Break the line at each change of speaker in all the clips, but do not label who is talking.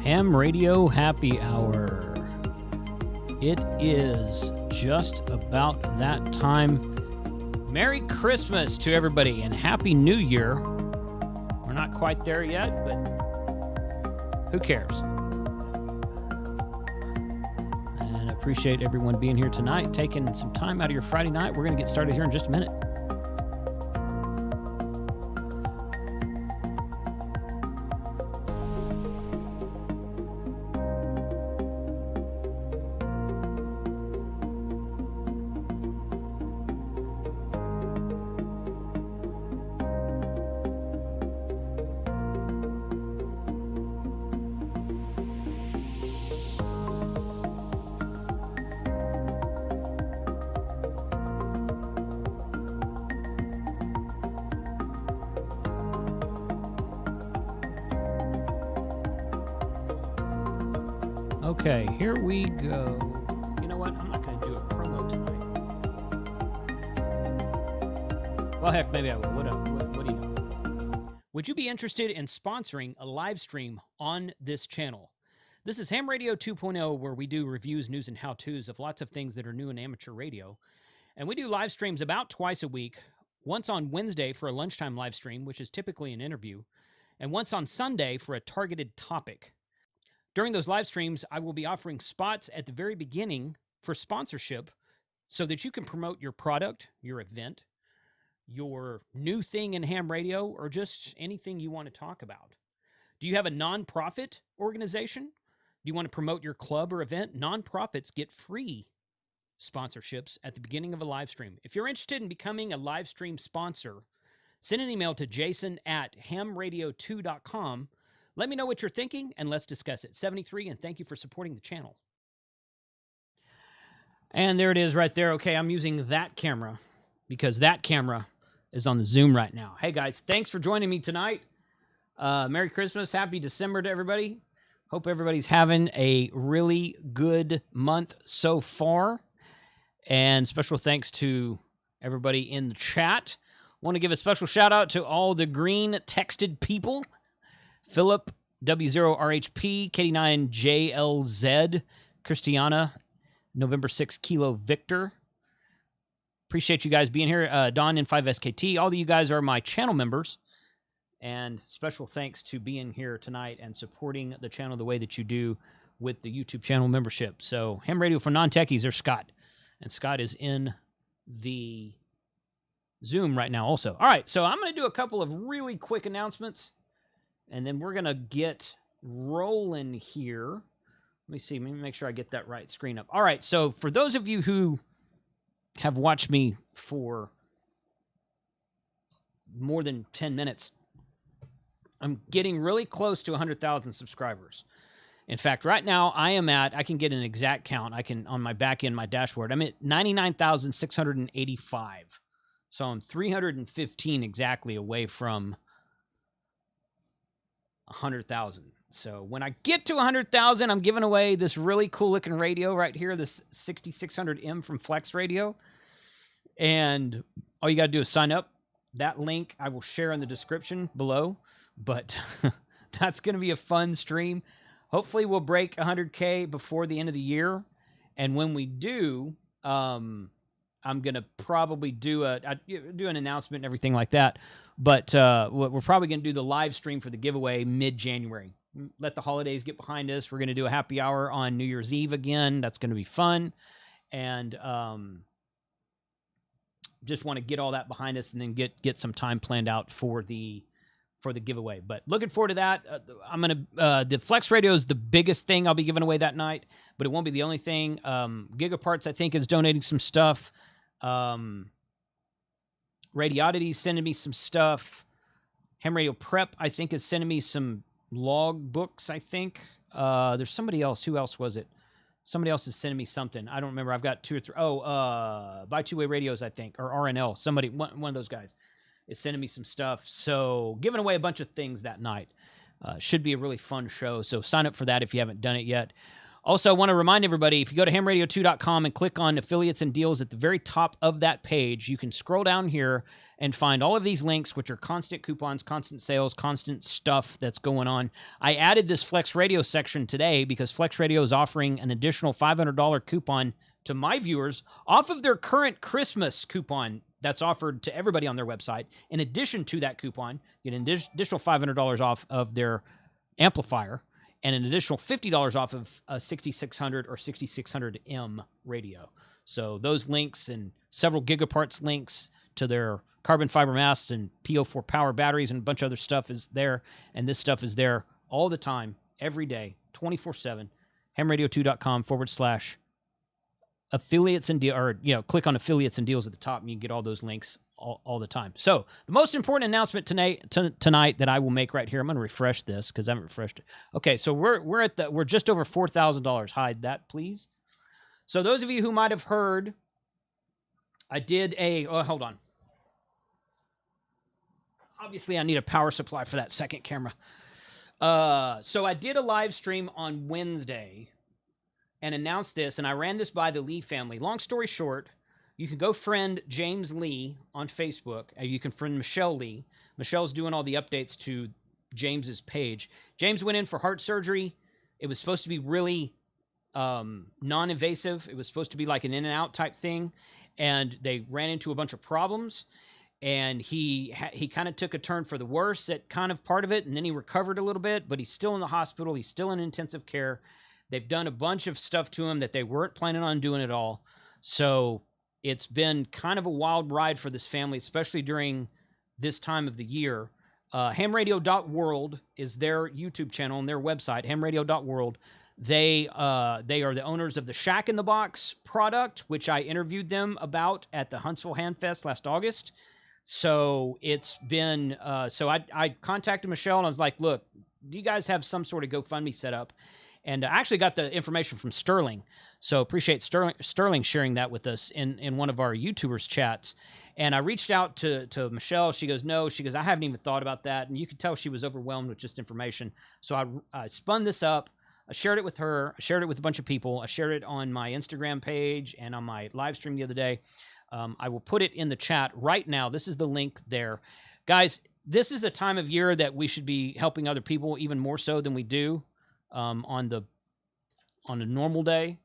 Ham Radio Happy Hour. It is just about that time. Merry Christmas to everybody and Happy New Year. We're not quite there yet, but who cares? And I appreciate everyone being here tonight, taking some time out of your Friday night. We're going to get started here in just a minute. Okay, here we go. You know what? I'm not going to do a promo tonight. Well, heck, maybe I will. What do you know? Would you be interested in sponsoring a live stream on this channel? This is Ham Radio 2.0, where we do reviews, news, and how-tos of lots of things that are new in amateur radio. And we do live streams about twice a week, once on Wednesday for a lunchtime live stream, which is typically an interview, and once on Sunday for a targeted topic. During those live streams, I will be offering spots at the very beginning for sponsorship so that you can promote your product, your event, your new thing in ham radio, or just anything you want to talk about. Do you have a nonprofit organization? Do you want to promote your club or event? Nonprofits get free sponsorships at the beginning of a live stream. If you're interested in becoming a live stream sponsor, send an email to jason@hamradio2.com. Let me know what you're thinking, and let's discuss it. 73, and thank you for supporting the channel. And there it is right there. Okay, I'm using that camera because that camera is on the Zoom right now. Hey, guys, thanks for joining me tonight. Merry Christmas. Happy December to everybody. Hope everybody's having a really good month so far. And special thanks to everybody in the chat. Want to give a special shout-out to all the green texted people. Philip, W0RHP, K9JLZ, Christiana, November 6 Kilo Victor. Appreciate you guys being here. Don N5SKT, all of you guys are my channel members. And special thanks to being here tonight and supporting the channel the way that you do with the YouTube channel membership. So, Ham Radio for Non-Techies, there's Scott. And Scott is in the Zoom right now also. All right, so I'm going to do a couple of really quick announcements. And then we're going to get rolling here. Let me see. Let me make sure I get that right screen up. All right. So for those of you who have watched me for more than 10 minutes, I'm getting really close to 100,000 subscribers. In fact, right now I can get an exact count. I can, on my back end, my dashboard, I'm at 99,685. So I'm 315 exactly away from 100,000. So when I get to 100,000, I'm giving away this really cool looking radio right here, this 6600M from Flex Radio. And all you got to do is sign up. That link I will share in the description below. But that's going to be a fun stream. Hopefully we'll break 100K before the end of the year. And when we do, I'm going to probably do an announcement and everything like that. But we're probably going to do the live stream for the giveaway mid-January. Let the holidays get behind us. We're going to do a happy hour on New Year's Eve again. That's going to be fun. And just want to get all that behind us and then get some time planned out for the giveaway. But looking forward to that. The Flex Radio is the biggest thing I'll be giving away that night, but it won't be the only thing. Gigaparts, I think, is donating some stuff. Radiotity's sending me some stuff. Ham Radio Prep, I think, is sending me some log books, I think. There's somebody else. Who else was it? Somebody else is sending me something. I don't remember. I've got 2 or 3. Buy Two-Way Radios, I think, or RNL. Somebody, one of those guys is sending me some stuff. So giving away a bunch of things that night. Should be a really fun show. So sign up for that if you haven't done it yet. Also, I want to remind everybody, if you go to hamradio2.com and click on affiliates and deals at the very top of that page, you can scroll down here and find all of these links, which are constant coupons, constant sales, constant stuff that's going on. I added this Flex Radio section today because Flex Radio is offering an additional $500 coupon to my viewers off of their current Christmas coupon that's offered to everybody on their website. In addition to that coupon, you get an additional $500 off of their amplifier and an additional $50 off of a 6600 or 6600M radio. So those links and several gigaparts links to their carbon fiber masts and PO4 power batteries and a bunch of other stuff is there. And this stuff is there all the time, every day, 24/7. hamradio2.com/affiliates and deal, or click on affiliates and deals at the top, and you can get all those links all the time. So the most important announcement tonight that I will make right here. I'm going to refresh this because I haven't refreshed it. Okay, so we're just over $4,000. Hide that, please. So those of you who might have heard, I did hold on. Obviously, I need a power supply for that second camera. So I did a live stream on Wednesday and announced this, and I ran this by the Lee family. Long story short, you can go friend James Lee on Facebook. You can friend Michelle Lee. Michelle's doing all the updates to James's page. James went in for heart surgery. It was supposed to be really non-invasive. It was supposed to be like an in and out type thing, and they ran into a bunch of problems. And he kind of took a turn for the worse at kind of part of it, and then he recovered a little bit, but he's still in the hospital. He's still in intensive care. They've done a bunch of stuff to him that they weren't planning on doing at all. So it's been kind of a wild ride for this family, especially during this time of the year. Hamradio.world is their YouTube channel and their website, hamradio.world. They are the owners of the Shack in the Box product, which I interviewed them about at the Huntsville Hamfest last August. So it's been, so I contacted Michelle and I was like, look, do you guys have some sort of GoFundMe set up? And I actually got the information from Sterling. So appreciate Sterling sharing that with us in one of our YouTubers chats. And I reached out to Michelle. She goes, no. She goes, I haven't even thought about that. And you could tell she was overwhelmed with just information. So I spun this up. I shared it with her. I shared it with a bunch of people. I shared it on my Instagram page and on my live stream the other day. I will put it in the chat right now. This is the link there. Guys, this is a time of year that we should be helping other people even more so than we do on a normal day.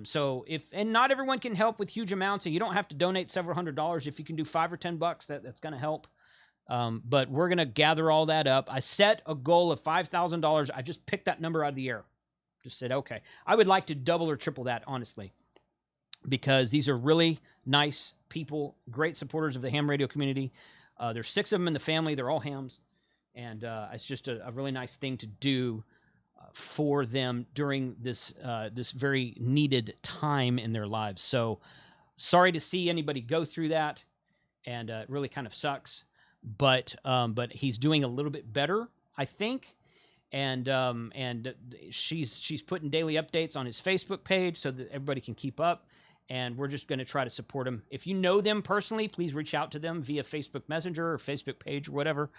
So and not everyone can help with huge amounts, and you don't have to donate several $100s. If you can do $5 or $10, that's going to help. But we're going to gather all that up. I set a goal of $5,000. I just picked that number out of the air. Just said, okay. I would like to double or triple that, honestly, because these are really nice people, great supporters of the ham radio community. There's 6 of them in the family. They're all hams. And it's just a really nice thing to do for them during this very needed time in their lives. So sorry to see anybody go through that, and it really kind of sucks. But he's doing a little bit better, I think. And she's putting daily updates on his Facebook page so that everybody can keep up. And we're just going to try to support him. If you know them personally, please reach out to them via Facebook Messenger or Facebook page or whatever.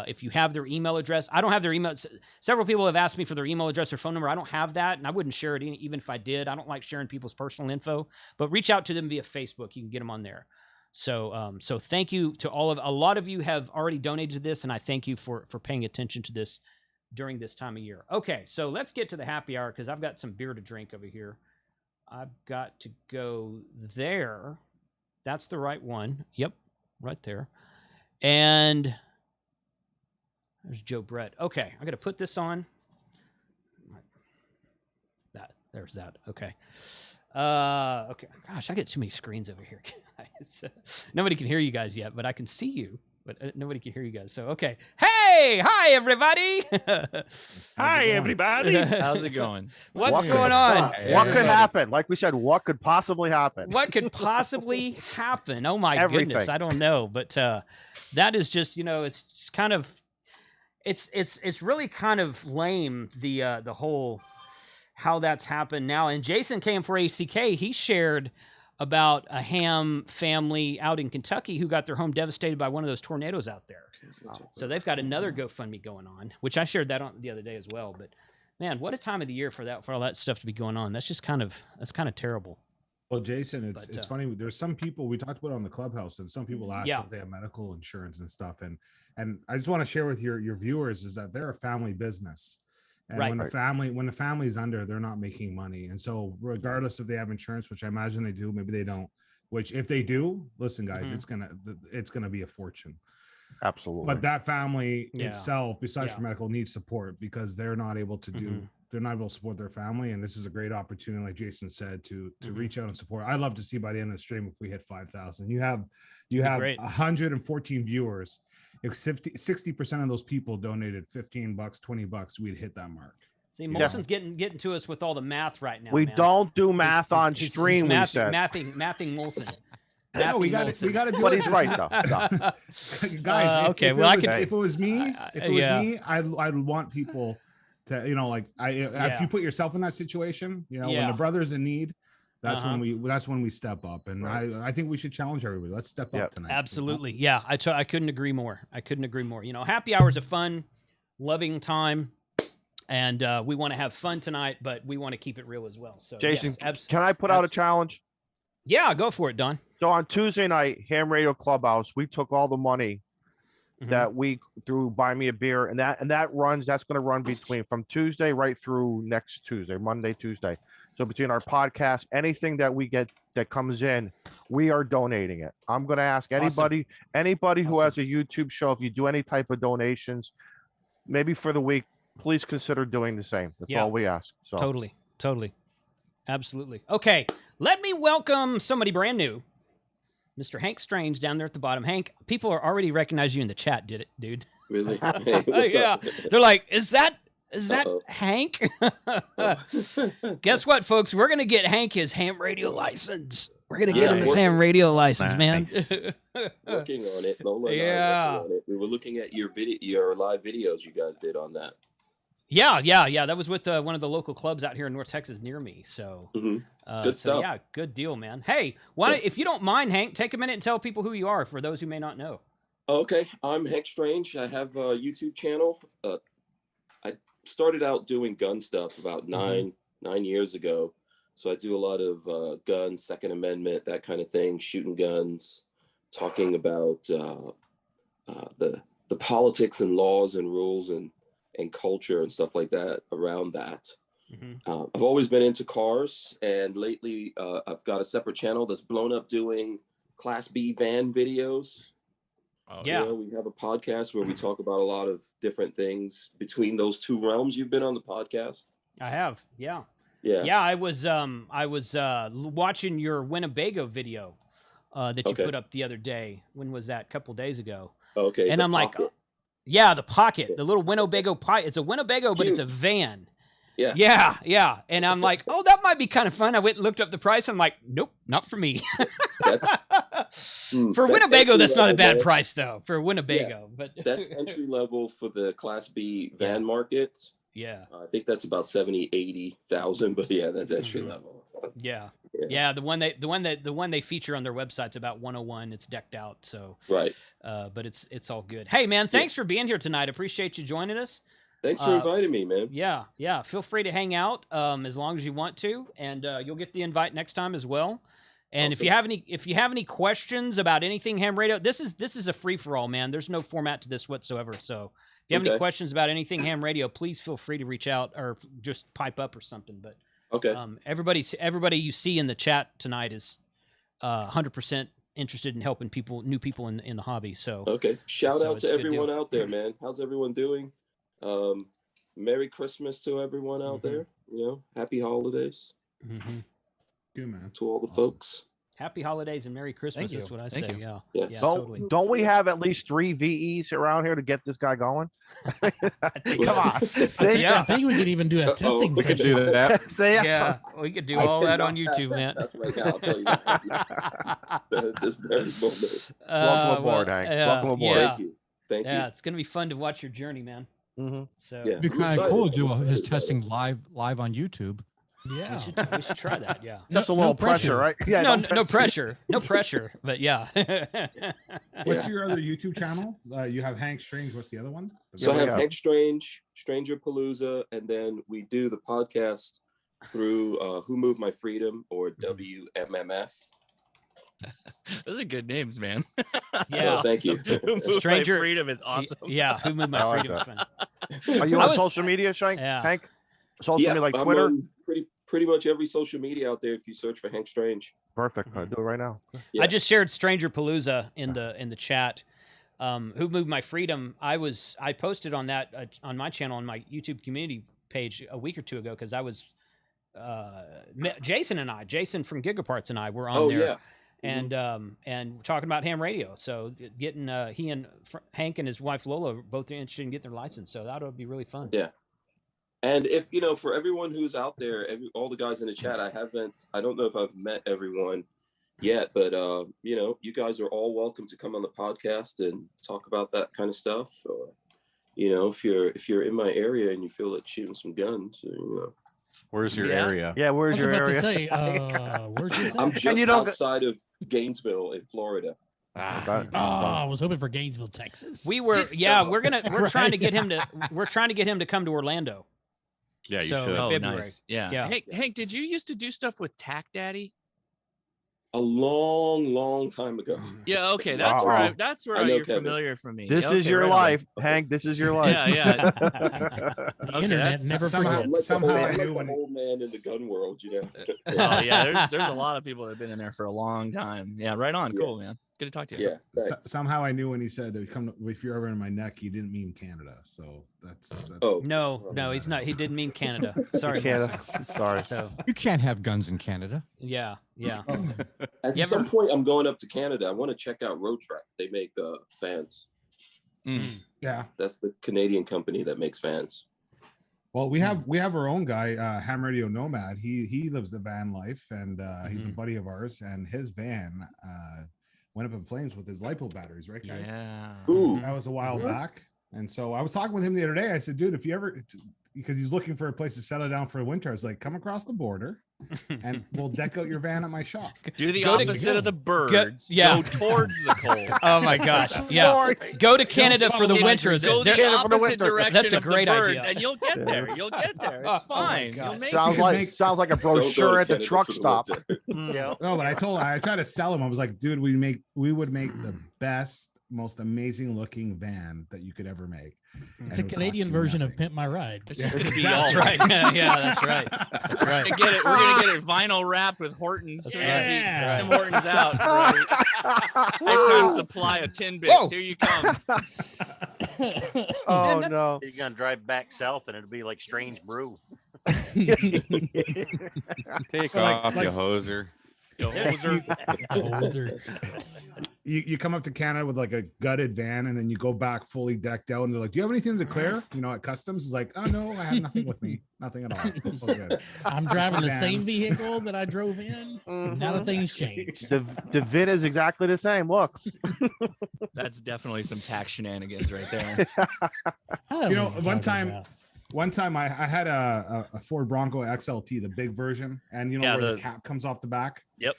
If you have their email address, I don't have their email. Several people have asked me for their email address or phone number. I don't have that, and I wouldn't share it even if I did. I don't like sharing people's personal info, but reach out to them via Facebook. You can get them on there. So thank you to a lot of you have already donated to this, and I thank you for paying attention to this during this time of year. Okay, so let's get to the happy hour because I've got some beer to drink over here. I've got to go there. That's the right one. Yep, right there. And there's Joe Brett. Okay, I'm going to put this on. There's that. Okay. Okay. Gosh, I get too many screens over here, guys. Nobody can hear you guys yet, but I can see you. But nobody can hear you guys. So, okay. Hey! Hi, everybody!
Hi, everybody!
How's it going?
What's going on?
What could happen? Like we said, what could possibly happen?
What could possibly happen? Oh, my
Everything.
goodness. I don't know. But that is just, it's just kind of... It's really kind of lame, the whole... how that's happened now. And Jason KM4ACK, he shared about a ham family out in Kentucky who got their home devastated by one of those tornadoes out there. So they've got another GoFundMe going on, which I shared that on the other day as well. But man, what a time of the year for all that stuff to be going on. That's kind of terrible.
Well, Jason, it's
But,
funny. There's some people we talked about on the clubhouse, and some people asked
Yeah.
if they have medical insurance and stuff. And I just want to share with your viewers is that they're a family business, and
Right.
when the family's under, they're not making money. And so, regardless if they have insurance, which I imagine they do, maybe they don't. Which if they do, listen, guys,
Mhm.
it's gonna be a fortune.
Absolutely.
But that family
Yeah.
itself, besides
Yeah.
for medical, needs support because they're not able to do.
Mhm.
They're not able to support their family, and this is a great opportunity, like Jason said, to
Mhm.
reach out and support. I'd love to see by the end of the stream if we hit 5,000. You have
great.
114 viewers. If 60% of those people donated $15, $20, we'd hit that mark.
See, Molson's getting to us with all the math right now.
we
man.
don't do math on
He's
stream. We said,
mathing Molson.
No, we got
Molson.
to do
but
it.
he's
This
right
is-
though. No.
Guys,
okay,
if
well,
it was me,
yeah.
I'd want people to, like if you put yourself in that situation, when
Yeah.
a brother's in need, that's
Uh-huh.
when we step up. And I think we should challenge everybody. Let's step
Yep.
up tonight.
Absolutely. Yeah, I couldn't agree more. Happy hour is a fun, loving time, and we want to have fun tonight, but we want to keep it real as well. So,
Jason,
yes,
can I put out a challenge?
yeah, go for it, Don.
So on Tuesday night, Ham Radio Clubhouse, we took all the money
Mhm.
that we through Buy Me a Beer, and that's going to run from Tuesday right through next Tuesday, Monday, Tuesday. So between our podcast, anything that we get that comes in, we are donating it. I'm going to ask anybody who has a YouTube show, if you do any type of donations, maybe for the week, please consider doing the same. That's all we ask. So
Totally. Absolutely. Okay, let me welcome somebody brand new. Mr. Hank Strange down there at the bottom. Hank, people are already recognizing you in the chat, dude.
Really? Hey, what's
Yeah.
up?
They're like, is that
Uh-oh.
Hank? Guess what, folks? We're gonna get Hank his ham radio license. We're gonna get him his ham radio license, man.
Working on it. Lola and I are
Yeah.
working on it. We were looking at your live videos you guys did on that.
Yeah. That was with one of the local clubs out here in North Texas near me. So,
Mhm.
so
Good stuff.
yeah, good deal, man. Hey, if you don't mind, Hank, take a minute and tell people who you are for those who may not know.
Okay, I'm Hank Strange. I have a YouTube channel. I started out doing gun stuff about nine years ago. So I do a lot of guns, Second Amendment, that kind of thing, shooting guns, talking about the politics and laws and rules and culture and stuff like that around that. I've always been into cars, and lately I've got a separate channel that's blown up doing Class B van videos.
Yeah.
We have a podcast where we talk about a lot of different things between those two realms. You've been on the podcast.
I have, yeah.
Yeah.
I was watching your Winnebago video that you put up the other day. When was that? A couple days ago.
Okay.
And I'm like, yeah, the Pocket, the little Winnebago Pocket. It's a Winnebago, but it's a van. Yeah. And I'm like, oh, that might be kind of fun. I went and looked up the price. I'm like, nope, not for me. For Winnebago, that's not a bad price though. For Winnebago, but
that's entry level for the Class B van market.
Yeah.
I think that's about 70,000-80,000, but yeah, that's entry level.
Yeah. The one they feature on their website's about 101. It's decked out, so
right.
But it's all good. Hey man, thanks for being here tonight. Appreciate you joining us.
Thanks for inviting me, man.
Yeah. Feel free to hang out as long as you want to, and you'll get the invite next time as well. And
awesome.
if you have any questions about anything ham radio, this is a free for all, man. There's no format to this whatsoever. So if you have any questions about anything ham radio, please feel free to reach out or just pipe up or something. But everybody you see in the chat tonight is 100% interested in helping new people in the hobby. So
shout out to everyone out there, man. How's everyone doing? Merry Christmas to everyone out there. Happy holidays.
Good, man.
To all the folks.
Happy holidays and Merry Christmas. That's what I say. Yeah.
Yes.
Totally.
Don't we have at least 3 VEs around here to get this guy going? Come on. See?
I think we could even do a testing
We could
session.
do that.
See?
Yeah, we could do all that on YouTube, man.
That's right now. I'll tell you that. This very moment.
Welcome aboard, Hank. Welcome aboard.
Yeah.
Thank you. Thank you.
Yeah, it's gonna be fun to watch your journey, man. So
Yeah.
It'd be
I'm
kind of
excited.
cool to do
I'm
his
excited about
testing live on YouTube. Yeah.
We should try that. Yeah.
Just a little pressure, right? Yeah.
no,
don't
no
press-
pressure, no pressure. But yeah.
What's your other YouTube channel? You have Hank Strange. What's the other one?
So I
we
have
got-
Hank Strange, Stranger Palooza, and then we do the podcast through Who Moved My Freedom, or WMMF.
Those are good names, man.
Yeah.
Oh, thank you.
Stranger-
Freedom is awesome.
Yeah. Who moved
I
my
like
freedom?
that.
is fun.
Are you
I
on
was-
social media, Hank?
Yeah.
Hank? Social media like
I'm
Twitter?
on pretty much every social media out there if you search for Hank Strange.
Perfect. I'll do it right now.
Yeah.
I just shared Stranger Palooza in the chat. Who moved my freedom? I posted on that on my channel on my YouTube community page a week or two ago because I was Jason from Gigaparts and I were on
Oh
there.
yeah.
And talking about ham radio. So getting he and Hank and his wife Lola are both interested in getting their license. So that would be really fun.
Yeah. And if for everyone who's out there, all the guys in the chat, I don't know if I've met everyone yet, but you guys are all welcome to come on the podcast and talk about that kind of stuff. Or, if you're in my area and you feel like shooting some guns,
Where's your
Yeah.
area?
Yeah,
I
where's
was
your
about
area?
to say, where's your
I'm
set?
just
you don't-
outside of Gainesville in Florida.
Got it.
Oh, I was hoping for Gainesville, Texas.
We're trying to get him to come to Orlando.
Yeah, you
So-
should.
Oh,
February.
nice. Yeah.
Yeah.
Hank, did you used to do stuff with Tack Daddy?
A long time ago.
Yeah. Okay. That's
Wow.
where that's where
I know
you're
Kevin.
familiar for me.
This
Okay,
is your
right on.
life, Hank. This is your life.
Yeah. Yeah.
The
Okay,
internet
that's-
never
somehow-
forgets.
somehow I
I'm
knew
like
when
the old man in the gun world,
Oh yeah. There's a lot of people that have been in there for a long time. Yeah. Right on.
Yeah.
Cool, man. Good to talk to you.
Yeah. Thanks.
Somehow I knew when he said if you're ever in my neck, he didn't mean Canada. So that's
Oh,
No, he's not. He didn't mean Canada. Sorry,
Canada. Sorry.
So
You can't have guns in Canada.
yeah.
at
You
some
ever-
point, I'm going up to Canada. I want to check out Road Track. They make fans.
yeah.
That's the Canadian company that makes fans.
Well, we have our own guy, Ham Radio Nomad. He lives the van life, and he's a buddy of ours. And his van went up in flames with his lipo batteries, right, guys?
Yeah.
Ooh.
That was a while
What?
back. And so I was talking with him the other day. I said, dude, if you ever, because he's looking for a place to settle down for the winter, I was like, come across the border and we'll deck out your van at my shop.
Do the
Go to-
opposite of the birds.
yeah.
Go towards the cold.
Oh my gosh. Yeah. Go to Canada for the
follow
winter.
Go the
Canada for the
opposite
winter.
direction
That's a
of
great
the birds,
idea.
and you'll get there. You'll get there. It's
Oh my
fine.
God.
You'll make
Sounds
it.
like
make-
sounds like a
Don't go to
brochure at the
Canada
truck
for the
stop.
winter.
Yeah.
No, but I tried to sell him. I was like, dude, we would make the best, most amazing looking van that you could ever make.
It's
And
a
it would
Canadian
cost you
version of
nothing.
Pimp My Ride.
It's just
Yeah,
gonna be
That's
all
right. Yeah, that's right. That's right.
We're gonna get it vinyl wrapped with Hortons.
That's
We're
right.
gonna be
Yeah.
Tim Hortons out. Right. Lifetime supply of tin bits.
Whoa.
Here you come.
Oh
And that-
no.
You're gonna drive back south and it'll be like Strange Brew.
Take
Like-
off,
like-
you hoser.
Yo, hoser.
Oh, those are-
You come up to Canada with like a gutted van, and then you go back fully decked out, and they're like, "Do you have anything to declare?" At customs, it's like, "Oh no, I have nothing with me, nothing at all." All good.
I'm driving the
Man.
same vehicle that I drove in. Not a thing's changed.
The VIN is exactly the same. Look.
That's definitely some tax shenanigans right there.
I don't
You know,
what you're
one
talking
time-
about.
One time, I had a Ford Bronco XLT, the big version, and
Yeah,
where the
the-
cap comes off the back.
Yep.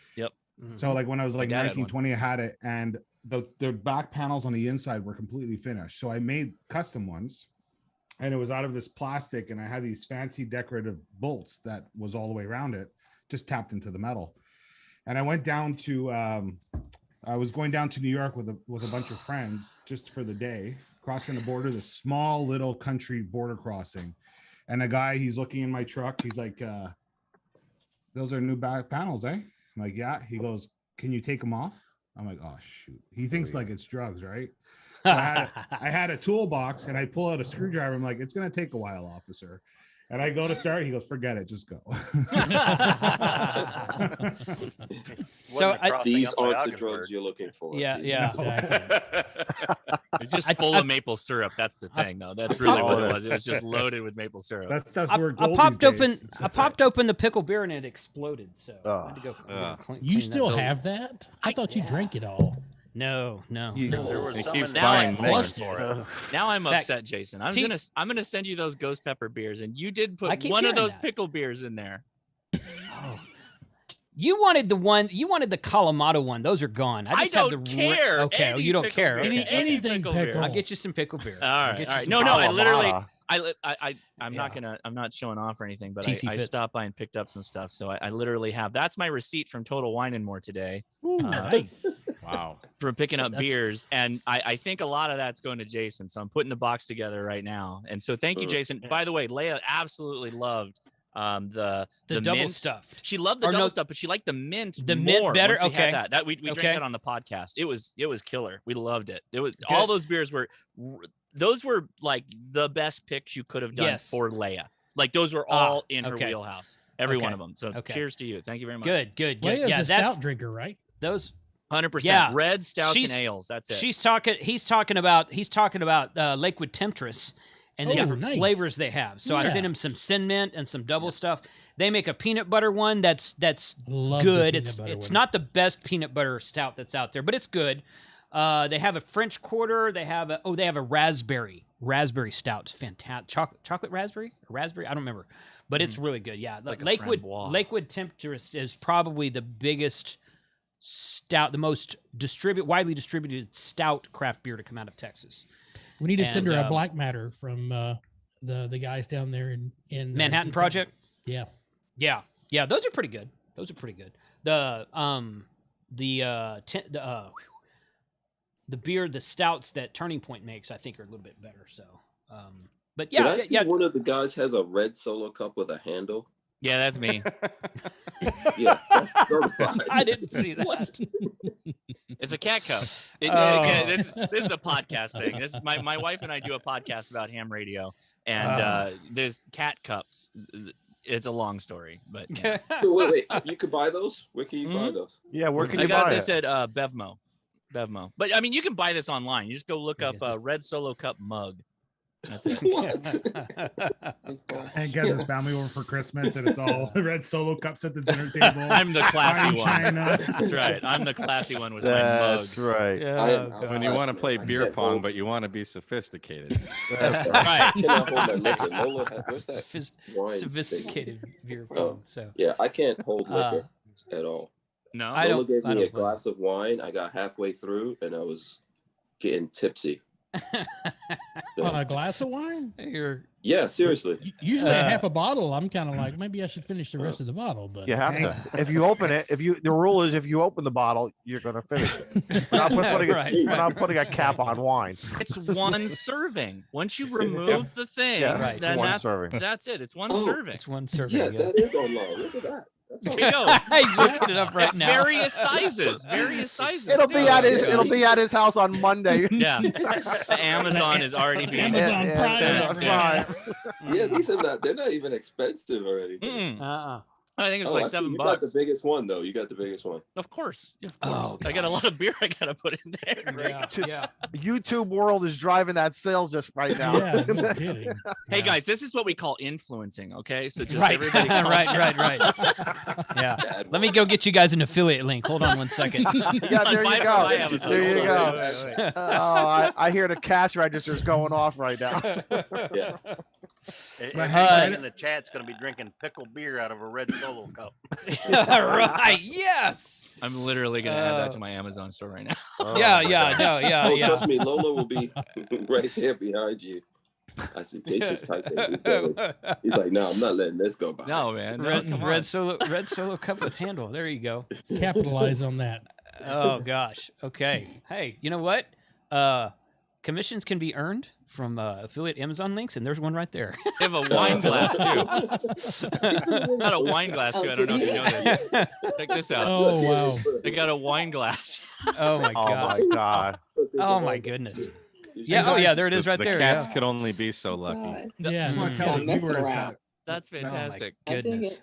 So like when I was like
dad had
19,
one.
20, I had it, and the back panels on the inside were completely finished. So I made custom ones, and it was out of this plastic, and I had these fancy decorative bolts that was all the way around it, just tapped into the metal. And I went down to I was going down to New York with a bunch of friends just for the day, crossing the border, this small little country border crossing. And a guy, he's looking in my truck, he's like, those are new back panels, eh? I'm like, yeah. He goes, can you take them off? I'm like, oh shoot. He thinks like it's drugs, right? So I had a toolbox, and I pull out a screwdriver. I'm like, it's gonna take a while, officer. And I go to start. He goes, forget it, just go.
So
These aren't the drugs you're looking for.
Yeah,
These-
yeah.
Exactly.
It's just
I-
full
I-
of maple syrup. That's the thing, though. That's really what
Oh,
it was. It was just loaded with maple syrup.
That's
I,
where
I
gold
popped
these
open.
days.
I popped open the pickle beer and it exploded. So I had to go. clean
You
that
still
up.
have that? I thought you drank it all.
No.
There was
He
some
keeps
in there
buying
that
more.
flushed for it.
Now I'm
Fact-
upset, Jason. I'm
See-
gonna send you those ghost pepper beers, and you did
I
put
keep
one of
hearing
those
that.
pickle beers in there.
Oh. You wanted the one. You wanted the Kalamata one. Those are gone. I just have
don't
the
care.
Okay,
Any
you don't
pickle
care.
beer.
Okay.
Anything
pickle beer.
pickle.
I'll get you some pickle beer.
All
I'll
right,
get
all
you
right.
some
No,
pickle
I
beer.
literally,
Kalamata.
I'm
Yeah.
not gonna, I'm not showing off or anything, but
TC
I
Fitz.
stopped by and picked up some stuff. So I literally have. That's my receipt from Total Wine and More today
Ooh, nice.
Wow.
for picking up
That's-
beers, and I think a lot of that's going to Jason. So I'm putting the box together right now. And so thank you, Jason. By the way, Leia absolutely loved the
double
mint
stuffed.
She loved the
Or
double
no,
stuff, but she liked the mint
the mint
more
better?
once we had
Okay.
that we
Okay.
drank that on the podcast. It was killer. We loved it. It was
Good.
all those beers were those were like the best picks you could have done
Yes.
for Leia. Like those were all in her
okay.
wheelhouse. Every one
Okay.
of them. So
Okay.
cheers to you. Thank you very much.
Good.
Leia's
Yeah,
a
that's
stout drinker, right?
those.
100%.
Yeah.
Red stouts
She's-
and ales. That's it.
He's talking about Lakewood Temptress and the
Oh,
different
nice.
flavors they have. So I
Yeah.
sent him some Sin Mint and some double stuff. They make a peanut butter one that's
Love
good.
The
It's
peanut butter one.
not the best peanut butter stout that's out there, but it's good. They have a French Quarter. They have a raspberry stout. It's fantastic. Chocolate raspberry? I don't remember, but it's really good. Yeah,
like a
Lakewood
framboise.
Temptress is probably the biggest stout, the most widely distributed stout craft beer to come out of Texas.
We need to send her
and,
a black matter from the guys down there in
Manhattan Project.
Yeah.
Yeah, those are pretty good. The beer, the stouts that Turning Point makes, I think are a little bit better. So, but
Did
yeah,
I see
yeah.
one of the guys has a red solo cup with a handle?
Yeah, that's me.
Yeah, that's certified.
I didn't see that.
It's a cat cup.
Oh.
This is a podcast thing. My wife and I do a podcast about ham radio, and there's cat cups. It's a long story, but yeah.
So wait, you could buy those? Where can you buy
Mhm.
those?
Yeah, where can
I
you
got
buy
this
it?
at Bevmo. But I mean, you can buy this online. You just go look up
Yes.
Red Solo Cup mug. That's it.
What?
And gets his family over for Christmas, and it's all red solo cups at the dinner table.
I'm the classy
Fine
one.
china.
That's right. I'm the classy one with my mug.
That's right.
When you want to play beer
can't
pong,
hold-
but you want to be sophisticated.
That's
Right.
I cannot hold my liquor. Lola, where's that wine? thing?
Sophisticated beer
Oh.
pong. So
Yeah, I can't hold liquor at all.
No.
I
Lola
don't-
gave
I
me
don't
a
blame
glass of wine. I got halfway through, and I was getting tipsy. So,
On a glass of wine?
you're
yeah, seriously.
Usually a half a bottle. I'm kind of like, maybe I should finish the rest of the bottle. But
You have to. If you open it, the rule is if you open the bottle, you're gonna finish it. We're not putting,
Right,
we're
right.
not putting a cap on wine.
It's one serving. Once you remove the thing,
Yeah,
Right.
then
one
that's
serving.
that's it. It's one
Oh.
serving.
it's one serving.
Yeah, that is online. Look at that. That's
There
all
you go.
He's looking it up right now.
Various sizes. Various sizes.
It'll be
too.
at his.
Yeah.
It'll be at his house on Monday.
Yeah. The Amazon is already being
Amazon Prime.
Amazon
Yeah.
Prime.
Yeah, these are not. They're not even expensive or anything.
Mm-mm. I think it's
Oh,
like
I see.
$7.
You got the biggest one though. You got the biggest one.
Of course. Of
Oh,
course. I got a lot of beer I gotta put in there.
Yeah, yeah.
YouTube world is driving that sales just right now.
yeah, no kidding.
Hey
Yeah.
guys, this is what we call influencing, okay? So just
Right,
everybody calm
right,
down.
right. Yeah.
Bad
Let me
one.
go get you guys an affiliate link. Hold on one second.
Yeah, there
Why
you
do I
go.
have a
There you
phone?
go.
Wait, wait, wait.
Oh, I hear the cash registers going off right now.
Yeah.
Everybody in the chat's going to be drinking pickled beer out of a red solo cup.
Right. Yes.
I'm literally gonna add that to my Amazon store right now.
Oh,
Yeah.
my
Yeah.
God.
No. Yeah.
Oh,
Yeah.
trust me, Lola will be right there behind you. I see Patience typing. He's like, no, I'm not letting this go by.
No, man. No,
Red,
come
red
on.
solo cup with handle. There you go.
Capitalize on that.
Oh gosh. Okay. Hey, you know what? Commissions can be earned from affiliate Amazon links, and there's one right there.
They have a wine glass too. Got a wine glass too. I don't know if you know this. Check this out.
Oh, wow.
They got a wine glass.
Oh my
Oh
god.
my God.
Oh my goodness.
You
Yeah.
see
Oh
that?
yeah. There it is right
the
there.
cats
Yeah.
could only be so lucky.
Yeah.
Just want to tell
Yeah,
the
messing
viewers
around.
that
That's
Oh my
fantastic.
goodness.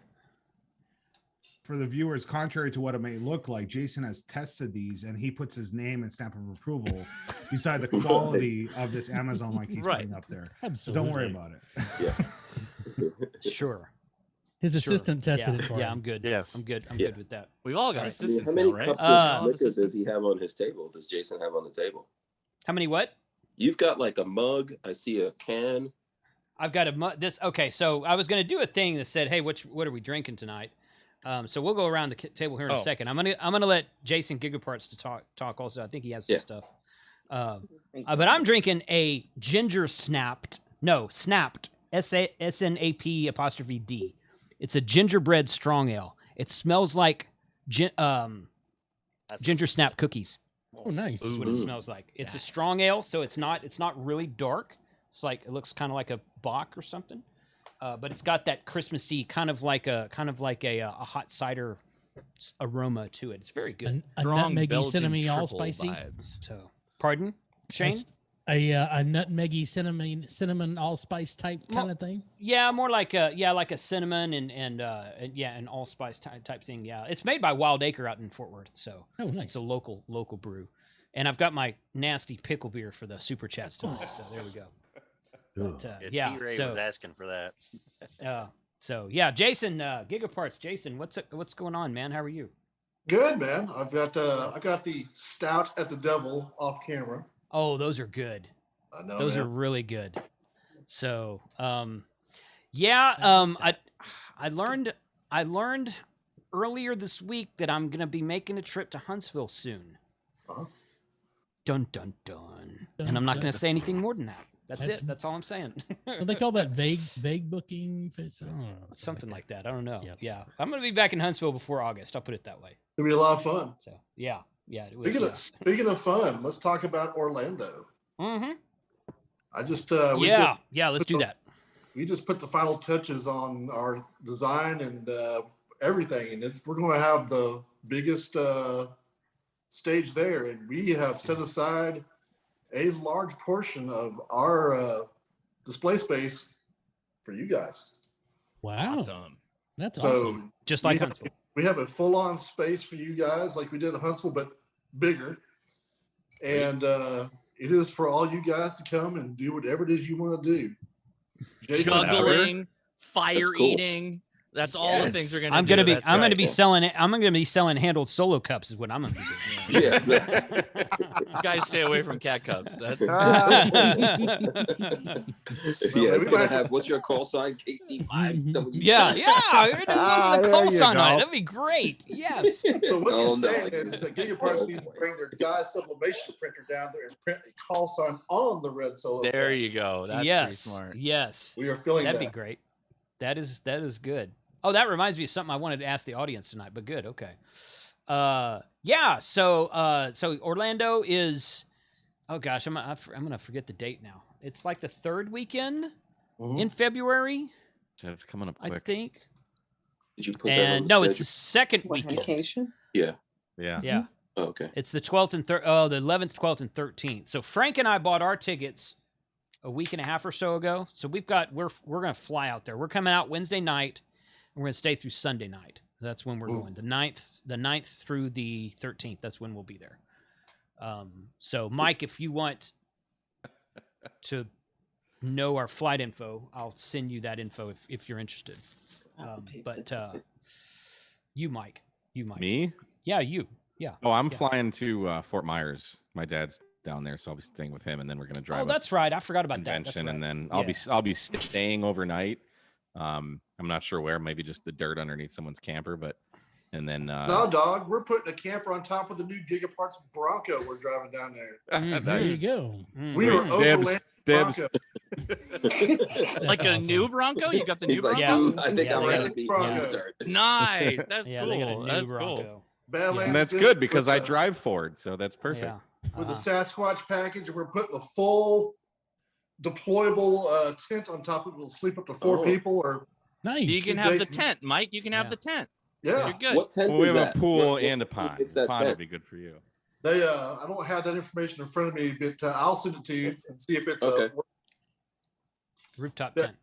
for the viewers, contrary to what it may look like, Jason has tested these and he puts his name and stamp of approval beside the quality of this Amazon link he's
Right.
putting up there. So
Absolutely.
don't worry about it.
Yeah.
Sure.
His
Sure.
assistant tested
yeah.
it for
Yeah,
him.
I'm good.
Yes.
I'm good. I'm
Yeah.
good with that.
We've all got
I mean,
assistants
how many
now, right?
cups
Uh,
of liquor does
assistants.
he have on his table? Does Jason have on the table?
How many what?
You've got like a mug. I see a can.
I've got this. Okay, so I was going to do a thing that said, "Hey, what are we drinking tonight?" So we'll go around the table here in a second. I'm gonna let Jason Gigaparts to talk also. I think he has some stuff. But I'm drinking a snapped SNAP''D. It's a gingerbread strong ale. It smells like ginger snap cookies.
Oh, nice.
That's what it smells like. It's a strong ale, so it's not really dark. It's like it looks kind of like a bock or something, but it's got that Christmassy kind of like a hot cider aroma to it. It's very good.
A
Strong
nutmeggy,
Belgian
cinnamon, all
triple
spicy.
vibes.
So, pardon, Shane?
It's a nutmeggy, cinnamon, allspice type kind of thing.
Yeah, more like a cinnamon and an allspice type thing. Yeah, it's made by Wild Acre out in Fort Worth, so
nice.
It's a local brew. And I've got my nasty pickle beer for the super chats tonight. So there we go. But,
T-Ray was asking for that.
Jason, Gigaparts. Jason, what's going on, man? How are you?
Good, man. I got the stout at the devil off camera.
Oh, those are good.
I know
those
man.
are really good. So, I learned earlier this week that I'm gonna be making a trip to Huntsville soon.
Uh-huh.
Dun dun dun. And I'm not gonna say anything more than that. That's it. That's all I'm saying.
What they call that vague booking? I don't know,
something like that. I don't know.
Yep.
Yeah, I'm gonna be back in Huntsville before August. I'll put it that way.
It'll be a lot of fun.
So yeah.
Speaking of fun, let's talk about Orlando.
Mm-hmm.
I just
let's do that.
We just put the final touches on our design and everything, and we're going to have the biggest stage there, and we have set aside a large portion of our display space for you guys.
Wow,
Awesome.
That's
So
awesome.
Just like Huntsville.
we have a full-on space for you guys, like we did at Huntsville, but bigger. And it is for all you guys to come and do whatever it is you want to do. Jason,
Juggling, fire
That's cool.
eating. That's all the things we're gonna
I'm
do.
gonna be.
That's
I'm gonna
right.
be selling it. I'm gonna be selling handled solo cups. Is what I'm gonna be doing.
Yeah, exactly.
Guys, stay away from cat cups. That's
It's gonna have. What's your call sign? KC5W.
Yeah. The
there
call
you
sign on it.
go.
That'd be great. Yes.
So what
Oh,
you're
no.
saying is that Gigaparts needs to bring their dye sublimation printer down there and print a call sign on the red solo.
there
cup.
you go. That's pretty
yes.
smart.
Yes.
We are feeling
That'd
that.
be great. That is good. Oh, that reminds me of something I wanted to ask the audience tonight. But good. Okay. So Orlando is. Oh gosh, I'm gonna forget the date now. It's like the third weekend
Mhm.
in February,
It's coming up
I
quick.
think.
Did you put that on
And
the
no, it's the
schedule?
second weekend.
Vacation?
Yeah.
Yeah.
Yeah.
Oh, okay.
It's the 12th and the 11th, 12th, and 13th. So Frank and I bought our tickets a week and a half or so ago. So we're gonna fly out there. We're coming out Wednesday night, and we're gonna stay through Sunday night. That's when we're going. The 9th through the 13th. That's when we'll be there. So Mike, if you want to know our flight info, I'll send you that info if you're interested. You, Mike.
Me?
Yeah, you. Yeah.
Oh, I'm
Yeah.
flying to Fort Myers. My dad's down there, so I'll be staying with him, and then we're gonna drive.
Oh, that's right. I forgot about that. That's
convention,
right.
and then
Yeah.
I'll be staying overnight. I'm not sure where. Maybe just the dirt underneath someone's camper, and then
No, dog, we're putting a camper on top of the new Gigaparts Bronco we're driving down there.
There you go.
We are overlanding
Dibs.
Bronco.
Like a
awesome.
new Bronco? You got the new
He's like,
Bronco?
dude, I think
Yeah,
I'd
we
rather
got
be
Bronco.
on the dirt.
Nice. That's
Yeah,
cool.
they got a new
That's
Bronco.
cool.
Badlands
and that's
District
good because I
with
drive Ford, so that's perfect.
Yeah.
with the
Uh-huh.
Sasquatch package, and we're putting the full deployable tent on top of it. We'll sleep up to 4
Oh.
people, or
Nice.
You can have the
Jason's-
tent, Mike. You can have
Yeah.
the tent.
yeah.
You're good.
What tent
Well, we
is
have
that?
a pool
What-
and a pond.
It's that
Pond would
tent.
be good for you.
They I don't have that information in front of me, but I'll send it to you and see if it's
Okay.
Rooftop
Yeah.
tent.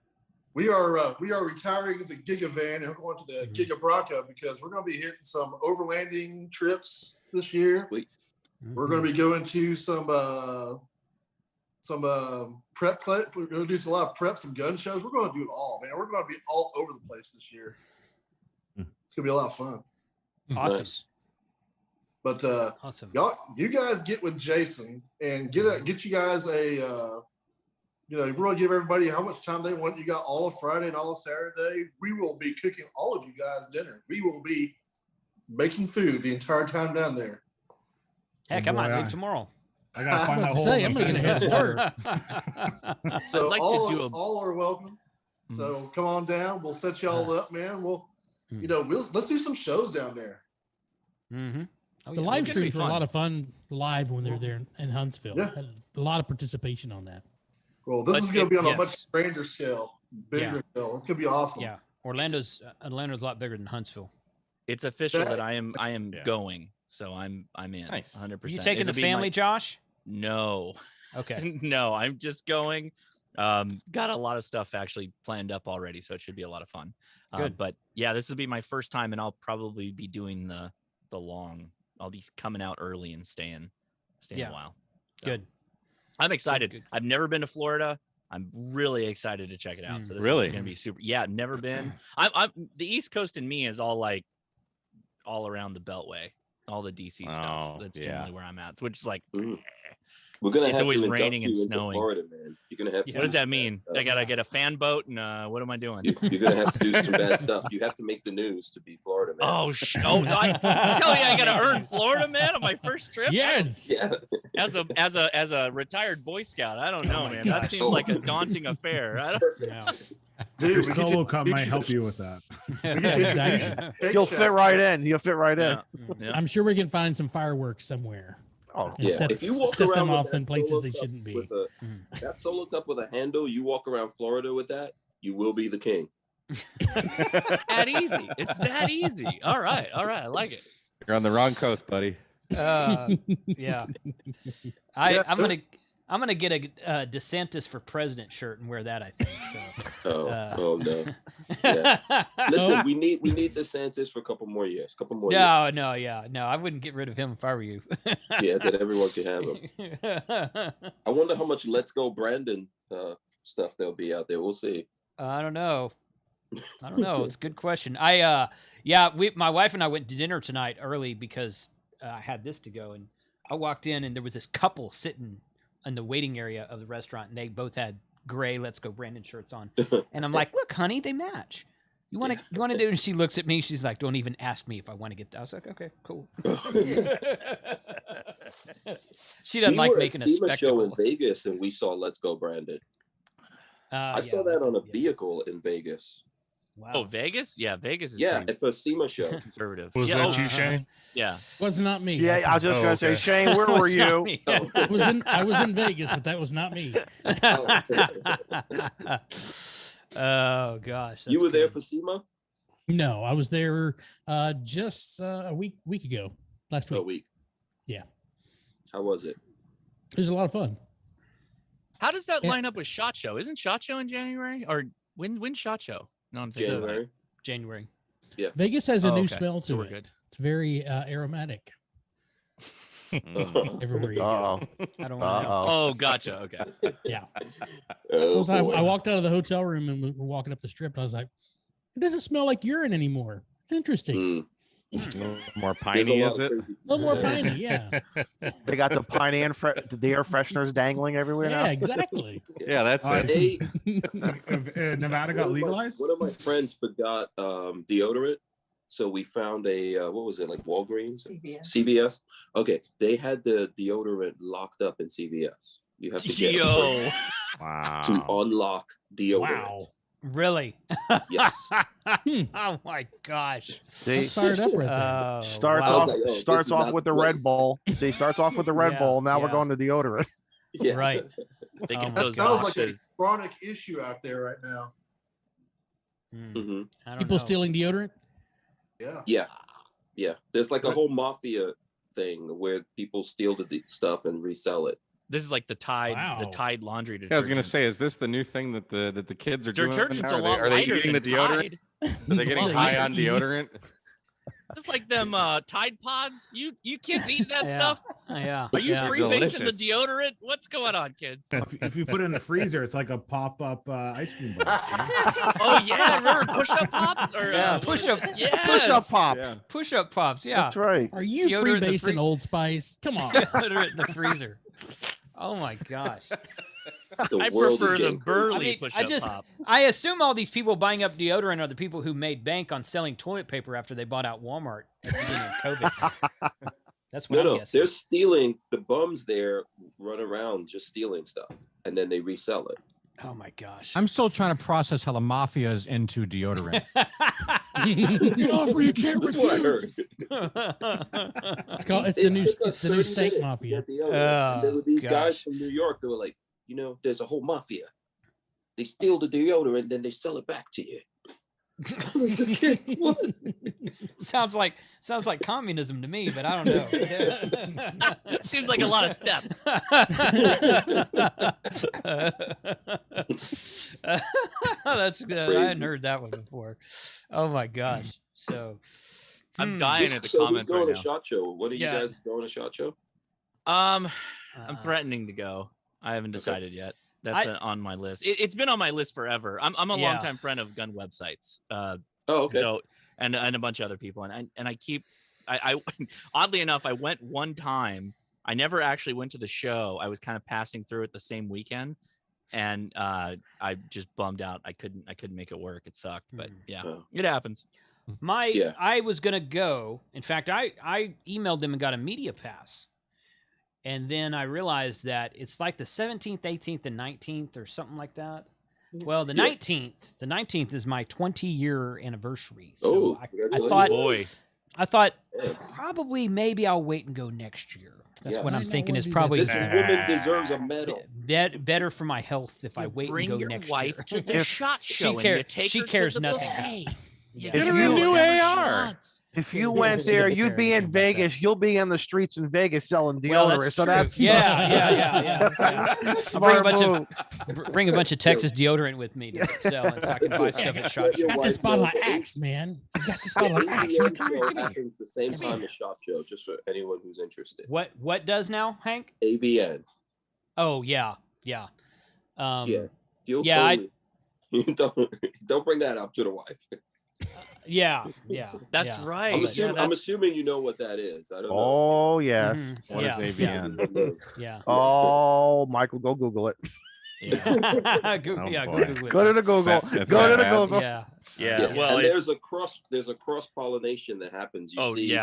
We are retiring the Giga van and we're going to the Giga Bronco because we're going to be hitting some overlanding trips this year.
Sweet.
We're going to be going to some prep clip. We're going to do a lot of prep, some gun shows. We're going to do it all, man. We're going to be all over the place this year. It's going to be a lot of fun.
Awesome.
Nice.
But
Awesome.
you guys get with Jason and get you guys a you know, we're gonna give everybody how much time they want. You got all of Friday and all of Saturday. We will be cooking all of you guys dinner. We will be making food the entire time down there.
Heck, I might leave tomorrow.
I gotta find that hole.
I'm gonna get a head start.
So
I'd like
all,
to do
all are welcome. So come on down. We'll set you all up, man. We'll, you know, let's do some shows down there.
Mm-hmm. Oh,
The
yeah,
live
it's gonna be
streams are a
fun.
lot of fun live when they're there in Huntsville.
Yeah.
Had a lot of participation on that.
Well, this
But
is going to be on a
yes.
much grander scale, bigger scale. It's going to be awesome.
Yeah, Orlando's a lot bigger than Huntsville.
It's official
That-
that I am going, so I'm in.
Nice.
100%.
You taking the
It'll be
family, Josh?
No.
Okay.
No, I'm just going. Got a lot of stuff actually planned up already, so it should be a lot of fun.
Good.
But yeah, this will be my first time, and I'll probably be doing the long. I'll be coming out early and staying
Yeah.
a while. So,
Good.
I'm excited.
Good.
I've never been to Florida. I'm really excited to check it out. So this
Really?
is gonna be super. Yeah, never been. I'm the East Coast in me is all like all around the Beltway, all the DC
Oh,
stuff. That's
yeah.
generally where I'm at. Which is like,
Mm. We're gonna
It's
have
always
to induct
raining and
you into
snowing.
Florida, man. You're gonna have to.
what does
do
that
some
mean?
bad
I
stuff.
gotta get a fan boat, and what am I doing?
You're gonna have to do some bad stuff. You have to make the news to be Florida, man.
Oh, no, I'm telling you, I gotta earn Florida, man, on my first trip.
Yes.
Yeah.
As a retired Boy Scout, I don't know,
Oh my
man. That
gosh.
seems like a daunting affair. I don't,
Yeah.
Dude,
Your
we get
solo
you-
cup
get
might
you
help
the-
you with that.
we get you
Exactly.
Shake
He'll
Shack.
fit right in. He'll fit right in.
yeah.
I'm sure we can find some fireworks somewhere.
Oh,
And
Yeah.
set,
If you walk
set
around
them
with
off
that
in places
solo
they
cup
shouldn't be.
with that solo cup with a handle, you walk around Florida with that, you will be the king.
That easy. It's that easy. All right. I like it.
You're on the wrong coast, buddy.
Yeah.
Yeah.
I'm gonna get a DeSantis for president shirt and wear that. I think so.
Oh no. Yeah. Listen,
Oh.
we need DeSantis for a couple more years.
No, I wouldn't get rid of him if I were you.
Yeah, that everyone can have him. I wonder how much Let's Go Brandon stuff there'll be out there. We'll see.
I don't know. It's a good question. My wife and I went to dinner tonight early because I had this to go, and I walked in and there was this couple sitting in the waiting area of the restaurant, and they both had gray Let's Go Brandon shirts on, and I'm like, "Look, honey, they match. You want to do?" And she looks at me. She's like, "Don't even ask me if I want to get that." I was like, "Okay, cool." She doesn't like making a
we were at SEMA show in
spectacle.
Vegas, and we saw Let's Go Brandon. I saw that on a vehicle in Vegas.
Wow.
Oh, Vegas? Yeah, Vegas is
Yeah,
pretty
at the SEMA show.
conservative.
Was
yeah,
that you, Shane?
Yeah.
Was not me.
Yeah, I was just
Oh,
gonna say,
okay.
Shane, where were
It's not
you?
me.
I was in Vegas, but that was not me.
Oh gosh,
You
that's
were there
good.
for SEMA?
No, I was there just a week ago. Last
A
week.
week.
Yeah.
How was it?
It was a lot of fun.
How does that
Yeah.
line up with SHOT Show? Isn't SHOT Show in January? Or when's SHOT Show? No, I'm thinking of it.
January.
January.
Vegas has a
Oh,
new
okay.
smell
So
to
we're
it.
good.
It's very aromatic everywhere you go.
Uh-oh.
I don't want to know.
Uh-oh.
Oh, gotcha. Okay.
Yeah.
Oh,
So I
boy.
walked out of the hotel room and we were walking up the strip. I was like, it doesn't smell like urine anymore. It's interesting.
Mm.
A little more
There's a
piney,
lot
is
of
it?
crazy
A little more
people there.
piney. Yeah.
They got the pine and the air fresheners dangling everywhere
Yeah,
now.
exactly.
Yeah, that's it.
They,
Nevada got legalized.
One of my friends forgot deodorant, so we found a what was it, like Walgreens, CVS. Okay, they had the deodorant locked up in CVS. You have to get a
Yo.
permit to
Wow.
unlock deodorant.
Wow.
Really?
Yes.
Oh my gosh.
See,
That's fired up right there.
Oh,
starts
wow.
off
like, oh, this
starts
is
off
not
with
the
the Red
place.
Bull. See, starts off with the Red
Yeah,
Bull. Now we're
yeah.
going to deodorant.
Yeah.
Right.
They
Oh
get
my
those
That sounds like a
boxes.
chronic issue out there right now.
hmm
I don't
People
know.
stealing deodorant?
Yeah.
Yeah. Yeah. There's like a whole mafia thing where people steal the stuff and resell it.
This is like the Tide
Wow.
laundry detergent.
Yeah, I was gonna say, is this the new thing that the kids are doing?
detergent's
now?
a lot
Are they
lighter
eating
than
the deodorant?
Tide.
Are they getting
Well,
high
yeah.
on deodorant?
Just like them Tide Pods. You kids eat that
Yeah.
stuff?
Yeah.
Are you
yeah.
freebasing the
Delicious.
deodorant? What's going on, kids?
If you put it in the freezer, it's like a pop-up ice cream bar.
Oh yeah, remember push-up pops or
Yeah, push-up-
Yes.
Push-up pops.
Yeah.
Push-up pops. Yeah.
That's right.
Are you
Deodorant in the
freebasing
free-
Old Spice? Come on.
Deodorant in the freezer. Oh my gosh.
The
I
world is
prefer the
getting crazy.
burly
I mean,
push-up pop.
I assume all these people buying up deodorant are the people who made bank on selling toilet paper after they bought out Walmart at the beginning of COVID. That's what I'm guessing.
They're stealing. The bums there run around just stealing stuff, and then they resell it.
Oh my gosh.
I'm still trying to process how the mafia is into deodorant.
Get off or you can't
That's what I heard.
It's the new steak mafia.
And there were these
gosh.
guys from New York that were like, there's a whole mafia. They steal the deodorant, then they sell it back to you. What?
sounds like communism to me, but I don't know.
Seems like a lot of steps.
That's good. I hadn't heard that one before. Oh my gosh. So
I'm dying at the
So who's
comments
going
right
to
now.
SHOT Show? What are you
Yeah.
guys going to SHOT Show?
I'm threatening to go. I haven't decided yet. That's on my list. It's been on my list forever. I'm a
Yeah.
longtime friend of gun websites.
Oh, okay.
So, and a bunch of other people, and I keep I oddly enough I went one time. I never actually went to the show. I was kind of passing through it the same weekend, and I just bummed out. I couldn't make it work. It sucked, but yeah, it happens.
I was gonna go. In fact, I emailed them and got a media pass. And then I realized that it's like the 17th, 18th, and 19th or something like that. Well, the 19th is my 20-year anniversary. So I thought probably maybe I'll wait and go next year. That's what I'm thinking is probably
this woman deserves a medal.
Better for my health if I wait and go
Bring
next
your wife
year.
to the SHOT Show.
She cares nothing.
You
If
get her a
you-
new AR.
If you went there, you'd be in Vegas. You'll be in the streets in Vegas selling
Well,
deodorant.
that's
So
true.
that's
Yeah.
Smart move.
Bring a bunch of Texas deodorant with me to sell it so I can buy stuff at SHOT Show.
Got this bottle of Axe, man. You got this bottle of Axe.
AVN
Come
show
here.
happens the same time as SHOT Show, just for anyone who's interested.
What does now, Hank?
AVN.
Oh yeah.
You'll
Yeah,
totally, don't bring that up to the wife.
Yeah.
That's right.
I'm assuming you know what that is. I don't know.
Oh yes.
Mhm.
What is AVN?
Yeah.
Oh, Michael, go Google it.
Yeah. Go
Oh,
Google it.
Go to the Google.
That's
Go to the
bad.
Google.
Yeah.
Well,
and there's a cross pollination that happens. You see,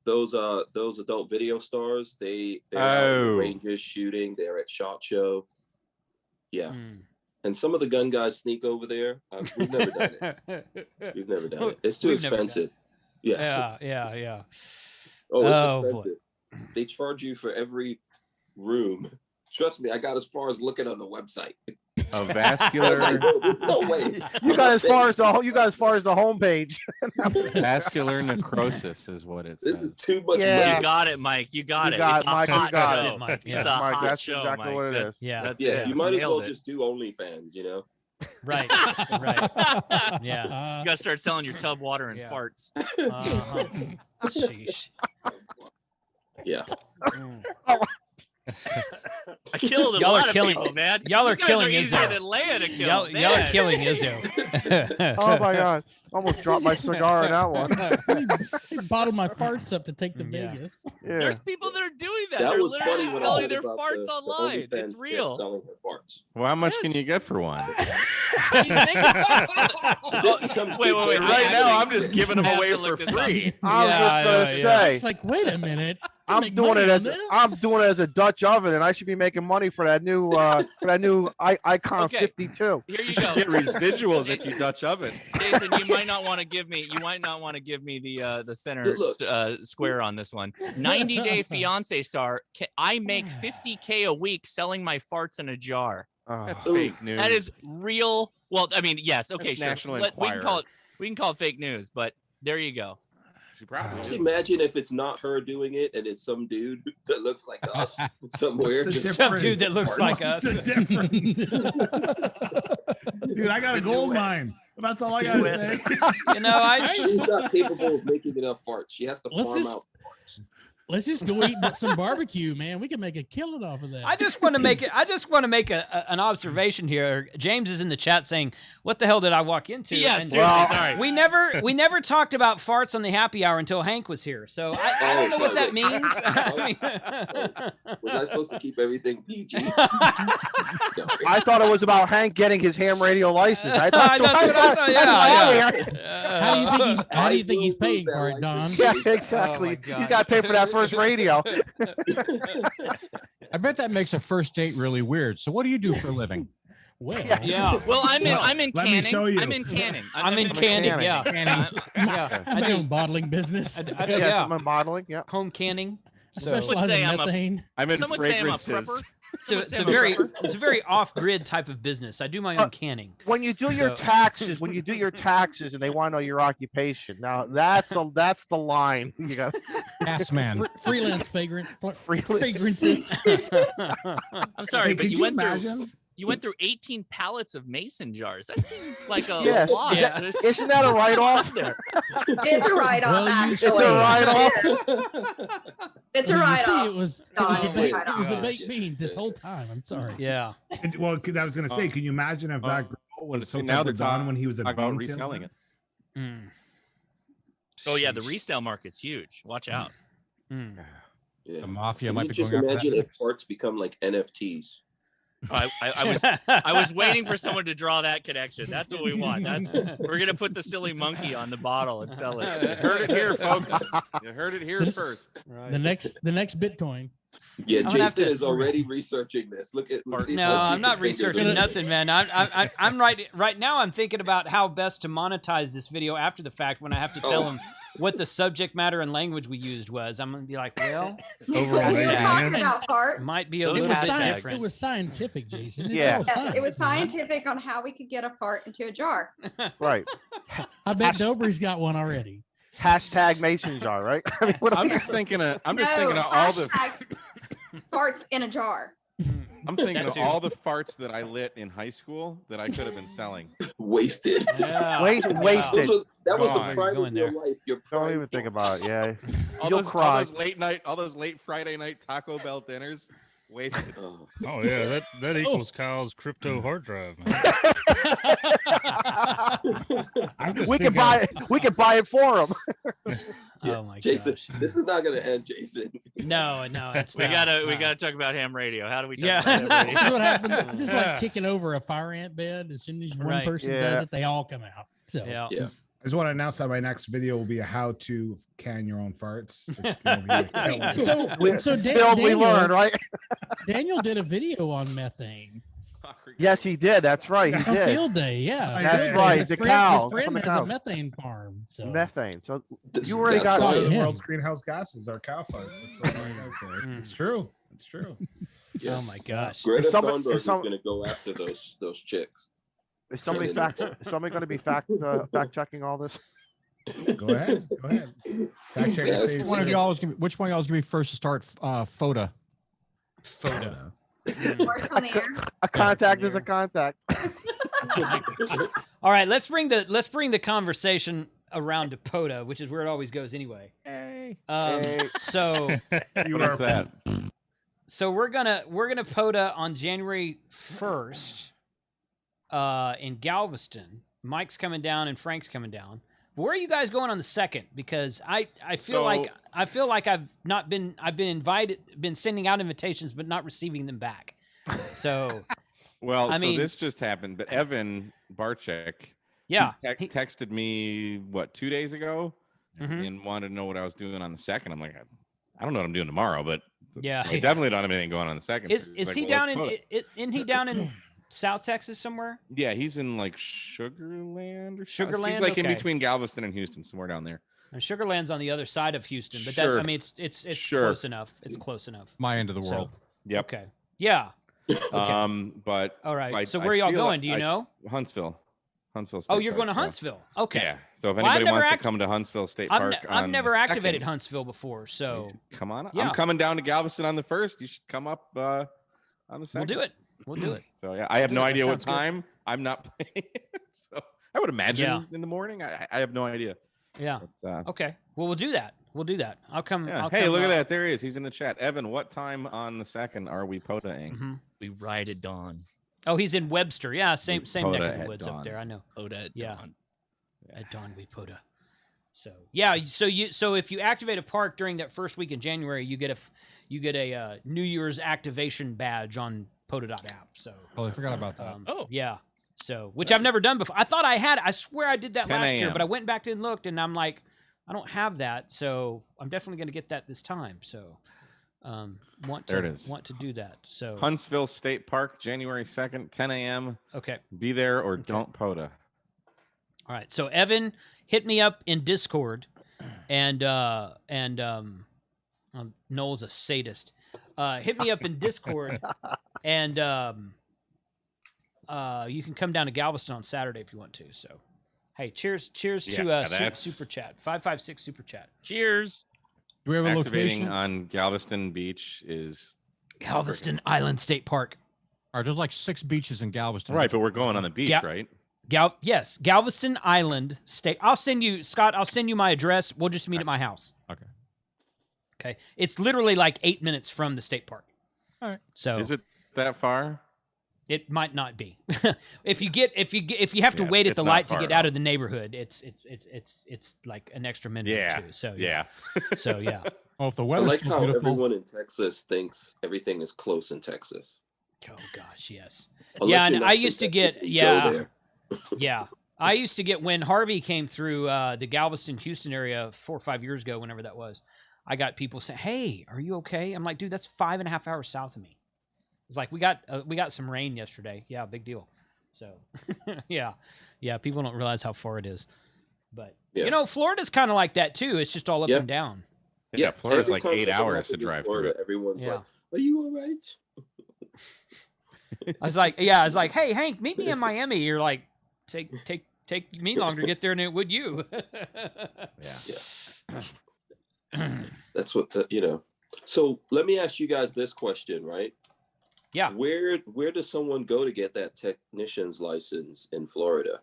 those adult video stars. They're out in the ranges shooting. They're at SHOT Show. Yeah. And some of the gun guys sneak over there. We've never done it. We've never done it. It's too expensive. Yeah. Oh, it's expensive. They charge you for every room. Trust me, I got as far as looking on the website.
A vascular.
No way.
You got as far as the homepage.
Vascular necrosis is what it says.
This is too much.
Yeah.
You got it, Mike. You got it.
Got
It's a
Mike, you
hot
got
show.
it, Mike.
It's a
Mike,
hot
that's
show,
exactly
Mike.
what it is.
Yeah.
You might as well
Nailed it.
just do OnlyFans, you know?
Right. Yeah.
You gotta start selling your tub water and farts.
Sheesh.
Yeah.
I killed a
Y'all
lot
are
of
killing-
people, man.
y'all are
You guys
killing
easier
Izzo.
than Leia to kill.
Y'all are
Man.
killing Izzo.
Oh my god. Almost dropped my cigar in that one.
He bottled my farts up to take to
Yeah.
Vegas.
Yeah.
There's people that are doing that.
That
They're
was
literally
funny when I
selling
heard
their
about
farts
the
online.
OnlyFans
It's
chick
real.
selling her farts.
Well, how much can you get for one?
Wait.
Right now, I'm just giving them away for free.
I was just gonna say.
It's like, wait a minute. You
I'm
make
doing
money
it
on
as
this?
I'm doing it as a Dutch oven, and I should be making money for that new Icon
Okay.
52.
Here you
You
go.
get residuals if you Dutch oven.
Jason, you might not want to give me. You might not want to give me the center
Look.
square on this one. 90 Day Fiance star. I make $50K a week selling my farts in a jar.
That's
Ooh.
fake news.
That is real. Well, I mean, yes. Okay,
That's
sure.
National
We can
Enquirer.
call it. We can call it fake news, but there you go.
She probably
Just
is.
imagine if it's not her doing it and it's some dude that looks like us somewhere.
What's the
just-
Some dude that looks like us.
What's the difference? Dude, I got a gold mine. That's all I gotta
US.
say.
You know,
She's not capable of making enough farts. She has to
Let's
farm
just-
out farts.
Let's just go eat some barbecue, man. We can make a killing off of that.
I just want to make it. I just want to make an observation here. James is in the chat saying, "What the hell did I walk into?"
Yeah,
And
seriously, sorry.
We never talked about farts on the happy hour until Hank was here. So I don't know what that means.
Was I supposed to keep everything PG?
I thought it was about Hank getting his ham radio license. I thought.
That's what I thought. Yeah.
How do you think he's paying for it, Don?
Yeah, exactly.
God.
He's got to pay for that first radio.
I bet that makes a first date really weird. So what do you do for a living?
Well,
Yeah.
Well, I'm in
Let me
canning.
show you.
I'm in canning.
I'm in canning. Yeah. Yeah.
I do bottling business.
Yeah.
I'm modeling. Yeah.
Home canning. So
Specialize
say
in
I'm a-
methane.
I'm in
Some would say I'm a
fragrances.
prepper.
it's a
Some would say
very
I'm a
it's a very off-grid type of business. I do my own canning.
When you do your
So-
taxes, and they want to know your occupation, now that's the line. You got
Yes, man.
Freelance fragrances.
I'm sorry,
Hey,
but
could
you went
imagine?
through. You went through 18 pallets of mason jars. That seems like a
Yes.
lot.
Yeah.
Isn't that a write-off?
It's a write-off,
Well, you
actually.
It's a write-off.
It's a
Well, you
write-off.
see, it was
No,
the
it's a
baked,
write-off.
it was the baked beans this whole time. I'm sorry.
Yeah.
Well, I was gonna say, can you imagine if that girl was
See,
hooked
now
up
they're
with Don when he was a
talking about
bone
reselling
salesman?
it.
Mm.
Oh yeah, the resale market's huge. Watch out.
Mm.
Yeah.
The mafia
Can
might
you
be
just
going after
imagine
that.
if farts become like NFTs?
I was waiting for someone to draw that connection. That's what we want. We're gonna put the silly monkey on the bottle and sell
You
it.
heard it here, folks. You heard it here first.
Right.
The next Bitcoin.
Yeah,
gonna have
Jason
to-
is already researching this. Look at. let's see-
No,
let's see
I'm
if
not
his fingers
researching
are-
nothing, man. I'm right now. I'm thinking about how best to monetize this video after the fact when I have to tell them what the subject matter and language we used was. I'm gonna be like, well,
Overall,
We were
yeah.
talking about farts.
might be a
Those
little bit
hashtags.
different.
It was scientific, Jason. It's
Yeah.
all
Yes,
science,
it was
isn't
scientific on how we could get a fart into a jar.
right.
I bet Dobry's got one already.
Hashtag mason jar, right? I mean, what
I'm
am-
just thinking of
No,
all the
hashtag farts in a jar.
I'm thinking
That
of
too.
all the farts that I lit in high school that I could have been selling.
Wasted.
Yeah.
Wasted.
That was the
Gone.
pride
Going
of your
there.
life. Your
Don't
pride
even think about it. Yeah.
All
You'll
those,
cry.
all those late Friday night Taco Bell dinners, wasted.
Oh,
Oh yeah, that equals Kyle's crypto hard drive, man.
I'm just
We can
thinking-
buy it for him.
Oh my
Jason,
gosh.
this is not going to end, Jason.
No, it's
We
not.
gotta talk about ham radio. How do we? Talk
Yeah.
about ham radio?
That's what happens. It's just like kicking over a fire ant bed. As soon as one
Right.
person
Yeah.
does it, they all come out. So
Yeah.
Yeah.
I just want to announce that my next video will be a how to can your own farts. It's gonna be a killer.
so
Phil, we learned, right?
Daniel did a video on methane
Yes, he did. That's right. He
on
did.
field day. Yeah,
That's
Field Day.
right,
His
the
friend,
cow,
His friend
from the
has a
cow.
methane farm. So
Methane. So
This-
you already
that's
got
Some
Sorry.
of the
him.
world's greenhouse gases are cow farts. That's all I gotta say.
Mm.
It's true. It's true.
Yeah.
Oh my gosh.
Greta
somebody-
Thunberg is
some-
going to go after those chicks.
Is somebody going to be fact checking all this?
Go ahead. Go ahead. Fact check
Yeah,
it, say
Which one of
so.
y'all is gonna, which one of y'all is gonna be first to start FOTA?
Photo.
Farts on the air.
A contact is a contact.
All right, let's bring the conversation around to POTA, which is where it always goes anyway.
Hey.
Hey.
So
What is that?
so we're gonna POTA on January 1st in Galveston. Mike's coming down and Frank's coming down. But where are you guys going on the 2nd? Because I feel like I've been sending out invitations but not receiving them back. So
Well,
I
so
mean-
this just happened, but Evan Barczyk
yeah,
texted me 2 days ago
Mhm.
and wanted to know what I was doing on the 2nd. I'm like, I don't know what I'm doing tomorrow, but
Yeah.
I definitely don't have anything going on the 2nd.
is
So he's like,
he
"Well,
down
let's
in?
POTA."
Isn't he down in South Texas somewhere?
Yeah, he's in like Sugarland or something.
Sugarland?
He's like in
Okay.
between Galveston and Houston, somewhere down there.
And Sugarland's on the other side of Houston, but
Sure.
that I mean it's
Sure.
close enough. It's close enough.
My end of the
So-
world.
Yep.
Okay. Yeah.
But
All right.
I-
So
I
where are y'all
feel
going?
like
Do you know?
Huntsville. Huntsville State
Oh, you're
Park,
going to
so-
Huntsville. Okay.
Yeah. So if
Well, I've
anybody
never
wants to
act-
come to Huntsville State
I've,
Park,
I've
on
never
the
activated
2nd,
Huntsville before, so
come on.
Yeah.
I'm coming down to Galveston on the 1st. You should come up on the 2nd.
we'll do it. We'll do it.
So yeah, I have
do
no
it. That
idea what
sounds good.
time. I'm not playing. So I would imagine
Yeah.
in the morning. I have no idea.
Yeah.
But,
Okay. Well, we'll do that. We'll do that. I'll come.
Yeah.
I'll
Hey,
come,
look at that. There he is. He's in the chat. Evan, what time on the 2nd are we POTA-ing?
We ride at dawn.
Oh, he's in Webster. Yeah, same neck
POTA
of the
at
woods
dawn.
up there. I know.
POTA at dawn.
At dawn we POTA. So yeah, so if you activate a park during that first week in January, you get a New Year's activation badge on POTA.app. So
I forgot about that.
Yeah. So which I've never done before. I thought I had. I swear I did that
10
last year,
a.m.
but I went back and looked, and I'm like, I don't have that. So I'm definitely going to get that this time. So want to do that. So
Huntsville State Park, January 2nd, 10 a.m.
Okay.
Be there or don't POTA.
All right. So Evan, hit me up in Discord, and Noel's a sadist. Hit me up in Discord, and you can come down to Galveston on Saturday if you want to. So, hey, cheers to super chat 556 super chat.
Cheers.
Do we have a
Activating
location?
on Galveston Beach is
Galveston Island State Park.
All right, there's like 6 beaches in Galveston.
right, but we're going on the beach, right?
Yes, Galveston Island State. I'll send you, Scott. I'll send you my address. We'll just meet at my house.
Okay.
Okay. It's literally like 8 minutes from the state park.
All right.
So
is it that far?
It might not be. if you have to wait at the light to get out of the neighborhood, it's like an extra minute or two. So
yeah.
So yeah.
Well, if the
I
weather's
like
too
how
beautiful,
everyone in Texas thinks everything is close in Texas.
Oh gosh, yes.
Unless
Yeah,
you're
and
not
I
from
used to
Texas,
get
you go there.
yeah. I used to get when Harvey came through the Galveston, Houston area 4 or 5 years ago, whenever that was. I got people saying, "Hey, are you okay?" I'm like, "Dude, that's 5.5 hours south of me." It's like we got some rain yesterday. Yeah, big deal. So yeah. People don't realize how far it is, but you know, Florida's kind of like that too. It's just all up and down.
Yeah, Florida's
every
like
time
8
someone
hours to
happens in
drive
Florida,
through.
Everyone's
Yeah.
like, "Are you all right?"
I was like, "Hey, Hank, meet me in Miami." You're like, take me longer to get there than it would you.
That's what you know. So let me ask you guys this question, right?
Yeah.
Where does someone go to get that technician's license in Florida?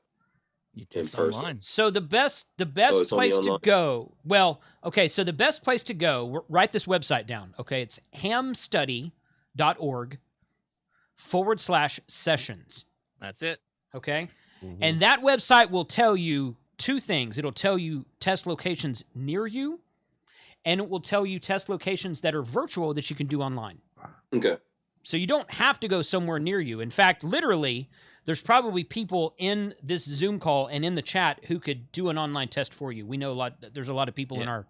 You test
person.
online.
So the best
it's only
place to
online?
go. Well, okay. So the best place to go. Write this website down. Okay, it's hamstudy.org/sessions.
That's it.
Okay, and that website will tell you 2 things. It'll tell you test locations near you, and it will tell you test locations that are virtual that you can do online.
Okay.
So you don't have to go somewhere near you. In fact, literally, there's probably people in this Zoom call and in the chat who could do an online test for you. We know there's a lot of people in our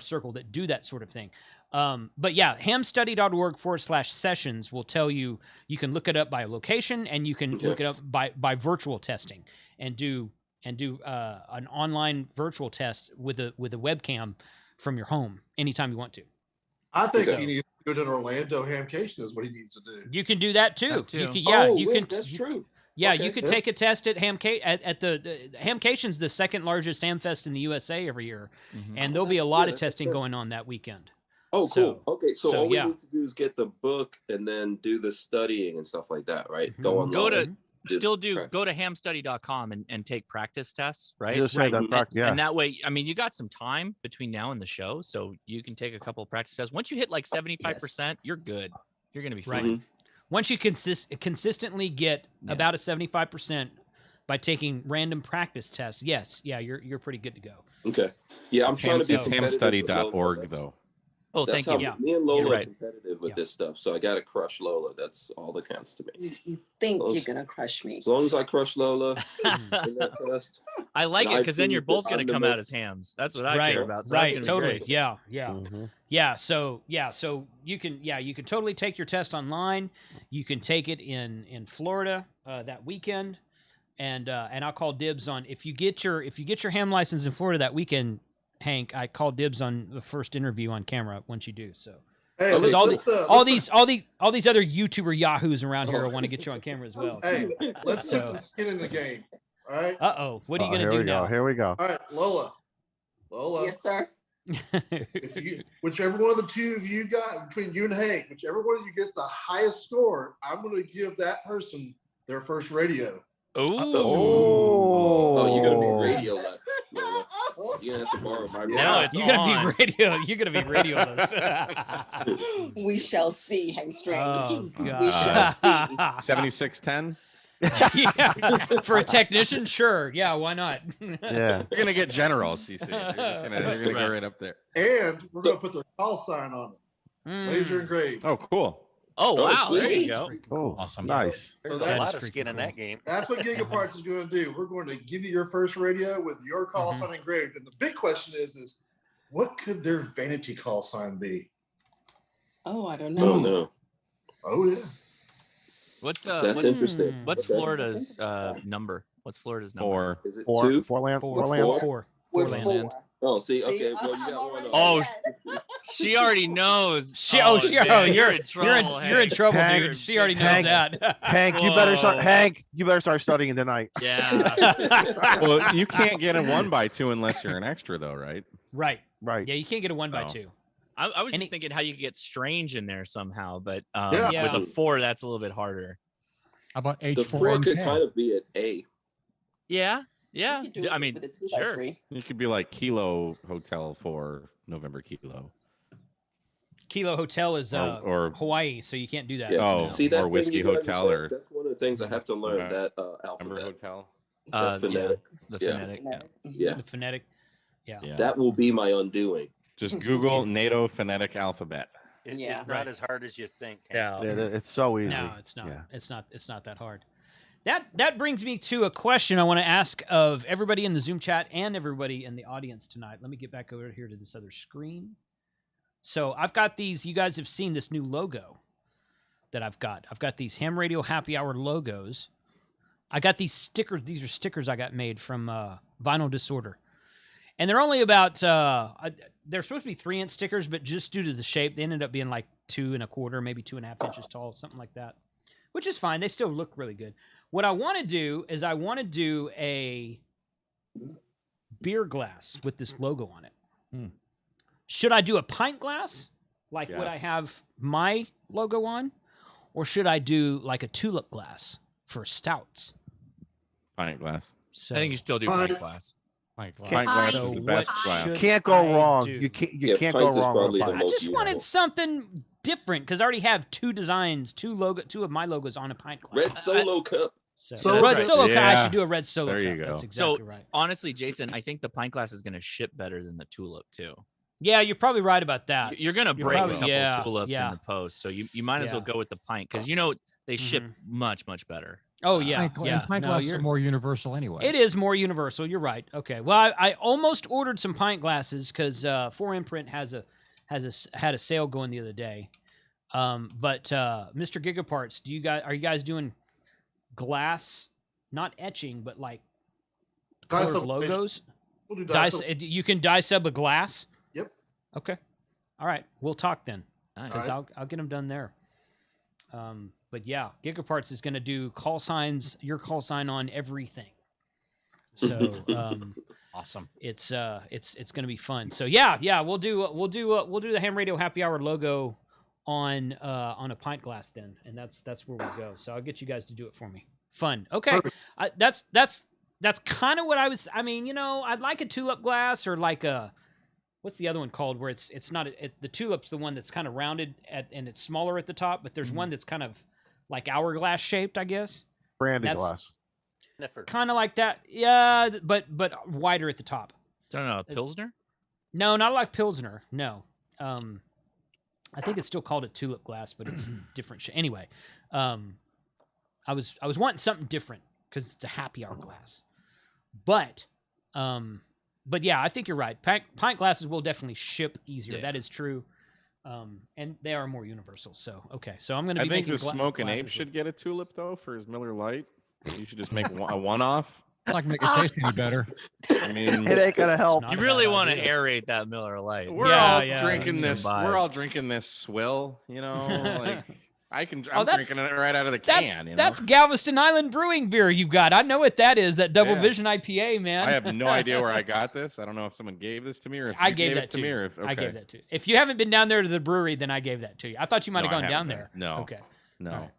circle that do that sort of thing. But yeah, hamstudy.org/sessions will tell you. You can look it up by location, and you can look it up by virtual testing and do an online virtual test with a webcam from your home anytime you want to.
I think he needs to do it in Orlando. Hamcation is what he needs to do.
You can do that too.
That too.
That's true.
Yeah,
Okay,
you could take a test at the Hamcation's the second largest Hamfest in the USA every year, and there'll be a lot of testing going on that weekend.
Oh, cool. Okay, so all we
yeah.
need to do is get the book and then do the studying and stuff like that, right? Go online.
Go to hamstudy.com and take practice tests, right?
Just say that
And that way, I mean, you got some time between now and the show, so you can take a couple of practice tests. Once you hit like 75%, you're good. You're going to be fine.
Right. Once you consistently get about a 75% by taking random practice tests, you're pretty good to go.
Okay. Yeah, I'm trying to be
It's hamstudy.org though.
Oh,
That's
thank you.
how me and Lola
You're
are
right.
competitive with this stuff, so I got to crush Lola. That's all that counts to me.
You think you're gonna crush me?
As long as I crush Lola in that test.
I like
and
it because then
prove
you're both
that
going
I'm
to
the
come out
most-
as hams. That's what I care about. So
Right,
that's gonna be
totally.
great.
Yeah. So you can totally take your test online. You can take it in Florida that weekend, and I'll call dibs on if you get your ham license in Florida that weekend, Hank. I call dibs on the first interview on camera once you do. So.
Hey,
Because all these other YouTuber yahoos around here
Oh.
want to get you on camera as well.
Hey, let's put some skin in the game. All right.
What are you gonna do now?
Here we go.
All right, Lola.
Yes, sir.
Whichever one of the two of you got between you and Hank, whichever one of you gets the highest score, I'm going to give that person their first radio.
Oh, you're gonna be radio left. Lola. You're You're gonna have to borrow my.
No, it's
You're gonna
on.
be radio. You're gonna be radioless.
We shall see, Hank Strange.
Oh
We shall
God.
see.
7610.
Yeah, for a technician, sure. Yeah, why not?
Yeah.
You're gonna get general, CC. They're gonna go right up there.
And we're gonna put their call sign on it. Laser engraved.
Oh, cool.
Oh wow, there
sweet.
you go.
Oh,
Awesome.
nice.
There's
So
a
that's
lot of
freaking
skin in
cool.
that game.
That's what Gigaparts is going to do. We're going to give you your first radio with your call sign engraved. And the big question is what could their vanity call sign be?
Oh, I don't
Oh
know.
no,
Oh yeah.
What's
that's interesting.
what's
Okay.
Florida's number? What's Florida's number?
4.
Is it
Four,
two?
four land,
Four.
four land.
Four.
We're
Four.
four.
Oh, see, okay.
See,
Well, you
I'm
got one.
already
on.
Oh, She already knows.
She,
man,
you're
in trouble.
you're in
Hank.
trouble,
Hank,
dude. She already knows
Hank,
that.
Hank, you better start.
Whoa.
Hank, you better start studying tonight.
Yeah.
Well, you can't get a 1x2 unless you're an extra, though, right?
Right.
Right.
Yeah, you can't get a 1x2.
I was
And
just thinking how you could get strange in there somehow, but
Yeah.
with a 4, that's a little bit harder.
How about
The
H4
4
and
could
K?
kind of be an A.
Yeah. Yeah.
You could do
I
it
mean,
with a 2x3.
sure.
You could be like Kilo Hotel for November Kilo.
Kilo Hotel is
Or-
Hawaii, so you can't do that.
Yeah.
Oh,
See that
or
thing
Whiskey
you guys
Hotel
said?
or
That's one of the things I have to learn.
Okay.
That
November
alphabet.
Hotel.
That phonetic.
The
Yeah.
phonetic. Yeah.
Yeah,
The phonetic. Yeah.
Yeah.
that will be my undoing.
Just Google NATO phonetic alphabet.
Yeah.
It's not as hard as you think. Hank.
Yeah.
It's so easy.
No, it's not.
Yeah.
It's not that hard. That brings me to a question I want to ask of everybody in the Zoom chat and everybody in the audience tonight. Let me get back over here to this other screen. So I've got these. You guys have seen this new logo that I've got. I've got these Ham Radio Happy Hour logos. I got these stickers. These are stickers I got made from Vinyl Disorder. And they're only about, they're supposed to be 3-inch stickers, but just due to the shape, they ended up being like 2 1/4, maybe 2.5 inches tall, something like that, which is fine. They still look really good. What I want to do is I want to do a beer glass with this logo on it. Should I do a pint glass like what I
Yes.
have my logo on? Or should I do like a tulip glass for stouts?
Pint glass.
So,
I think you still do
Pint.
pint glass.
Pint glass.
Pint glass
So
is the
what
best glass.
should
Can't go
I
wrong.
do?
You can't. You
Yeah,
can't go
pint is
wrong
probably
with a
the
pint.
I
most
just wanted
useful.
something different because I already have 2 designs, 2 of my logos on a pint glass.
Red Solo Cup.
So,
Solo
red
cup.
solo cup. I
Yeah.
should do a red solo
There
cup.
you go.
That's exactly
So
right.
honestly, Jason, I think the pint glass is going to ship better than the tulip too.
Yeah, you're probably right about that.
You're going to
You're
break
probably-
a couple
yeah,
tulips
yeah.
in the post, so you might as well
Yeah.
go with the pint because they ship much better.
Oh yeah,
Pint, gla-
yeah.
pint
No,
glasses
you're-
are more universal anyway.
It is more universal. You're right. Okay. Well, I almost ordered some pint glasses because 4Imprint had a sale going the other day. But Mr. Gigaparts, are you guys doing glass, not etching, but like
Dye
colored
sublimation.
logos?
We'll do dye sub-
You can dye sub a glass.
Yep.
Okay. All right. We'll talk then.
Nice.
Because
All
I'll get them done there. But yeah, Gigaparts is going to do your call sign on everything. So
Awesome.
it's going to be fun. So yeah, we'll do the Ham Radio Happy Hour logo on a pint glass then, and that's where we go. So I'll get you guys to do it for me. Fun. Okay,
Perfect.
that's kind of what I was. I mean, I'd like a tulip glass or like a. What's the other one called? Where it's not the tulip's the one that's kind of rounded and it's smaller at the top, but there's one that's kind of like hourglass shaped, I guess.
Brandy
That's
glass.
Sniffer.
kind of like that. Yeah, but wider at the top.
I don't know, Pilsner?
No, not like Pilsner. No. I think it's still called a tulip glass, but it's different. Anyway, I was wanting something different because it's a happy hour glass. But yeah, I think you're right. Pint glasses will definitely ship easier.
Yeah.
That is true. And they are more universal. So okay, so I'm going to
I
be
think
making
the Smoke and Ape
glasses
should get a tulip though for his Miller Lite. You should just make a one-off.
Not like make it taste any better.
I mean,
It ain't gonna help.
not
You
a
really
bad
want to
idea.
aerate that Miller Lite.
we're
Yeah,
all
yeah,
drinking
you
this.
can buy
We're
it.
all drinking this swill. Like I'm
that's-
drinking it right out of the
That's
can.
that's Galveston Island Brewing beer you got. I know what that is. That Double
Yeah.
Vision IPA, man.
I have no idea where I got this. I don't know if someone gave this to me or if
I
you
gave that
it to
to
me
you.
or if
I gave
okay.
that to you. If you haven't been down there to the brewery, then I gave that to you. I thought you might have
No, I
gone down
haven't
there.
been. No.
Okay.
No.
All right.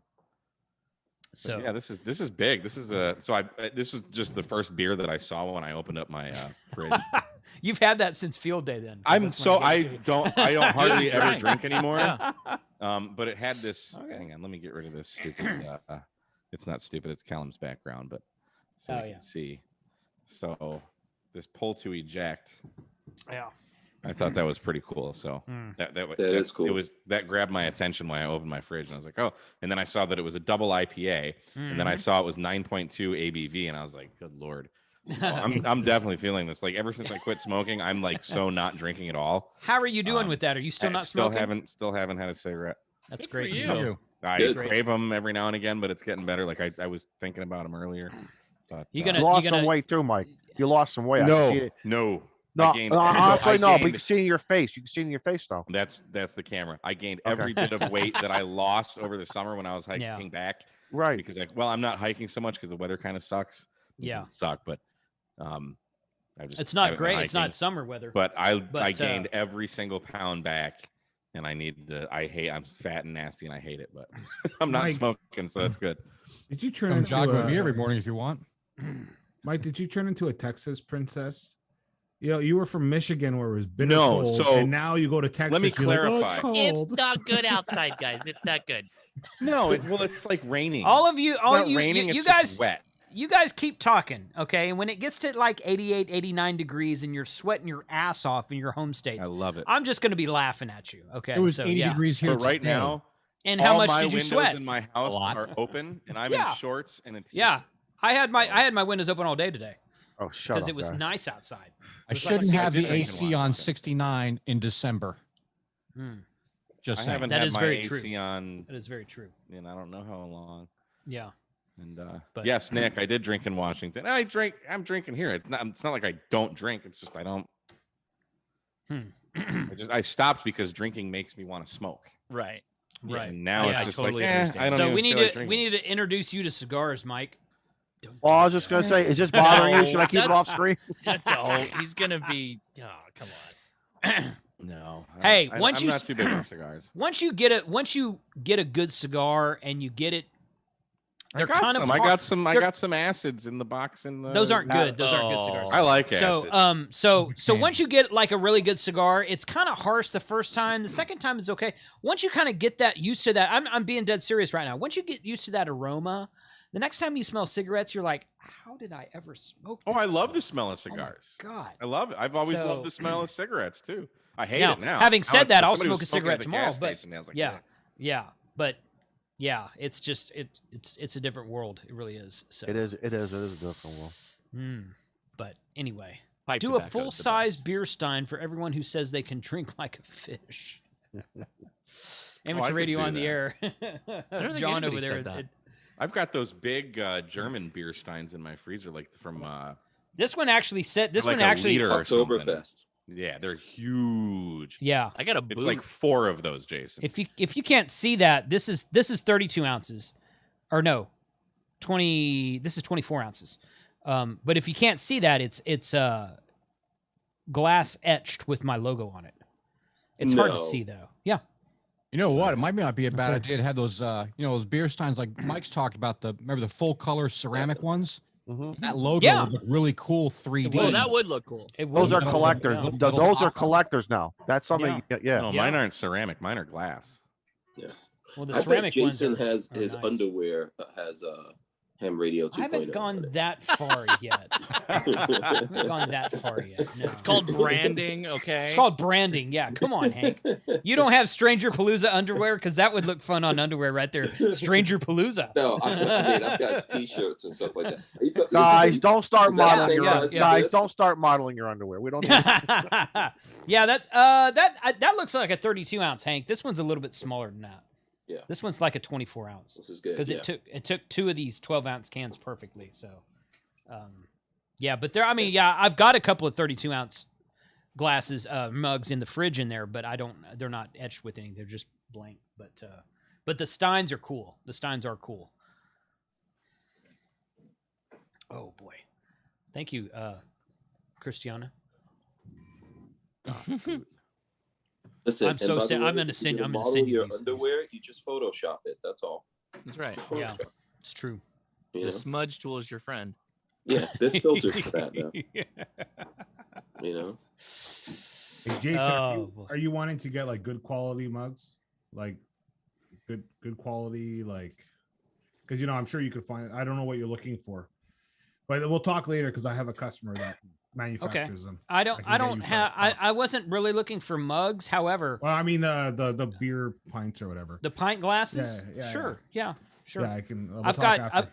But
So
yeah, this is big. This is this was just the first beer that I saw when I opened up my fridge.
You've had that since field day, then. 'cause
I'm
that's when
so
get
I
to.
don't hardly ever
Drank.
drink anymore.
Yeah.
But it had this. Hang on, let me get rid of this stupid. It's not stupid. It's Callum's background, but so
Oh,
we
yeah.
can see. So this pull to eject.
Yeah.
I thought that was pretty cool. So that
is cool.
It was that grabbed my attention when I opened my fridge, and I was like, oh. And then I saw that it was a double IPA, and then I saw it was 9.2 ABV, and I was like, good lord. So I'm definitely feeling this. Like ever since I quit smoking, I'm like so not drinking at all.
How are you doing with that? Are you still not smoking?
Still haven't had a cigarette.
That's
Good for
great.
you.
I
Good.
crave them every now and again, but it's getting better. Like I was thinking about them earlier. But
You
You
gonna-
lost some weight too, Mike. You lost some weight. I can see it.
no.
No,
I gained-
honestly,
I
no. But you
gained-
can see it in your face. You can see it in your face, though.
That's the camera. I gained
Okay.
every bit of weight that I lost over the summer when I was hiking
Yeah.
back.
Right.
Because I'm not hiking so much because the weather kind of sucks. It
Yeah.
doesn't suck, but
It's not
haven't been
great. It's not
hiking.
summer weather.
But I
But,
gained every single pound back, and I'm fat and nasty, and I hate it. But I'm not
Mike,
smoking, so that's good.
Did you turn
Come
into
jog with
a,
me every morning if you want.
Mike? Did you turn into a Texas princess? You were from Michigan where it was bitter
No,
cold,
so
and now you go to Texas.
let me
you're like, "Oh,
clarify.
it's cold."
It's not good outside, guys. It's not good.
No, it's like raining.
all of you,
It's
all
not
you,
raining.
you
It's
guys,
just wet.
you guys keep talking, okay? And when it gets to like 88, 89 degrees and you're sweating your ass off in your home states,
I love it.
I'm just going to be laughing at you, okay?
It was
so,
80
yeah.
degrees here
But right
today.
now,
And how
all
much
my
did you
windows
sweat?
in my house
lot.
are open, and I'm
Yeah.
in shorts and a t-shirt.
Yeah, I had my windows open all day today
Oh, shut up.
because it was
guys.
nice outside.
I
It was like
shouldn't have the
66.
AC on 69 in December.
Hmm.
Just
I
saying.
haven't
That
had
is
my
very
AC
true.
on,
That is very true.
and I don't know how long.
Yeah.
And
But-
yes, Nick, I did drink in Washington. I'm drinking here. It's not like I don't drink. It's just I don't. I stopped because drinking makes me want to smoke.
Right.
Right.
And now
Yeah,
it's
I
just
totally
like,
understand.
I don't
So
even
we need
feel like
to
drinking.
introduce you to cigars, Mike.
Well, I was just gonna say, is this bothering you? Should I keep it
That's-
off screen?
No, he's gonna be. Oh, come on.
No.
Hey,
I'm
once you
not too big on cigars.
Once you get a good cigar and you get it, they're kind of
I
hard-
got
they're-
some acids in the box. In the,
Those aren't good. Those aren't good cigars.
I like acid.
So once you get like a really good cigar, it's kind of harsh the first time. The second time is okay. Once you kind of get that used to that, I'm being dead serious right now. Once you get used to that aroma, the next time you smell cigarettes, you're like, how did I ever smoke?
Oh, I
that
love
stuff?
the smell of
Oh my
cigars.
God.
I love it. I've always
So-
loved the smell of cigarettes too. I hate
Now,
it now.
having said that, I'll
somebody
smoke
was
a
smoking
cigarette
at the
tomorrow.
gas
But
station, I was like,
yeah, but yeah, it's just it's a different world. It really is. So
It is a different world.
But anyway,
Pipe
do a
tobacco is the
full size
best.
beer stein for everyone who says they can drink like a fish. Amateur
could
radio
do
on the
that.
air.
don't think
John over
anybody
there.
said that.
I've got those big German beer steins in my freezer, like from
This one actually said. This
like
one
a
actually.
liter or something.
Oktoberfest.
Yeah, they're huge.
Yeah.
I got a
It's
boot.
like 4 of those, Jason.
If you can't see that, this is 32 ounces, or no, 20. This is 24 ounces. But if you can't see that, it's glass etched with my logo on it. It's hard to
No.
see though. Yeah.
You know what? It might not be a bad idea to have those, those beer steins like Mike's talked about. Remember the full color ceramic ones? That logo
Yeah.
would look really cool 3D.
Well, that would look cool.
It
Those
will.
are collectors.
Yeah.
Those are collectors now. That's something.
Yeah.
You get, yeah.
No,
Yeah.
mine aren't ceramic. Mine are glass.
Well, the
I bet
ceramic ones
Jason
are-
has
are
his
nice.
underwear has ham radio 2.0.
I haven't gone that far yet. I haven't gone that far yet. No.
It's called branding, okay?
It's called branding. Yeah, come on, Hank. You don't have Stranger Palooza underwear because that would look fun on underwear right there. Stranger Palooza.
No, I've got T-shirts and stuff like that. Are you
Guys, don't start
is that the
modeling
same
your
size as
guys.
this?
Don't start modeling your underwear. We don't. Need
Yeah, that looks like a 32 ounce, Hank. This one's a little bit smaller than that.
Yeah.
This one's like a 24 ounce.
This is good.
Because
Yeah.
it took 2 of these 12 ounce cans perfectly. So, yeah, but I've got a couple of 32 ounce glasses, mugs in the fridge in there, but they're not etched with anything. They're just blank. But the steins are cool. The steins are cool. Oh boy. Thank you, Christiana.
Listen,
I'm so
and by the
sad.
way,
I'm gonna
if you
send.
to
I'm gonna
model
send you
your
these.
underwear. You just Photoshop it. That's all.
That's right.
Just
Yeah,
Photoshop.
it's true.
You
The
know?
smudge tool is your friend.
Yeah, there's filters for that now. You know.
Hey, Jason,
Oh,
are you wanting to get like good quality mugs, like good quality, like because I'm sure you could find. I don't know what you're looking for, but we'll talk later because I have a customer that manufactures them.
I
can get
don't
you for
have. I
cost.
wasn't really looking for mugs. However,
Well, I mean the beer pints or whatever.
the pint glasses.
Yeah,
sure. Yeah. Sure.
Yeah, I can. We'll
I've
talk
got.
after.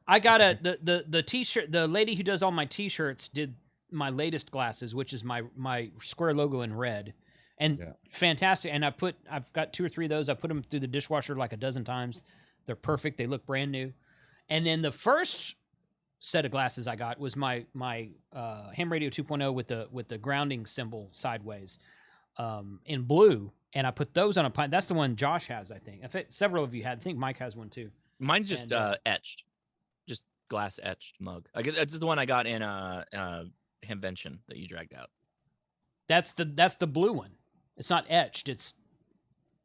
I got the t-shirt. The lady who does all my t-shirts did my latest glasses, which is my square logo in red, and fantastic. And I've got 2 or 3 of those. I put them through the dishwasher like a dozen times. They're perfect. They look brand new. And then the first set of glasses I got was my Ham Radio 2.0 with the grounding symbol sideways, in blue. And I put those on a pint. That's the one Josh has, I think. Several of you had. I think Mike has one too.
Mine's just etched, just glass etched mug. I guess that's the one I got in Hamvention that you dragged out.
That's the blue one. It's not etched. It's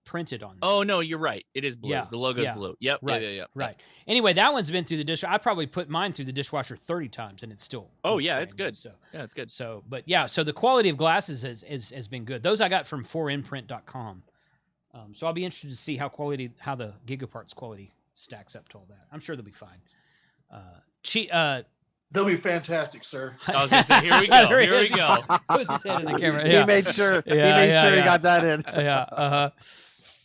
printed on.
Oh no, you're right. It is blue.
Yeah,
The logo's
yeah.
blue. Yep.
Right.
Yeah.
Right. Anyway, that one's been through the dishwasher. I probably put mine through the dishwasher 30 times, and it's still.
Oh
looks
yeah,
brand
it's
new.
good.
So
yeah, it's good.
So, but yeah, so the quality of glasses has been good. Those I got from 4imprint.com. So I'll be interested to see how the Gigaparts quality stacks up to all that. I'm sure they'll be fine.
They'll be fantastic, sir.
I was gonna say, here we go. Here we go.
Puts his head in the camera.
He made sure. He made sure he got that in.
Yeah.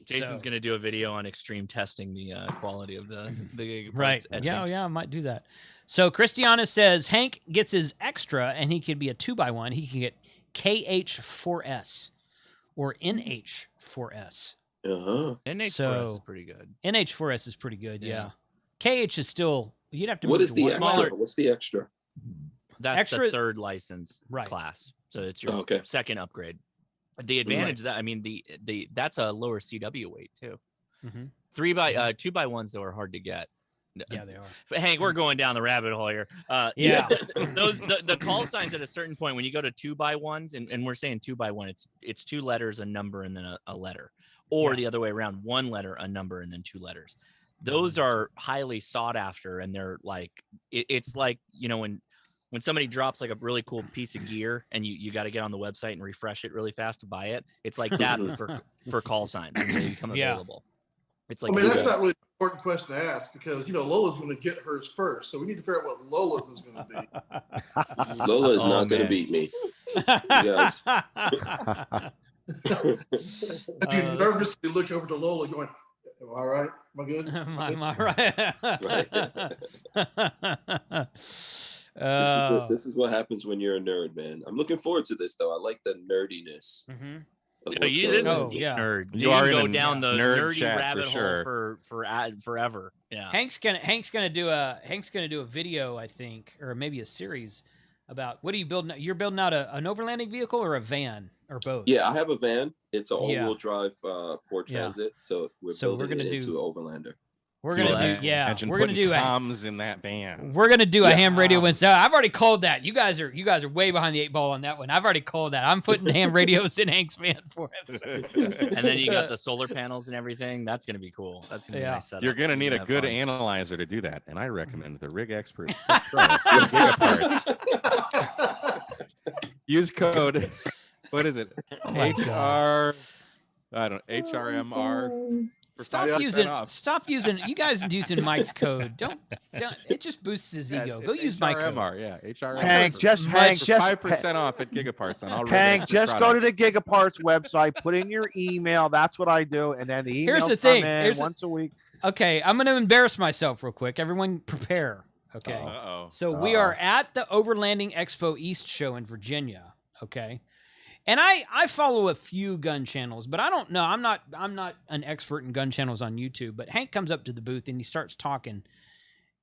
Jason's gonna do a video on extreme testing the quality of the Gigaparts
right.
etching.
Yeah, I might do that. So Christiana says Hank gets his extra, and he could be a 2x1. He can get KH4S or NH4S.
NH4S is pretty good.
NH4S is pretty good. Yeah. KH is still. You'd have to.
What
move
is
to
the
one.
extra? What's the extra?
That's
Extra-
the third license class. So it's your
Okay.
second upgrade. The advantage that that's a lower CW weight too.
Mm-hmm.
2x1s though are hard to get.
Yeah, they are.
But Hank, we're going down the rabbit hole here.
Yeah.
the call signs at a certain point when you go to 2x1s, and we're saying 2x1, it's 2 letters, a number, and then a letter, or the other way around, 1 letter, a number, and then 2 letters. Those are highly sought after, and they're like it's like when somebody drops like a really cool piece of gear and you got to get on the website and refresh it really fast to buy it. It's like that for call signs when they become available. It's like
that's not really an important question to ask because Lola's going to get hers first, so we need to figure out what Lola's is going to be.
Lola is not going to beat me. You guys.
You nervously look over to Lola, going, "Am I all right? Am I good?
Am I right?"
This is what happens when you're a nerd, man. I'm looking forward to this though. I like the nerdiness.
Mm-hmm.
This is deep nerd.
You are
go
in
down the
nerd
nerdy
chat
rabbit
for sure.
hole for forever. Yeah.
Hank's gonna do a video, I think, or maybe a series about what are you building? You're building out an overlanding vehicle or a van or both?
Yeah, I have a van. It's an all-wheel drive Ford Transit, so we're building it into Overlander.
We're gonna we're gonna do
comms in that van.
We're gonna do a ham radio Wednesday. I've already called that. You guys are way behind the 8 ball on that one. I've already called that. I'm putting ham radios in Hank's van for him.
And then you got the solar panels and everything. That's gonna be cool. That's gonna be a nice setup.
You're gonna need a good
fun.
analyzer to do that, and I recommend the Rig Expert Stick Pro Gigaparts. Use code. What is it? HRMR.
Stop using. You guys using Mike's code. Don't. It just boosts his ego. Go use my code.
HRMR.
Hank, just
5% off at Gigaparts on all.
Hank, just go to the Gigaparts website, put in your email. That's what I do, and then the emails
Here's the thing.
come in once a week.
Okay, I'm gonna embarrass myself real quick. Everyone, prepare. Okay. So we are at the Overlanding Expo East show in Virginia. Okay. And I follow a few gun channels, but I don't know. I'm not an expert in gun channels on YouTube. But Hank comes up to the booth and he starts talking,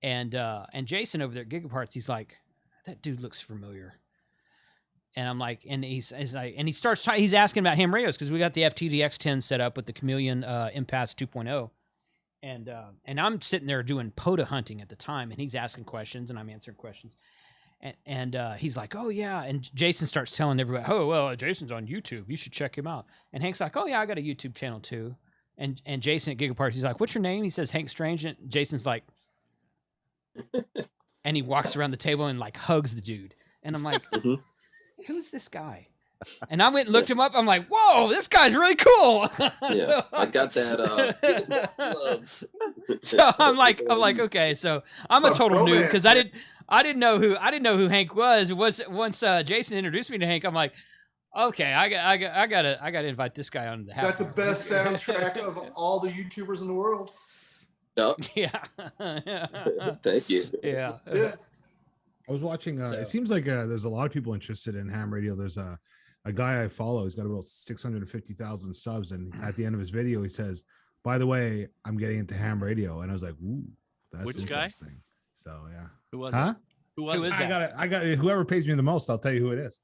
and Jason over there at Gigaparts, he's like, "That dude looks familiar." And I'm like, and he's like, and he starts he's asking about ham radios because we got the FTDX10 set up with the Chameleon Impasse 2.0, and I'm sitting there doing POTA hunting at the time, and he's asking questions and I'm answering questions. And he's like, "Oh yeah," and Jason starts telling everybody, "Oh well, Jason's on YouTube. You should check him out." And Hank's like, "Oh yeah, I got a YouTube channel too." And Jason at Gigaparts, he's like, "What's your name?" He says, "Hank Strange." And Jason's like, and he walks around the table and like hugs the dude. And I'm like, "Who's this guy?" And I went and looked him up. I'm like, whoa, this guy's really cool.
Yeah,
So-
I got that. Love.
So I'm like, okay, so I'm a total noob because I didn't know who Hank was. Once Jason introduced me to Hank, I'm like, okay, I gotta invite this guy on the house.
Got the best soundtrack of all the YouTubers in the world.
Yep.
Yeah.
Thank you.
Yeah.
I was watching.
So-
It seems like there's a lot of people interested in ham radio. There's a guy I follow. He's got about 650,000 subs, and at the end of his video, he says, "By the way, I'm getting into ham radio." And I was like, "Ooh, that's
Which guy?
interesting." So yeah.
Who was
Huh?
it? Who was it?
I got it. Whoever pays me the most, I'll tell you who it is.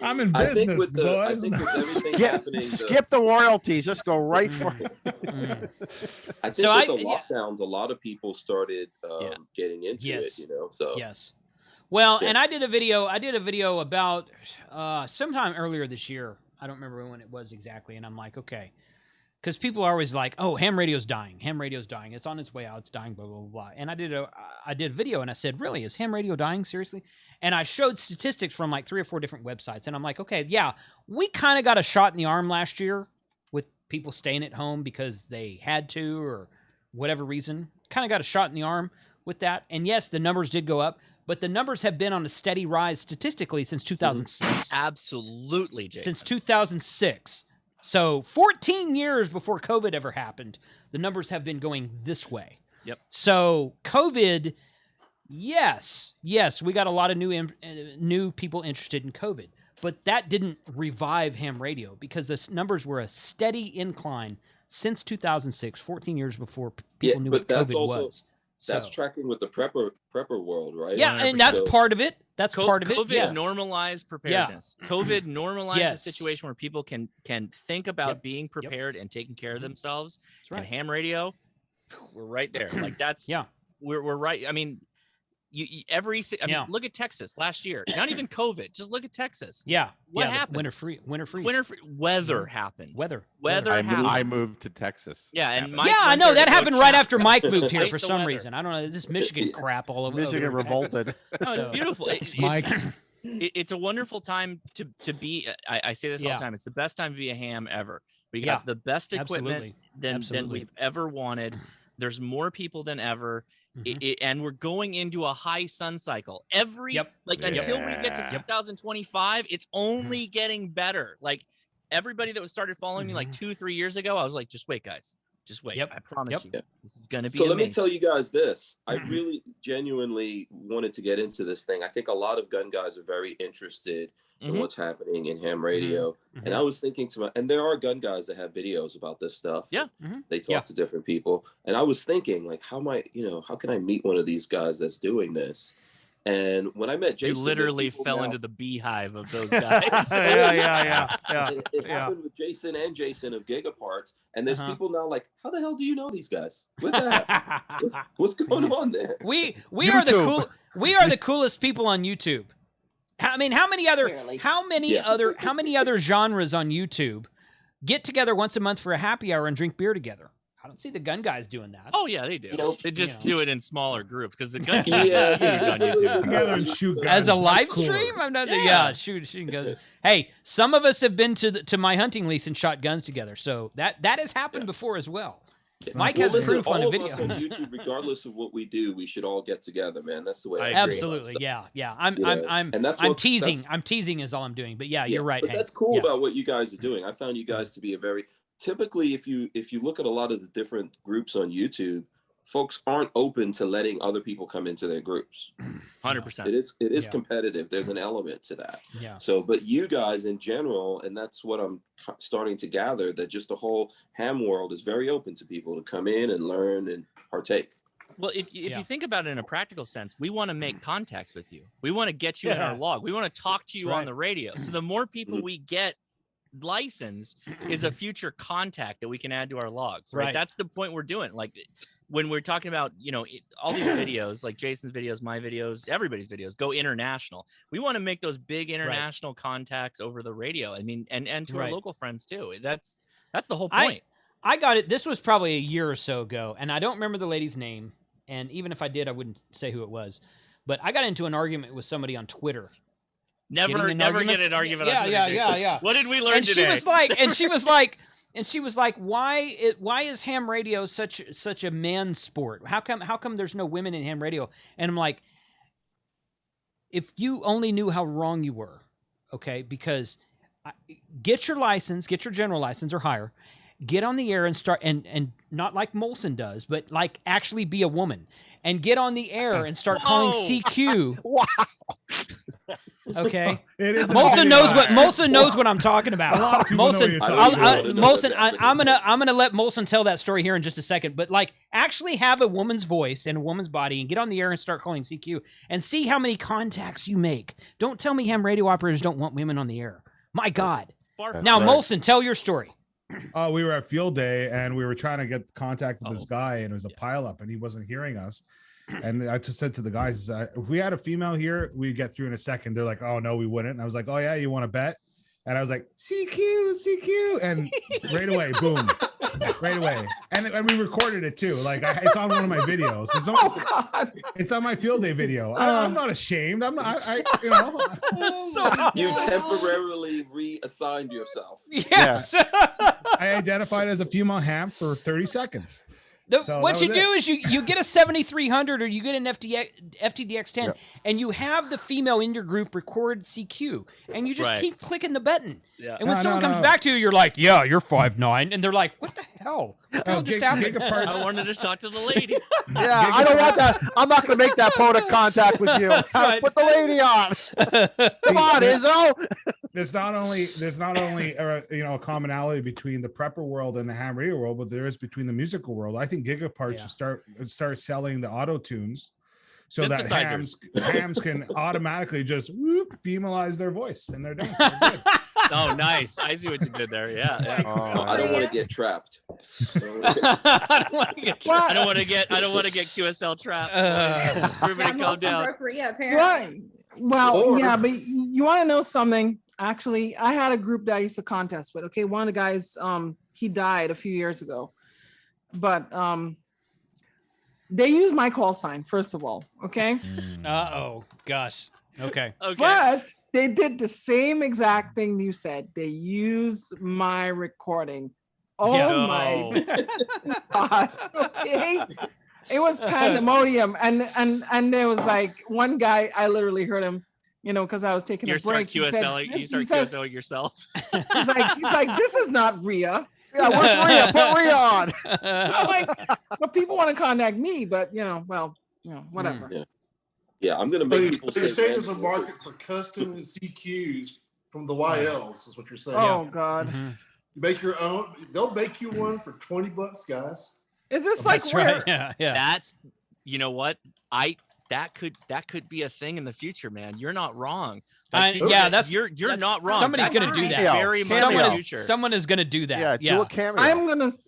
I'm in
I think
business,
with the, I
boys.
think with everything
Skip,
happening,
skip the royalties. Just go right for it.
I think
So
with the
yeah.
lockdowns, a lot of people started
Yeah.
getting into
Yes.
it. So
Yes. Well,
Yeah.
and I did a video about sometime earlier this year. I don't remember when it was exactly, and I'm like, okay. Because people are always like, "Oh, ham radio's dying. Ham radio's dying. It's on its way out. It's dying." Blah blah blah. Blah. And I did a video, and I said, "Really, is ham radio dying? Seriously?" And I showed statistics from like 3 or 4 different websites, and I'm like, "Okay, yeah, we kind of got a shot in the arm last year with people staying at home because they had to or whatever reason. Kind of got a shot in the arm with that. And yes, the numbers did go up, but the numbers have been on a steady rise statistically since 2006.
Absolutely, Jason.
Since 2006." So 14 years before COVID ever happened, the numbers have been going this way.
Yep.
So COVID, yes, we got a lot of new people interested in COVID, but that didn't revive ham radio because the numbers were a steady incline since 2006, 14 years before people knew what
that's
COVID
also
was.
that's
So-
tracking with the prepper world, right?
Yeah, and that's
So-
part of it. That's part of it.
COVID
Yes.
normalized preparedness. COVID normalized
Yes.
a situation where people can think about being prepared and taking care of themselves.
That's right.
And ham radio, we're right there. Like that's we're right. I mean, I mean, look at Texas last year. Not even COVID. Just look at Texas.
Yeah.
What
the
happened?
Winter freeze.
Weather happened.
Weather
happened.
I moved to Texas.
Yeah, and Mike
yeah, I
went
know
there
that
to go
happened right
chop-
after Mike moved here
fight
for
the
some
weather.
reason. I don't know. Is this Michigan crap all over?
Michigan
over
revolted.
No, it's
So-
beautiful.
Mike.
It's a wonderful time to be. I say this all
Yeah.
the time. It's the best time to be a ham ever. We
Yeah.
got the best equipment
Absolutely.
than
Absolutely.
we've ever wanted. There's more people than ever.
Mhm.
And we're going into a high sun cycle until we get to 2025, it's only getting better. Like everybody that was started following me like 2-3 years ago, I was like, just wait, guys, just wait. I promise you, this is gonna be
So let me
amazing.
tell you guys this. I really genuinely wanted to get into this thing. I think a lot of gun guys are very interested in what's happening in ham radio. And I was thinking and there are gun guys that have videos about this stuff.
Yeah.
They talk to different people. And I was thinking like, how can I meet one of these guys that's doing this? And when I met Jason,
You literally
there's people
fell
now-
into the beehive of those guys.
It happened with Jason and Jason of Gigaparts, and there's people now like, how the hell do you know these guys? What the heck? What's going on there?
We are the cool. We are the coolest people on YouTube. I mean, how many other genres on YouTube get together once a month for a happy hour and drink beer together? I don't see the gun guys doing that.
Oh yeah, they do. They just do it in smaller groups because the gun
Yeah.
is huge on YouTube.
Together and shoot
As a
guns.
live
That's cooler.
stream, I'm not.
Yeah.
Yeah, shooting guns. Hey, some of us have been to my hunting lease and shot guns together, so that has happened before as well. Mike has
listen,
proof on a
all of
video.
us on YouTube, regardless of what we do, we should all get together, man. That's the way. I feel
Absolutely,
about stuff.
yeah.
And that's
I'm
what-
teasing.
that's-
I'm teasing is all I'm doing. But yeah, you're right.
But
Hank.
that's cool
Yeah.
about what you guys are doing. I found you guys to be a very typically, if you look at a lot of the different groups on YouTube, folks aren't open to letting other people come into their groups.
100%.
It is
Yeah.
competitive. There's an element to that.
Yeah.
So, but you guys in general, and that's what I'm starting to gather, that just the whole ham world is very open to people to come in and learn and partake.
Well, if you think about it in a practical sense, we want to make contacts with you. We want to get you in our log. We want to talk to you on the radio. So the more people we get licensed is a future contact that we can add to our logs, right?
Right.
That's the point we're doing. Like when we're talking about, all these videos, like Jason's videos, my videos, everybody's videos go international. We want to make those big international contacts over the radio. I mean, and to our
Right.
local friends too. That's the whole point.
I got it. This was probably a year or so ago, and I don't remember the lady's name. And even if I did, I wouldn't say who it was. But I got into an argument with somebody on Twitter.
Never get an argument.
Yeah,
on Twitter, Jason.
yeah.
What did we learn
and
today?
She was like, why is ham radio such a man's sport? How come there's no women in ham radio? And I'm like, if you only knew how wrong you were, okay? Because get your license, get your general license or higher, get on the air and start, and not like Molson does, but like actually be a woman and get on the air and start calling CQ.
Wow.
Okay.
It is
Molson knows what I'm talking about. Molson, I'm gonna let Molson tell that story here in just a second. But like, actually have a woman's voice and a woman's body, and get on the air and start calling CQ, and see how many contacts you make. Don't tell me ham radio operators don't want women on the air. My God. Now, Molson, tell your story.
We were at field day and we were trying to get contact with this guy, and it was a pileup, and he wasn't hearing us. And I just said to the guys, if we had a female here, we'd get through in a second. They're like, oh, no, we wouldn't. And I was like, oh, yeah, you want to bet? And I was like, CQ. And right away, boom, right away. And we recorded it too. Like it's on one of my videos. It's on my field day video. I'm not ashamed. I'm not,
You temporarily reassigned yourself.
Yes.
I identified as a female ham for 30 seconds.
What you do is you get a 7300 or you get an FTDX10 and you have the female in your group record CQ and you just keep clicking the button. Yeah. And when someone comes back to you, you're like, yeah, you're 5'9", and they're like, what the hell? What the hell just happened?
I wanted to talk to the lady.
Yeah, I don't want that. I'm not going to make that POTA contact with you. Put the lady on. Come on, Izzo.
There's not only a commonality between the prepper world and the ham radio world, but there is between the musical world. I think Gigaparts should start selling the auto tunes so that hams can automatically just femalize their voice and they're done.
Oh, nice. I see what you did there. Yeah.
I don't want to get trapped.
I don't want to get QSL trapped. Everybody calm down.
Apparently.
Well, yeah, but you want to know something? Actually, I had a group that I used to contest with. Okay, one of the guys, he died a few years ago, but they used my call sign first of all. Okay.
Oh gosh. Okay.
But they did the same exact thing you said. They used my recording. Oh my God. Okay. It was pandemonium, and there was like one guy. I literally heard him, because I was taking a break.
You start QSLing yourself.
He's like, this is not Rhea. Yeah, what's Rhea? Put Rhea on. I'm like, but people want to contact me, but whatever.
Yeah, I'm gonna make people.
So you're saying there's a market for custom CQs from the YLs, is what you're saying?
Oh God.
You make your own. They'll make you one for $20, guys.
Is this like
right? Yeah.
That's, you know what? That could be a thing in the future, man. You're not wrong. You're not wrong.
Somebody's gonna do that.
Very much in the future.
Someone is gonna do that.
Yeah, do a cameo.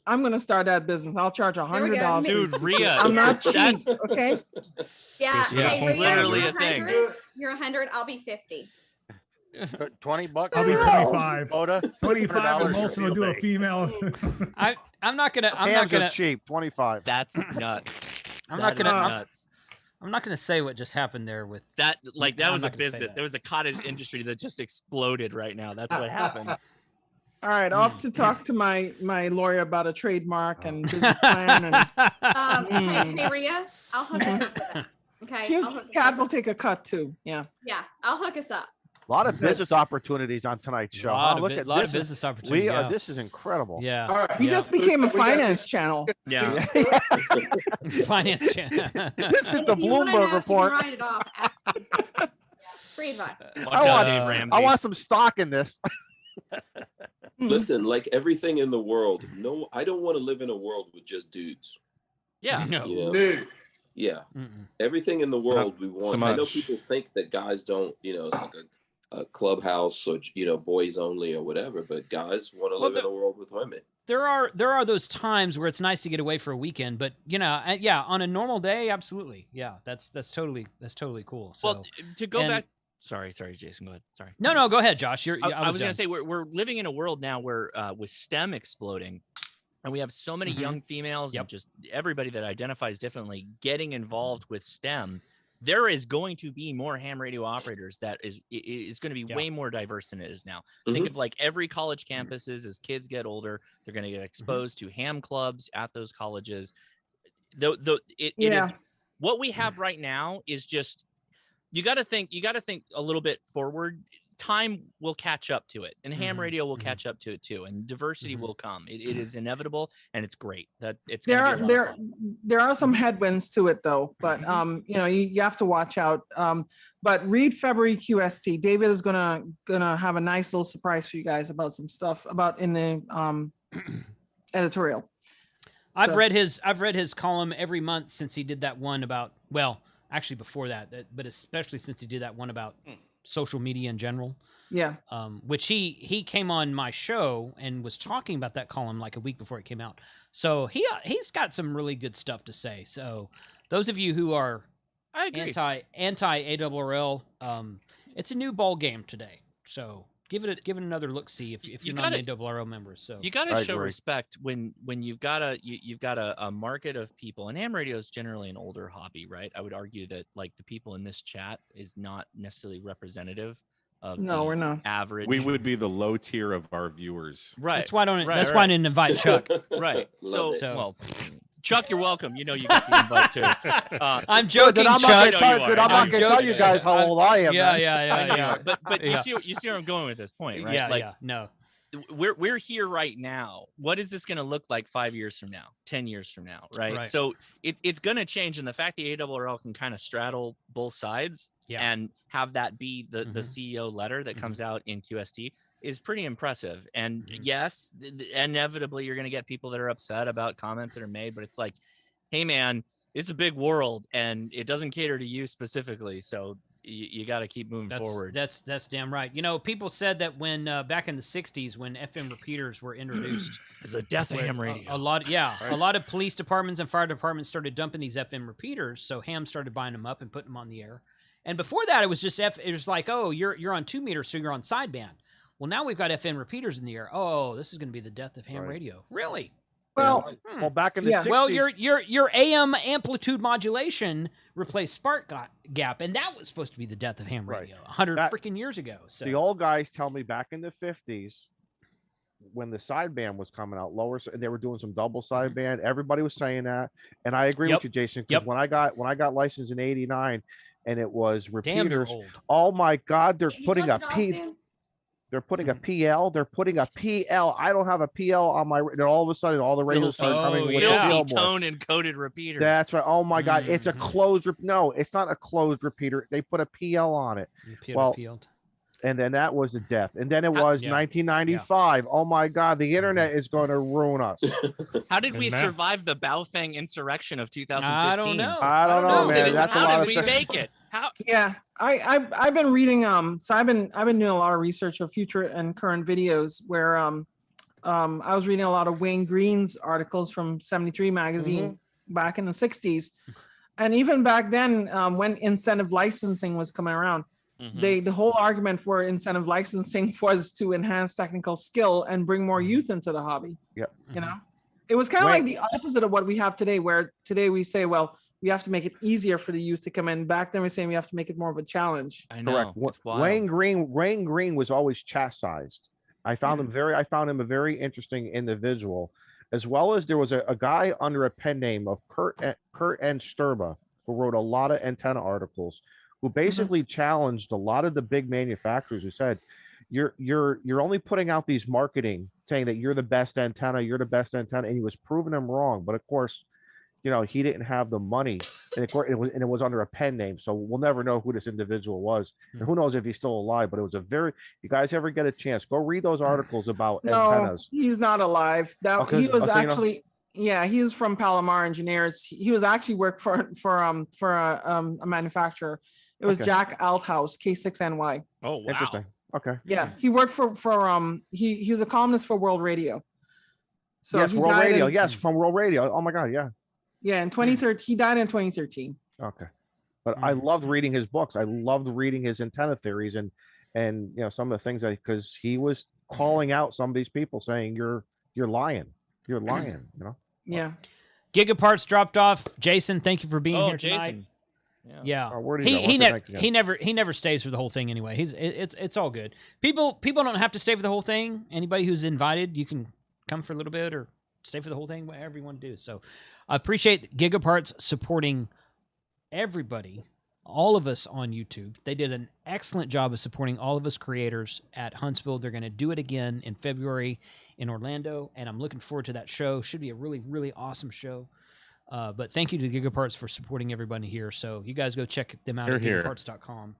I'm gonna start that business. I'll charge $100.
Dude, Rhea,
I'm not cheap. Okay.
Yeah. Hey, Rhea,
literally
you're
a thing.
100. You're 100. I'll be 50.
$20.
I'll be 25.
POTA,
25, and Molson will do a female.
I'm not gonna.
cheap. 25.
That's nuts.
I'm not gonna say what just happened there with
that. Like that was a business. There was a cottage industry that just exploded right now. That's what happened.
All right, off to talk to my lawyer about a trademark and business plan. And
hey, Rhea, I'll hook us up with that. Okay.
Kat will take a cut too. Yeah.
Yeah, I'll hook us up.
A lot of business opportunities on tonight's show.
Look at this. Business opportunities.
This is incredible.
Yeah.
All right.
We just became a finance channel.
Yeah.
Finance channel.
This is the Bloomberg report.
You can write it off. Free advice.
I want some stock in this.
Listen, like everything in the world, no, I don't want to live in a world with just dudes.
Yeah.
Dude.
Yeah. Everything in the world we want. I know people think that guys don't, it's like a clubhouse or, boys only or whatever, but guys want to live in a world with women.
There are those times where it's nice to get away for a weekend, but on a normal day, absolutely. Yeah. That's totally cool. So,
well, to go back. Sorry, Jason, go ahead. Sorry.
No, go ahead, Josh.
I was going to say we're living in a world now where with STEM exploding, and we have so many young females and just everybody that identifies differently getting involved with STEM there is going to be more ham radio operators. That is going to be way more diverse than it is now. Think of like every college campuses as kids get older, they're going to get exposed to ham clubs at those colleges. It is what we have right now is just, you got to think a little bit forward. Time will catch up to it, and ham radio will catch up to it too, and diversity will come. It is inevitable, and it's great that it's
there are some headwinds to it though, but you know, you have to watch out. But read February QST. David is gonna have a nice little surprise for you guys about some stuff about in the editorial.
I've read his column every month since he did that one about, well, actually before that, but especially since he did that one about social media in general.
Yeah.
Which he came on my show and was talking about that column like a week before it came out. So he's got some really good stuff to say. So those of you who are anti ARRL, it's a new ball game today. So give it another look. See if you're not an ARRL member. So
you got to show respect when you've got a market of people, and ham radio is generally an older hobby, right? I would argue that like the people in this chat is not necessarily representative of
we're not
average.
We would be the low tier of our viewers,
right?
That's why I didn't invite Chuck.
Right. So well, Chuck, you're welcome. You know you got the invite too.
I'm joking,
I'm
Chuck.
not going to tell you guys how old I am.
Yeah.
But you see where I'm going with this point, right?
Yeah. No.
We're here right now. What is this going to look like 5 years from now, 10 years from now, right? So it's going to change, and the fact the ARRL can kind of straddle both sides and have that be the CEO letter that comes out in QST is pretty impressive. And yes, inevitably you're going to get people that are upset about comments that are made, but it's like, hey man, it's a big world and it doesn't cater to you specifically. So you got to keep moving forward.
That's damn right. You know, people said that when back in the 60s, when FM repeaters were introduced,
it's the death of ham radio.
A lot of police departments and fire departments started dumping these FM repeaters. So ham started buying them up and putting them on the air. And before that, it was just it was like, oh, you're on 2 meters, so you're on sideband. Well, now we've got FM repeaters in the air. Oh, this is going to be the death of ham radio. Really?
Well,
back in the 60s.
Well, your AM amplitude modulation replaced spark gap, and that was supposed to be the death of ham radio 100 freaking years ago. So
the old guys tell me back in the 50s, when the sideband was coming out lower, and they were doing some double sideband. Everybody was saying that, and I agree with you, Jason. Because when I got licensed in '89, and it was repeaters. Oh my God, they're putting a P. They're putting a PL. They're putting a PL. I don't have a PL on my. And all of a sudden, all the radios start coming with
tone encoded repeaters.
That's right. Oh my God, it's a closed. No, it's not a closed repeater. They put a PL on it. And then that was the death. And then it was 1995. Oh my God, the internet is going to ruin us.
How did we survive the Baofeng insurrection of 2015?
I don't know.
I don't know, man. That's a lot
of. How did we make it? How?
Yeah, I've been reading. So I've been doing a lot of research of future and current videos where I was reading a lot of Wayne Green's articles from 73 magazine back in the 60s, and even back then when incentive licensing was coming around. The whole argument for incentive licensing was to enhance technical skill and bring more youth into the hobby.
Yeah,
you know, it was kind of like the opposite of what we have today, where today we say, well, we have to make it easier for the youth to come in. Back then we're saying we have to make it more of a challenge.
I know.
Correct. Wayne Green was always chastised. I found him a very interesting individual, as well as there was a guy under a pen name of Kurt N. Sturba, who wrote a lot of antenna articles, who basically challenged a lot of the big manufacturers who said, you're only putting out these marketing saying that you're the best antenna, and he was proving them wrong. But of course, you know, he didn't have the money, and it was under a pen name, so we'll never know who this individual was, and who knows if he's still alive. But it was you guys ever get a chance, go read those articles about antennas.
He's not alive. He was actually. Yeah, he was from Palomar Engineers. He was actually worked for a manufacturer. It was Jack Althouse, K6NY.
Oh, wow.
Interesting. Okay.
Yeah, he worked for he was a columnist for World Radio. So
yes, World Radio. Yes, from World Radio. Oh my God, yeah.
Yeah, in 2013, he died in 2013.
Okay, but I loved reading his books. I loved reading his antenna theories and you know some of the things because he was calling out some of these people saying you're lying, you know.
Yeah.
Gigaparts dropped off. Jason, thank you for being here tonight.
Jason.
Yeah,
Oh, where'd he go? What's
he never stays for the whole thing anyway. It's all good. People don't have to stay for the whole thing. Anybody who's invited, you can come for a little bit or stay for the whole thing, whatever you want to do. So I appreciate Gigaparts supporting everybody, all of us on YouTube. They did an excellent job of supporting all of us creators at Huntsville. They're going to do it again in February in Orlando, and I'm looking forward to that show. Should be a really, really awesome show. But thank you to Gigaparts for supporting everybody here. So you guys go check them out at gigaparts.com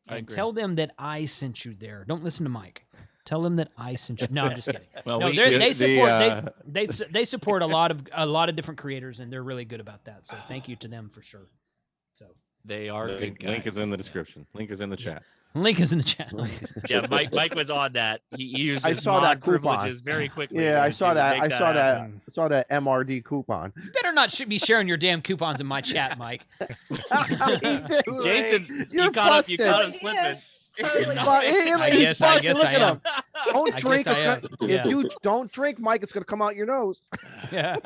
and tell them that I sent you there. Don't listen to Mike. Tell them that I sent you. No, I'm just kidding.
Well,
no, they support a lot of different creators, and they're really good about that. So thank you to them for sure. So
they are good guys.
Link is in the description. Link is in the chat.
Link is in the chat.
Yeah, Mike was on that. He used
I
his
saw that
privileges
coupon
very quickly.
Yeah, I saw that. I saw that MRD coupon.
You better not be sharing your damn coupons in my chat, Mike.
Jason, you caught him slipping.
Totally.
I guess I am.
Don't drink.
Yeah.
If you don't drink, Mike, it's going to come out your nose.
Yeah.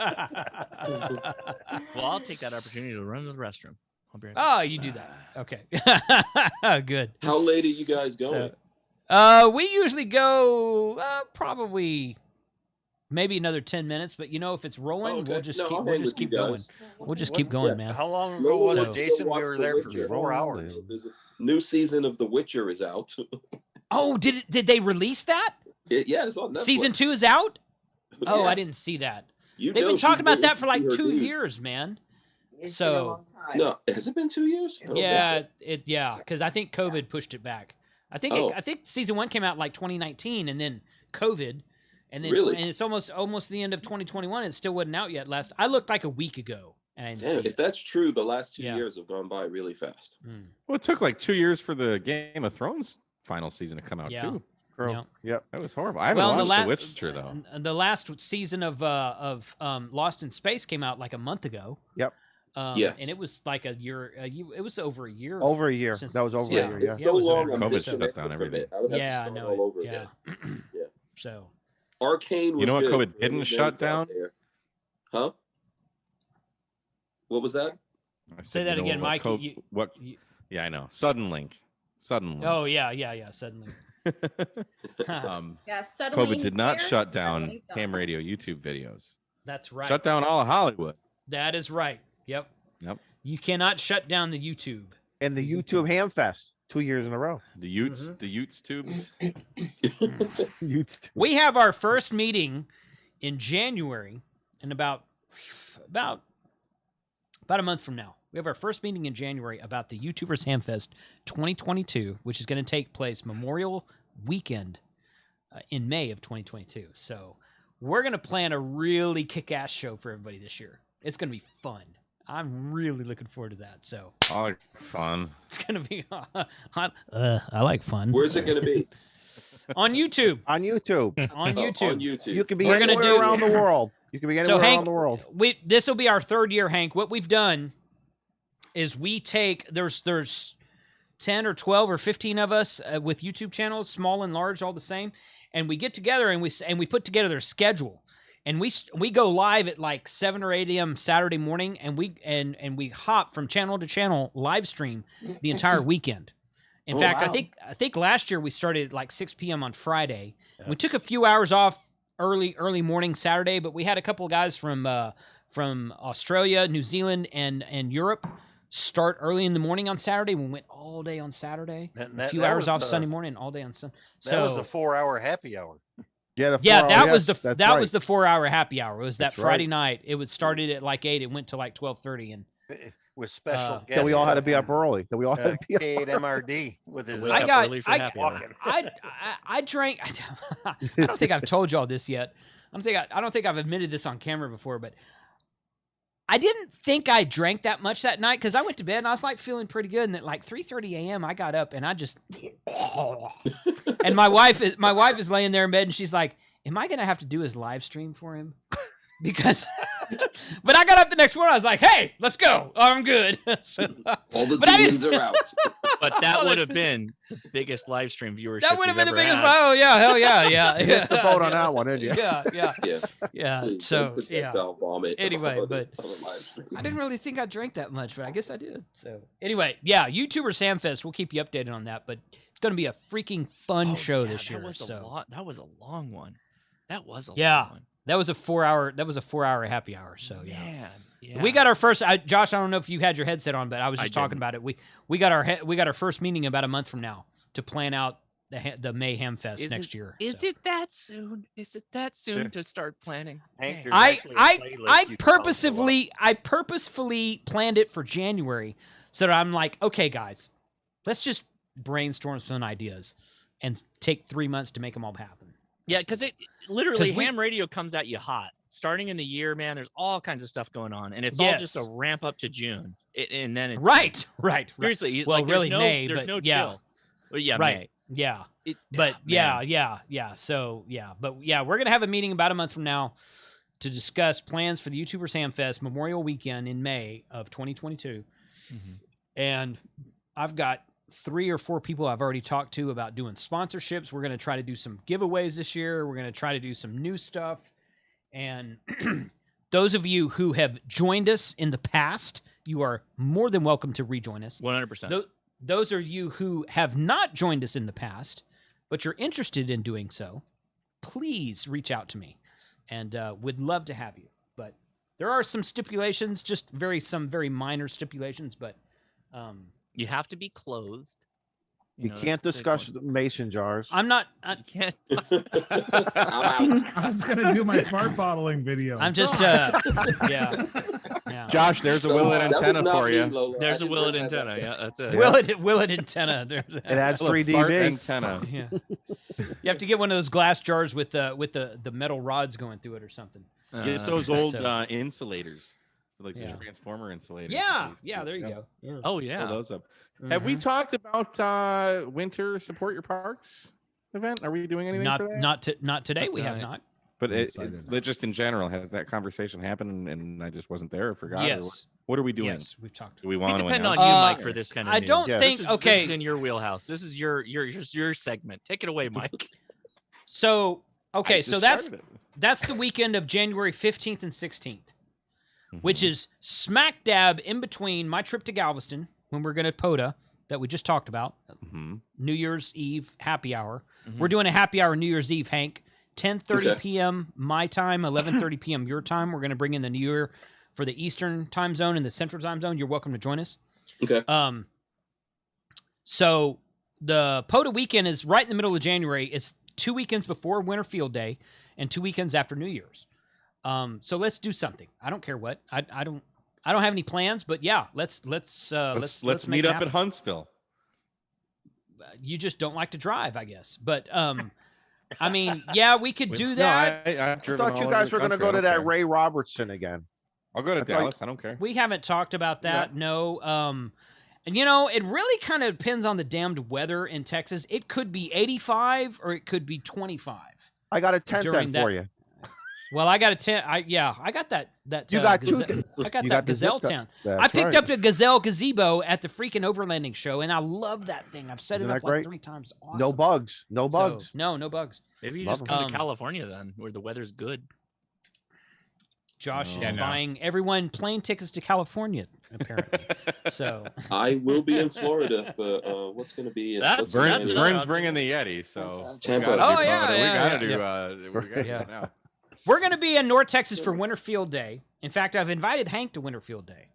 Well, I'll take that opportunity to run to the restroom. I'll be right back.
Oh, you do that. Okay. Good.
How late are you guys going?
We usually go probably maybe another 10 minutes, but if it's rolling, we'll just keep going. We'll just keep going, man.
How long ago was it, Jason? We were there for 4 hours.
There's a new season of The Witcher is out.
Oh, did they release that?
Yeah, it's on Netflix.
Season 2 is out? Oh, I
Yes.
didn't see that.
You
They've
know
been
she's
talking about
waiting
that for
to
like
see her
2
dude.
years, man.
It's been a
So
long time.
No, has it been 2 years? I don't think so.
because I think COVID pushed it back. I think
Oh.
I think season 1 came out like 2019, and then COVID, and then
Really?
and it's almost the end of 2021. It still wasn't out yet. I looked like a week ago, and I didn't
Damn,
see
if
it.
that's true, the last 2
Yeah.
years have gone by really fast.
Well, it took like 2 years for the Game of Thrones final season to come out
Yeah.
too.
Yeah.
Yep.
That was horrible. I haven't watched The Witcher though.
The last season of Lost in Space came out like a month ago.
Yep.
Yes.
And it was like a year. It was over a year.
Over a year.
since-
That was over
Yeah,
a year.
it's
Yeah.
so
it was
long.
over-
I'm
COVID
disconnected
shut down
from
everything.
it. I would have
Yeah,
to
I
start
know.
all over
Yeah.
again. Yeah.
So
Arcane was
You know what
good
COVID
for
didn't
any
shut
nerds out
down?
there. Huh? What was that?
I
Say
said,
that
you know
again,
what
Mike.
what? Yeah, I know. Sudden link.
Oh yeah. Suddenly.
Yeah, suddenly
COVID
he's
did not
there,
shut
suddenly
down
he's gone.
ham radio YouTube videos.
That's right.
Shut down all of Hollywood.
That is right. Yep.
Yep.
You cannot shut down the YouTube.
And the YouTube Hamfest 2 years in a row.
The Utes, the Utes tubes.
We have our first meeting in January, in about a month from now. We have our first meeting in January about the YouTubers Hamfest 2022, which is going to take place Memorial Weekend in May of 2022. So we're going to plan a really kick-ass show for everybody this year. It's going to be fun. I'm really looking forward to that. So
I like fun.
it's going to be I like fun.
Where's it going to be?
On YouTube.
On YouTube.
On YouTube.
On YouTube.
You can be
We're gonna
anywhere
do-
around the world. You can be anywhere
Hank,
around the world.
This will be our third year, Hank. What we've done is we take there's 10 or 12 or 15 of us with YouTube channels, small and large, all the same, and we get together and we put together their schedule, and we go live at like 7 or 8 a.m. Saturday morning, and we hop from channel to channel, live stream the entire weekend. In fact,
wow.
I think last year we started at like 6 p.m. on Friday. Yeah. We took a few hours off early morning Saturday, but we had a couple of guys from Australia, New Zealand, and Europe start early in the morning on Saturday. We went all day on Saturday. A few hours off Sunday morning, all day on Sunday.
That was the 4-hour happy hour.
Yeah,
that was the 4-hour happy hour. It was that
That's
Friday
right.
night. It was started at like 8. It went to like 12:30, and
with special guests.
Then we all had to be up early. Then we all had to be up.
MRD with his
I drank. I don't think I've told y'all this yet. I don't think I've admitted this on camera before, but I didn't think I drank that much that night because I went to bed and I was like feeling pretty good. And at like 3:30 a.m. I got up and I just and my wife is laying there in bed and she's like, "Am I gonna have to do his live stream for him?" Because But I got up the next morning. I was like, "Hey, let's go. I'm good." So,
All the
but I
demons
didn't-
are out.
But that would have been the biggest live stream viewership.
That would have been the
we've ever
biggest.
had.
Oh yeah, hell yeah, yeah.
You missed the boat on that one, didn't you?
Yeah, yeah,
Yeah.
yeah.
Please
So
don't
yeah.
projectile vomit
Anyway,
on
but
the live stream.
I didn't really think I drank that much, but I guess I did. So anyway, yeah, YouTubers Hamfest. We'll keep you updated on that, but it's going to be a freaking fun show this year.
That was
so
a lot. That was a long one. That was a
yeah,
long one.
that was a 4-hour. That was a 4-hour happy hour. So yeah.
Man, yeah.
We got our first. Josh, I don't know if you had your headset on, but I was
I
just talking
didn't.
about it. We got our first meeting about a month from now to plan out the May Hamfest next year.
Is it that soon? Is it that soon to start planning?
Hank,
Man.
there's
I
actually a playlist you can follow.
I purposefully planned it for January so that I'm like, okay, guys, let's just brainstorm some ideas and take 3 months to make them all happen.
Yeah, because it literally
'Cause we-
ham radio comes at you hot. Starting in the year, man, there's all kinds of stuff going on, and it's all just a
Yes.
ramp up to June, and then it's
Right.
Seriously,
Well,
like,
really
there's no,
May,
there's
but
no
yeah.
chill. Well, yeah,
Right.
May.
Yeah.
It,
But
man.
yeah. So yeah, but yeah, we're gonna have a meeting about a month from now to discuss plans for the YouTubers Hamfest Memorial Weekend in May of 2022. And I've got 3 or 4 people I've already talked to about doing sponsorships. We're gonna try to do some giveaways this year. We're gonna try to do some new stuff. And those of you who have joined us in the past, you are more than welcome to rejoin us.
100%.
Those are you who have not joined us in the past, but you're interested in doing so, please reach out to me, and would love to have you. But there are some stipulations, just some very minor stipulations, but
You have to be clothed.
You
know,
can't
that's the big
discuss
one.
mason jars.
I'm not.
You can't.
I'm out.
I was gonna do my fart bottling video.
I'm just. Yeah.
Josh, there's a
That
Willet
was
antenna
not
for
me,
you.
Lola.
There's
I
a
didn't
Willet
have that.
antenna. Yeah, that's it.
Will it antenna?
It has
Little
3D
fart
big.
antenna.
Yeah. You have to get one of those glass jars with the metal rods going through it or something.
Get those old
so-
insulators, like
Yeah.
the transformer insulators.
Yeah, there you go. Yeah.
Oh
Pull
yeah.
those up. Have we talked about winter support your parks event? Are we doing anything for that?
Not today. We have not.
But
I'm
it
excited.
just in general, has that conversation happened and I just wasn't there or forgot? Or
Yes.
what are we doing?
Yes, we've talked.
Do we
We
want to
depend on
announce
you,
it?
Mike, for this kind of
I
news.
don't think-
This
okay.
is in your wheelhouse. This is your segment. Take it away, Mike.
So okay,
I
so
just
that's
started it.
that's the weekend of January 15th and 16th, which
Mhm.
is smack dab in between my trip to Galveston when we're going to POTA that we just talked about,
Mhm.
New Year's Eve happy hour.
Mhm.
We're doing a happy hour New Year's Eve, Hank. 10:30
Okay.
p.m. my time, 11:30 p.m. your time. We're going to bring in the New Year for the Eastern time zone and the Central time zone. You're welcome to join us.
Okay.
So the POTA weekend is right in the middle of January. It's 2 weekends before Winter Field Day and 2 weekends after New Year's. So let's do something. I don't care what. I don't have any plans, but yeah, let's
Let's
make
meet
it
up
happen.
at Huntsville.
You just don't like to drive, I guess. But I mean, yeah, we could do that.
I've
I
driven
thought you
all
guys
over
were
the
going to
country.
go
I
to
don't
that
care.
Ray Robertson again.
I'll go to
I thought-
Dallas. I don't care.
We haven't talked about that. No. And you know, it really kind of depends on the damned weather in Texas. It could be 85 or it could be 25.
I got a tent
During
then for you.
Well, I got a tent. I got that.
You got two
gazelle, I got
you
that
got the
gazelle
zip-
tent.
That's
I picked
right.
up the gazelle gazebo at the freaking overlanding show, and I love that thing. I've set
Isn't
it
that
up like
great?
3 times. Awesome.
No bugs. No
So,
bugs.
no bugs.
Maybe you
Love
just
'em.
come to California then, where the weather's good.
Josh
No.
is buying everyone plane tickets to California, apparently. So
I will be in Florida for what's going to be.
That's-
Vern's
that's-
bringing the Yeti, so
Tampa.
we gotta
Oh,
do
yeah,
POTA.
yeah,
we gotta
yeah,
do.
yeah.
We gotta do
Yeah.
it now.
we're going to be in North Texas for Winterfield Day. In fact, I've invited Hank to Winterfield Day.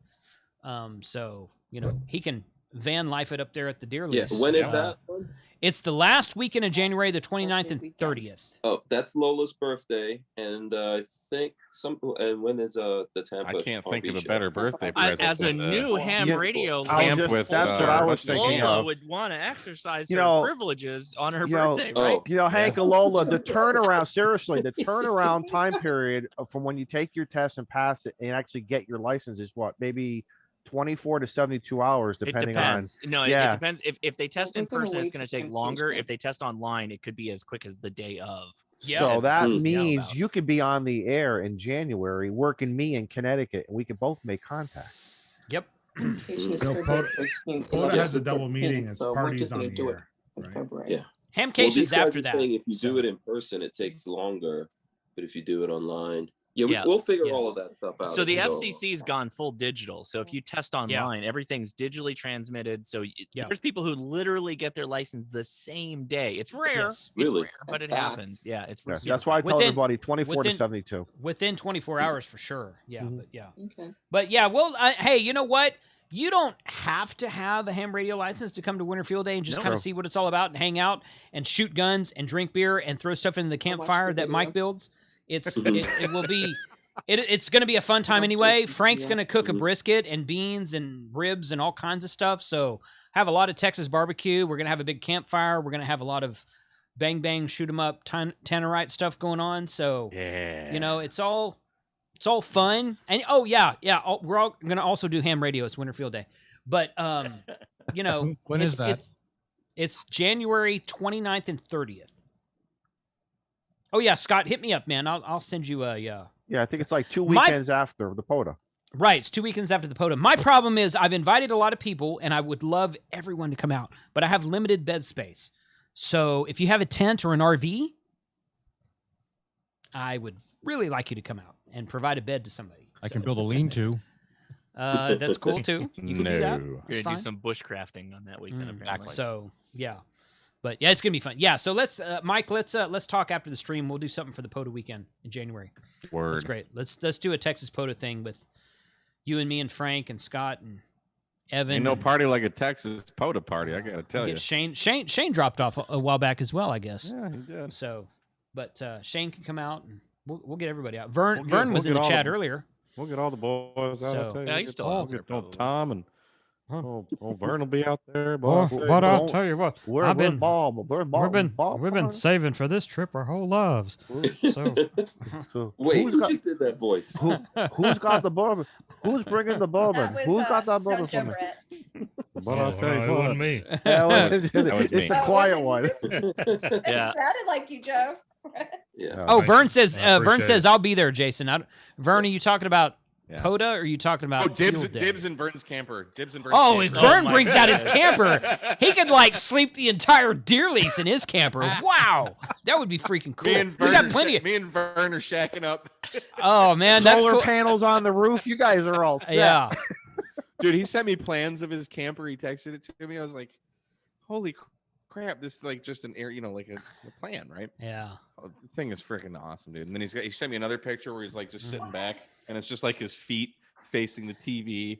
So, you know, he can van life it up there at the deer
Yeah.
lease.
When is
Uh,
that one?
It's the last weekend of January, the 29th and 30th.
Oh, that's Lola's birthday, and I think some. And when is the Tampa?
I can't think
RV
of a
show?
better birthday present.
As a
than
new ham
Yeah.
radio,
I was
Camp
just-
with,
that's what I was thinking
Lola
of.
would want to exercise
You
her
know-
privileges on her
you know-
birthday,
Oh.
right?
You know, Hank and Lola, the turnaround, seriously, the turnaround time period from when you take your test and pass it and actually get your license is what? Maybe 24 to 72 hours,
It
depending on.
depends. No, it depends. If they test in
We're gonna
person, it's
wait
going to
till
take
next
longer.
week.
If they test online, it could be as quick as the day of.
Yeah.
So that
Mm.
means you could be on the air in January working me in Connecticut, and we could both make contacts.
Yep.
Vacation is
No,
February
POTA
13th,
POTA
11th,
has a double
14th,
meeting. It's
so we're
parties
just
on
gonna
the
do it
air.
in
Right?
February.
Yeah. Well,
Hamcations
these guys
after
are
that.
saying if you
so-
do it in person, it takes longer, but if you do it online, yeah,
Yeah.
we'll figure all
Yes.
of that stuff out.
So
as
the
we go.
FCC's gone full digital. So if you test online, everything's digitally transmitted. So there's people who literally get their license the same day. It's rare.
Yes.
It's
Really?
rare, but
That's
it
fast.
happens. Yeah, it's
Yeah,
super
that's why I tell
Within-
everybody 24 to
within-
72.
Within 24 hours for sure. Yeah,
Mhm.
but yeah.
Okay.
But yeah, well, hey, you know what? You don't have to have a ham radio license to come to Winter Field Day and just
No.
kind of see what it's all about and hang out and shoot guns and drink beer and throw stuff into the
watch
campfire
the
that Mike
video.
builds. It will be it's going to be a fun time anyway. Frank's
Yeah.
going to cook a brisket and beans and ribs and all kinds of stuff. So have a lot of Texas barbecue. We're going to have a big campfire. We're going to have a lot of bang bang shoot 'em up Tannerite stuff going on. So
Yeah.
you know, it's all fun. And we're all going to also do ham radio. It's Winter Field Day. But you know,
When is that?
It's January 29th and 30th. Oh yeah, Scott, hit me up, man. I'll send you a
Yeah, I think it's like 2
My-
weekends after the POTA.
Right, it's 2 weekends after the POTA. My problem is I've invited a lot of people, and I would love everyone to come out, but I have limited bed space. So if you have a tent or an RV, I would really like you to come out and provide a bed to somebody.
I can build a lean-to.
That's cool too. You can do that.
No.
You're
That's
gonna do
fine.
some bushcrafting on that weekend, apparently.
So yeah, but yeah, it's gonna be fun. Yeah, so let's Mike, let's talk after the stream. We'll do something for the POTA weekend in January.
Word.
That's great. Let's do a Texas POTA thing with you and me and Frank and Scott and Evan.
Ain't no
and
party like a Texas POTA party. I gotta tell
get
you.
Shane dropped off a while back as well, I guess.
Yeah, he did.
So, but Shane can come out and we'll get everybody out. Vern
We'll
Vern was
get
in the
all
chat
the-
earlier.
We'll get all the boys out.
So-
I'll tell you.
Yeah,
We'll
he's
get-
still
we'll
out there,
get old
probably.
Tom and old Vern will be out there.
Well,
boy.
but I'll
Boy.
tell you what,
We're,
I've
we're
been
Bob. We're Bob.
we've been saving for this trip our whole lives. So
So
Wait,
who's
who
got,
just did that voice?
who's got the bourbon? Who's bringing the bourbon? Who's got that bourbon for me?
But I'll tell
no,
you
it
what.
wasn't me.
Yeah, well, it's
That was me.
the
Oh,
quiet
was
one.
Yeah.
It sounded like you, Joe.
Yeah.
Oh,
thank
Vern
you.
says
I
Vern
appreciate
says
it.
I'll be there, Jason. Vern, are you talking about
Yes.
POTA or are you talking about
Oh, dibs,
Field Day?
dibs and Vern's camper. Dibs and Vern's
Oh, if
camper.
Vern
my
brings out his
goodness.
camper, he could like sleep the entire deer lease in his camper. Wow, that would be freaking cool.
Me and
We
Vern,
got
are
plenty.
me and Vern are shacking up.
Oh man, that's
Solar
cool.
panels on the roof. You guys are all set.
Yeah,
Dude, he sent me plans of his camper. He texted it to me. I was like, holy crap, this is like just an air, like a plan, right?
yeah.
Oh, the thing is freaking awesome, dude. And then he sent me another picture where he's like just sitting back and it's just like his feet facing the TV.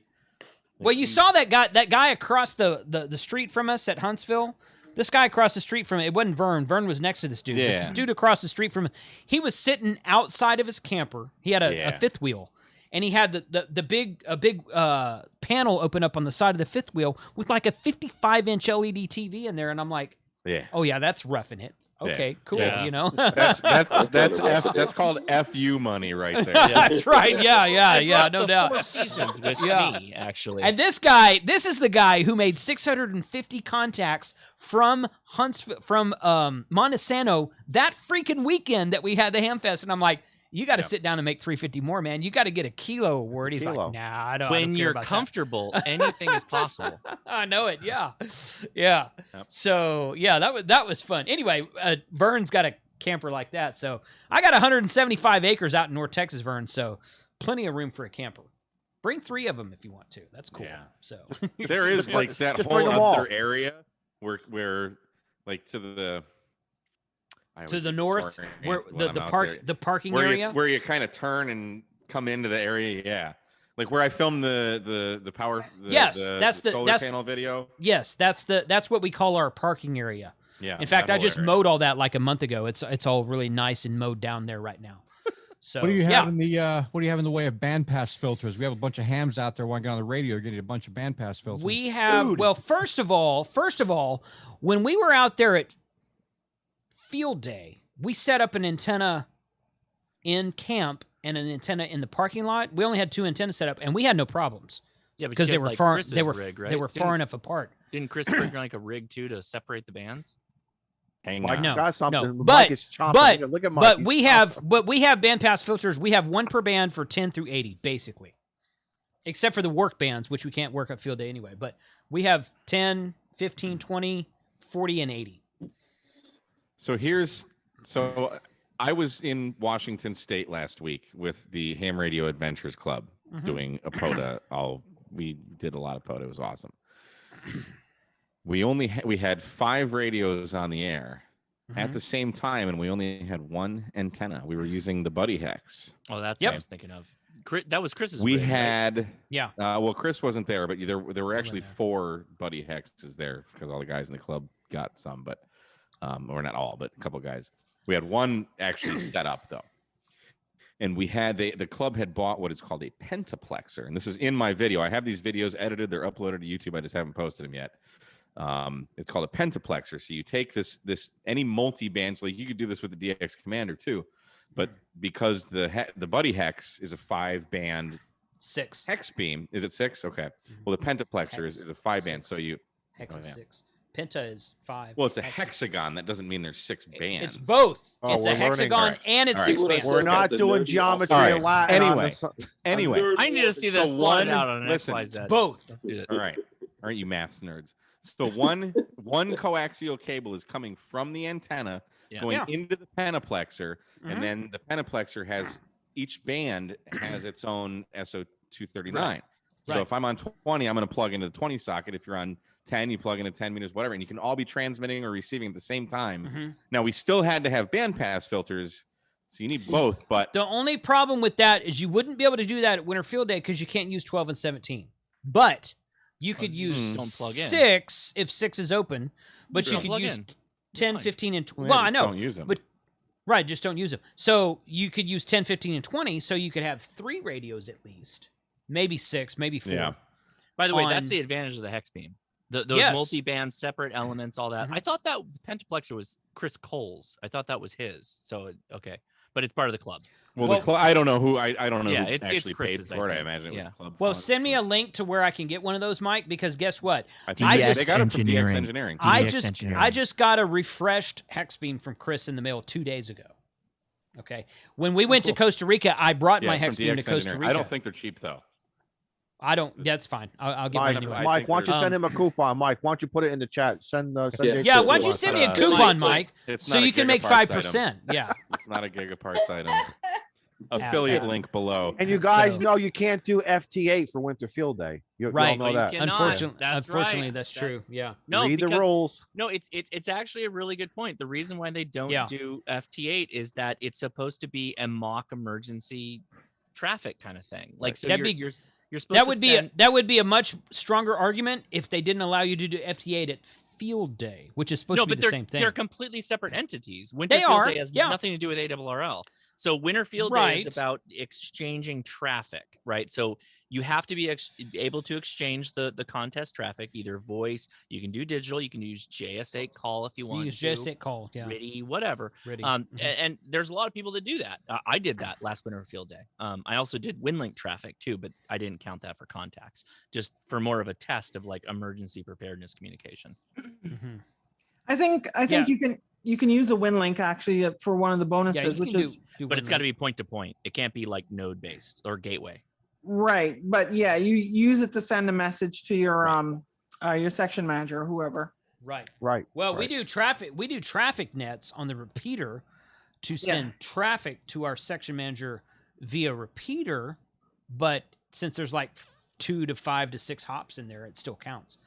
Well, you saw that guy across the street from us at Huntsville. This guy across the street from it wasn't Vern. Vern was next to this dude. But
Yeah.
this dude across the street from he was sitting outside of his camper. He had a
Yeah.
fifth wheel, and he had the big panel open up on the side of the fifth wheel with like a 55-inch LED TV in there. And I'm like,
Yeah.
oh yeah, that's roughing it. Okay, cool.
Yeah.
You know,
That's called FU money right there.
that's right. Yeah, no doubt.
Four Seasons with
Yeah.
me, actually.
And this is the guy who made 650 contacts from Montesano that freaking weekend that we had the Hamfest. And I'm like, you got to sit down and make 350 more, man. You got to get a kilo award. He's
kilo.
like, nah, I don't. I
when
don't care
you're
about that."
comfortable, anything is possible.
I know it. Yeah.
Yep.
So yeah, that was fun. Anyway, Vern's got a camper like that. So I got 175 acres out in North Texas, Vern. So plenty of room for a camper. Bring 3 of them if you want to. That's cool.
Yeah.
So
There is like that
just
whole
bring 'em all.
other area where like to the I
to
always
the
get
north,
sorry
where
when
the
I'm out
park,
there.
the parking
where
area.
where you kind of turn and come into the area, yeah. Like where I filmed the power.
Yes, that's the-
solar
that's-
panel video.
Yes, that's what we call our parking area.
Yeah.
In fact,
that
I
whole
just
area.
mowed all that like a month ago. It's all really nice and mowed down there right now. So
What do you have
yeah.
in the what do you have in the way of Bandpass filters? We have a bunch of hams out there want to get on the radio. You're getting a bunch of Bandpass filters.
We have well, first of all, when we were out there at Field Day, we set up an antenna in camp and an antenna in the parking lot. We only had 2 antennas set up, and we had no problems.
Yeah, but
because
you
they
had,
were
like,
far.
Chris's
They were
rig,
they
right?
were far enough apart.
Didn't Chris bring like a rig too to separate the bands?
Hang
Mike's
on.
No,
got something.
no,
Mike is chomping.
but
Look at Mike.
but
He's
we
chomping.
have bandpass filters. We have one per band for 10 through 80, basically, except for the work bands, which we can't work at field day anyway. But we have 10, 15, 20, 40, and 80.
So I was in Washington State last week with the Ham Radio Adventures Club doing a POTA. We did a lot of POTA. It was awesome. We had 5 radios on the air at the same time, and we only had one antenna. We were using the Buddy Hex.
Oh, that's what I was thinking of. That was Chris's.
We
rig, right?
had
Yeah.
Well, Chris wasn't there, but there were actually 4 Buddy Hexes there because all the guys in the club got some, but or not all, but a couple guys. We had one actually set up though. And we had the club had bought what is called a pentaplexer, and this is in my video. I have these videos edited; they're uploaded to YouTube. I just haven't posted them yet. It's called a pentaplexer. So you take this any multi-band. So like you could do this with the DX Commander too, but because the Buddy Hex is a 5-band
6
hex beam, is it 6? Okay. Well, the pentaplexer is a 5-band. So you
Hex is 6. Penta is 5.
Well, it's a hexagon. That doesn't mean there's 6 bands.
It's both.
Oh,
it's a
we're learning.
hexagon
Right.
and it's
All
6
right.
bands.
We're not doing geometry and Latin.
Anyway,
I need to see this plotted out on an XYZ.
Both.
Let's do it.
All right. Aren't you maths nerds? So one coaxial cable is coming from the antenna going into the pentaplexer, and then the pentaplexer has each band has its own SO239.
Right.
So if I'm on 20, I'm going to plug into the 20 socket. If you're on 10, you plug into 10 meters, whatever, and you can all be transmitting or receiving at the same time. Now we still had to have bandpass filters, so you need both. But
the only problem with that is you wouldn't be able to do that at Winter Field Day because you can't use 12 and 17. But you could use
don't plug in.
6 if 6 is open, but
Sure.
you could
Plug
use
in.
10, 15, and 20.
Well,
Well, I
just
know.
don't use them.
But right, just don't use them. So you could use 10, 15, and 20, so you could have 3 radios at least. Maybe 6, maybe 4.
Yeah.
By the way,
on-
that's the advantage of the hex beam. Those
Yes.
multi-band, separate elements, all that. I thought that the pentaplexer was Chris Cole's. I thought that was his. So okay, but it's part of the club.
well, the club, I don't know who I don't know
Yeah,
who
it's
actually paid
Chris's,
for it. I
think.
imagine it was
Yeah.
club.
Well,
funds.
send me a link to where I can get one of those, Mike, because guess what?
I think they got it from DX Engineering.
I just got a refreshed hex beam from Chris in the mail 2 days ago. Okay. When we went to Costa Rica, I brought
Yeah,
my
it's from
hex beam to
DX
Costa
Engineering.
Rica.
I don't think they're cheap though.
I don't. That's fine. I'll get
Mike,
one anyway.
Mike, why don't you
Um,
send him a coupon? Mike, why don't you put it in the chat? Send Jason
Yeah, why
a
don't you
coupon.
send me a
Mike,
coupon, Mike,
it's
so
not a
you can make
Gigaparts
5%. Yeah.
It's not a Gigaparts item. Affiliate link below.
And you guys
So-
know you can't do FT8 for Winter Field Day. You
Right.
all know that.
Unfortunately, that's true. Yeah.
No,
Read the
because-
rules.
No, it's actually a really good point. The reason why they don't
Yeah.
do FT8 is that it's supposed to be a mock emergency traffic kind of thing. Like so
That'd
you're
be-
supposed
That
to
would
send,
be that would be a much stronger argument if they didn't allow you to do FT8 at Field Day, which is supposed
no,
to be
but
the same thing.
they're completely separate entities. Winter
They
Field
are,
Day has
yeah.
nothing to do with ARRL. So Winter Field Day
Right.
is about exchanging traffic, right? So you have to be able to exchange the contest traffic, either voice. You can do digital. You can use JS8 call if you
You
want.
use
to.
JS8 call, yeah.
RIDI, whatever.
RIDI,
And there's a lot of people that do that. I did that last Winter Field Day. I also did WinLink traffic too, but I didn't count that for contacts, just for more of a test of like emergency preparedness communication.
I think you can use a WinLink actually for one of the bonuses, which is
but it's got to be point to point. It can't be like node based or gateway.
right. But yeah, you use it to send a message to your section manager or whoever.
Right.
Right.
Well, we do traffic nets on the repeater to send traffic to our section manager via repeater, but since there's like 2 to 5 to 6 hops in there, it still counts.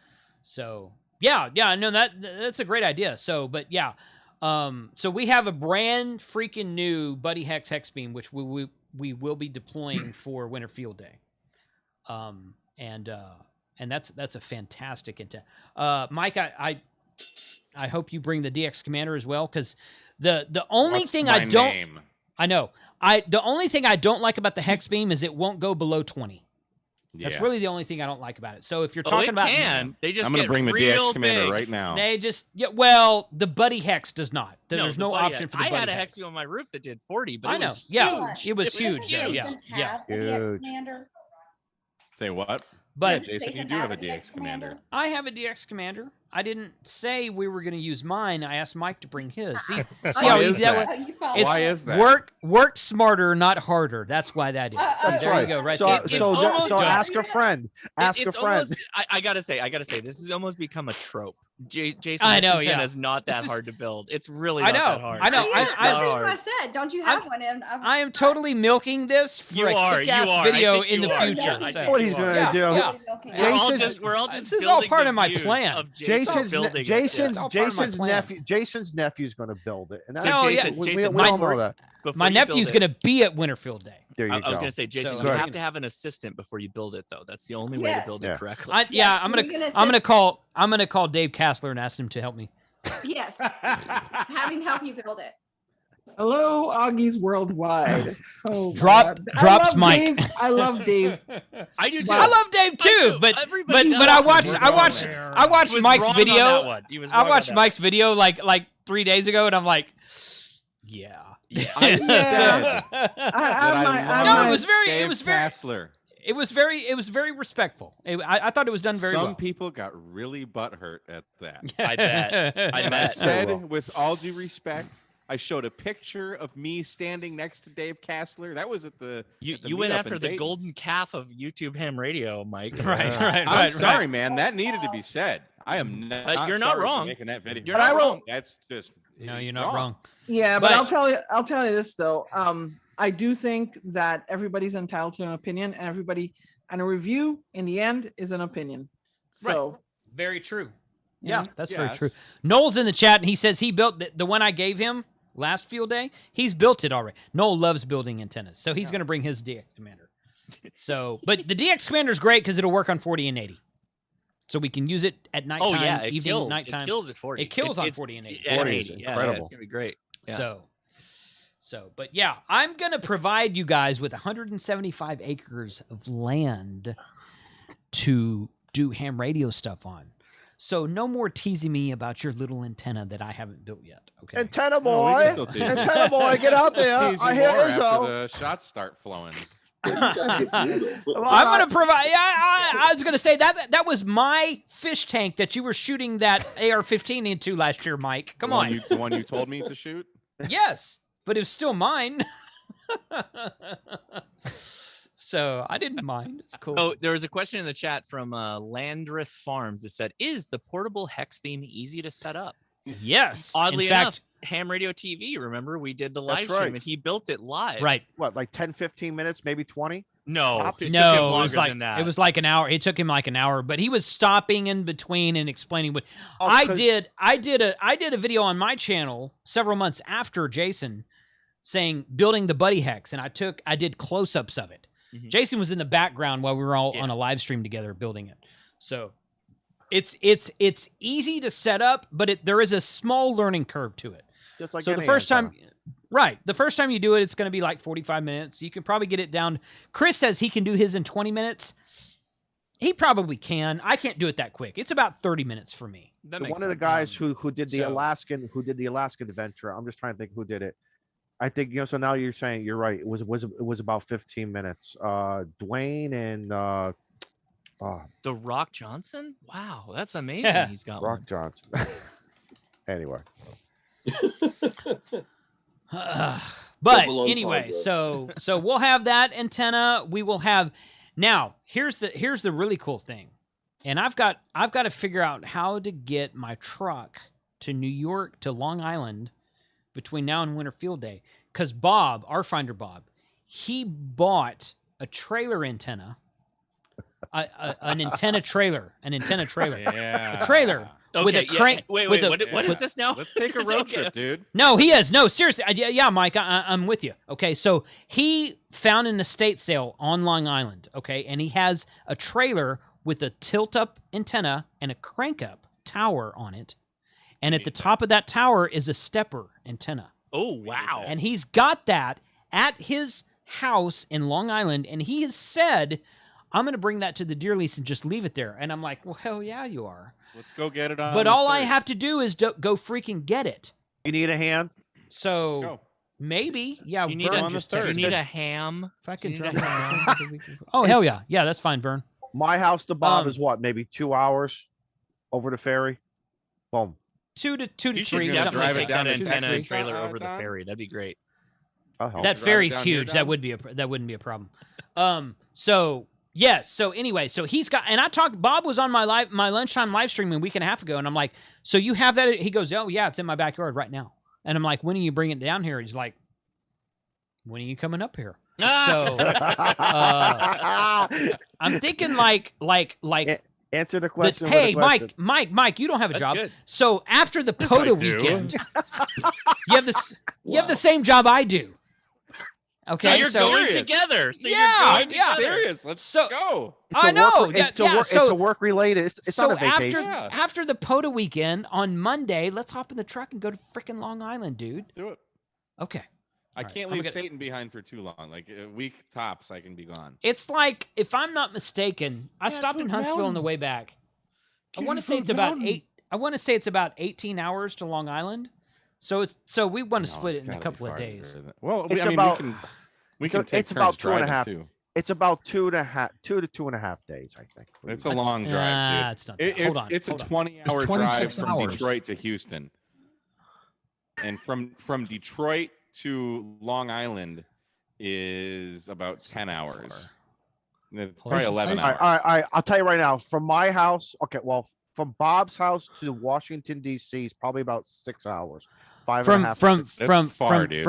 So yeah, no, that's a great idea. So, but yeah, so we have a brand freaking new Buddy Hex beam, which we will be deploying for Winter Field Day. And that's a fantastic intent. Mike, I hope you bring the DX Commander as well, because the only
What's
thing
my
I don't
name?
I know the only thing I don't like about the hex beam is it won't go below 20. That's
Yeah.
really the only thing I don't like about it. So if you're
Oh,
talking
it
about,
can. They just
I'm gonna
get
bring the
real
DX Commander
big.
right now.
they just well, the Buddy Hex does not. There's
the
no
Buddy
option
Hex.
for the
I
Buddy
had a
Hex.
hex beam on my roof that did 40, but
I
it
know.
was
Yeah,
huge.
it was huge.
huge.
Yeah.
The DX
Huge.
Commander.
Say what?
But
yeah, Jason, you do have a DX Commander.
I have a DX Commander. say we were going to use mine. I asked Mike to bring his. See
Why
how
is
easy that
that?
was?
Why is that?
Work smarter, not harder. That's why that is. See,
That's
there you go, right
So,
there.
so ask a friend. Ask a
It's
friend.
almost, I gotta say, this has almost become a trope. Jason,
I know,
this
yeah.
antenna is not that
This is-
hard to build. It's really
I
not
know,
that hard.
I know.
That's
Not
just what I
hard.
said. Don't you have one? And
I am totally milking this for
You
a
are,
kick-ass
you are. I
video
think
in
you
the
are.
future.
Yeah, I
so.
think
What
you
he's
are.
gonna
Yeah,
do?
yeah.
We're all just
This is
building
all part
the
of my
views
plan.
of Jason building it.
Jason's
all part of my plan.
Jason's nephew's going to build it, and that's
No, yeah,
we
Jason,
all
before-
know that.
Before
My
you
nephew's
build it-
going to be at Winterfield Day.
There you
I
go.
was gonna say, Jason,
So-
you have to have an assistant before you build it, though. That's the only way to
Yes.
build
Yeah.
it correctly.
I'm gonna call Dave Kassler and ask him to help me.
Yes. Have him help you build it.
Hello, Augie's Worldwide. Oh,
Drops
I love
Mike.
Dave. I love Dave.
I do too.
I love Dave too, but
Everybody
but
does.
I
He
watched
was
Mike's
wrong on that
video.
one. He was
I
wrong on
watched
that
Mike's video like 3 days ago, and I'm like, yeah.
I said
No, it was very.
Dave
It was very.
Kassler.
It was very respectful. I thought it was done very
Some
well.
people got really butthurt at that.
I bet. I
And I
bet.
said, with all due respect, I showed a picture of me standing next to Dave Kassler. That was at the.
You
at the
you went
meetup
after
in
the
Dayton.
golden calf of YouTube ham radio, Mike.
I'm sorry, man. That needed to be said. I am not.
You're not
sorry for
wrong.
making that video.
You're not wrong.
That's just.
No,
he's
you're not wrong.
Yeah, but
But-
I'll tell you this though. I do think that everybody's entitled to an opinion, and a review in the end is an opinion. So
Very true. Yeah,
Yeah.
that's very
Yes.
true. Noel's in the chat, and he says he built the one I gave him last field day. He's built it already. Noel loves building antennas, so he's going to bring his DX Commander. So, but the DX Commander is great because it'll work on 40 and 80. So we can use it at nighttime,
Oh yeah, it
evening,
kills.
nighttime.
It kills at 40.
It kills on
It's-
40 and 80.
and
40 is
80.
incredible.
Yeah, it's gonna be great. Yeah.
So, but yeah, I'm going to provide you guys with 175 acres of land to do ham radio stuff on. So no more teasing me about your little antenna that I haven't built yet. Okay.
Antenna
No, we
boy,
can still tease you.
antenna boy, get out there!
Tease you
I hear
more after
Izzo.
the shots start flowing.
I'm gonna provide. I was gonna say that was my fish tank that you were shooting that AR-15 into last year, Mike. Come on.
The one you told me to shoot.
Yes, but it was still mine. So I didn't mind. It's cool.
So there was a question in the chat from Landreth Farms that said, "Is the portable hex beam easy to set up?"
Yes.
Oddly
in
enough,
fact,
Ham Radio TV. Remember, we did the
That's
live stream,
right.
and he built it live.
right.
What, like 10, 15 minutes, maybe 20?
No,
Tops?
it took him
No, it
longer
was like
than that.
it was like an hour. It took him like an hour, but he was stopping in between and explaining what
Oh,
I
'cause-
did. I did a video on my channel several months after Jason saying building the buddy hex, and I did close-ups of it.
Mhm.
Jason was in the background while we were all
Yeah.
on a live stream together building it. So it's easy to set up, but there is a small learning curve to it.
Just like
So the
any
first
antenna.
time, right, the first time you do it, it's going to be like 45 minutes. You can probably get it down. Chris says he can do his in 20 minutes. He probably can. I can't do it that quick. It's about 30 minutes for me.
That
One
makes
of the
sense.
guys who did the
so-
Alaskan adventure. I'm just trying to think who did it. I think, so now you're saying you're right. It was about 15 minutes. Dwayne and
The Rock Johnson. Wow, that's amazing.
Yeah.
He's got
Rock
one.
Johnson. Anyway,
But
Double
anyway,
entendre.
so we'll have that antenna. We will have now. Here's the really cool thing, and I've got to figure out how to get my truck to New York to Long Island between now and Winter Field Day. Because Bob, our finder Bob, he bought a trailer antenna, an antenna trailer,
Yeah.
a trailer. With
Okay,
a crank,
Wait,
with
what is this now?
Let's take a road
Okay.
trip, dude.
No, he is. No, seriously. Yeah, Mike, I'm with you. Okay, so he found an estate sale on Long Island, okay, and he has a trailer with a tilt-up antenna and a crank-up tower on it, and at the top of that tower is a stepper antenna.
Oh wow!
And he's got that at his house in Long Island, and he has said, I'm going to bring that to the deer lease and just leave it there. And I'm like, well, hell yeah, you are.
Let's go get it on.
But
the
all I
third.
have to do is go freaking get it.
you need a hand.
So
Go.
maybe, yeah.
You need,
Vern
on the
just
third.
you
texted
need
us.
a ham.
If I
Do you
could
need
drop
a ham?
Oh hell yeah, yeah, that's fine, Vern.
My house to Bob
Um,
is what, maybe 2 hours over the ferry. Boom.
two to
You should
three,
gonna
something
definitely
drive it
like
take
that.
down
that
to
antenna and
Texas,
trailer over the
Don?
ferry. That'd be great.
I'll help.
That
Drive it
ferry's
down here,
huge.
Don?
That wouldn't be a problem. So yes. So anyway, so he's got, and I talked. Bob was on my lunchtime live stream a week and a half ago, and I'm like, so you have that? He goes, oh yeah, it's in my backyard right now. And I'm like, when are you bringing it down here? He's like, when are you coming up here? So I'm thinking like
Answer the question. with a
hey,
question.
Mike, you don't have a
That's
job.
good.
So after the
Yes,
POTA
I do.
weekend, you have the same job I do. Okay,
So you're going
serious.
together. So
Yeah,
you're going
yeah.
together.
Serious. Let's
So-
go.
I know.
It's
So
a work related. It's
so
not a vacation.
after the POTA weekend on Monday, let's hop in the truck and go to freaking Long Island, dude.
Do it.
Okay.
I
All right,
can't
I'm
leave
gonna-
Satan behind for too long. Like a week tops, I can be gone.
It's like, if I'm not mistaken, I stopped in
Catfoot
Huntsville on
Mountain.
the way back. I want to say it's about 18 hours to Long Island. So we want to
No,
split
it's
it in a
gotta be
couple of
farther
days.
than that. Well,
It's
I mean,
about-
we can take
it's about
turns
2.5
driving, too.
It's about 2 to 2.5 days, I think.
It's a long drive, dude.
It's not.
It's, it's a 20-hour
It's
drive
26
from
hours.
Detroit to Houston, and from Detroit to Long Island is about 10 hours. It's probably 11
All
hours.
right. I'll tell you right now. From my house, okay, well, from Bob's house to Washington D.C. is probably about 6 hours. 5.5
From
to 6.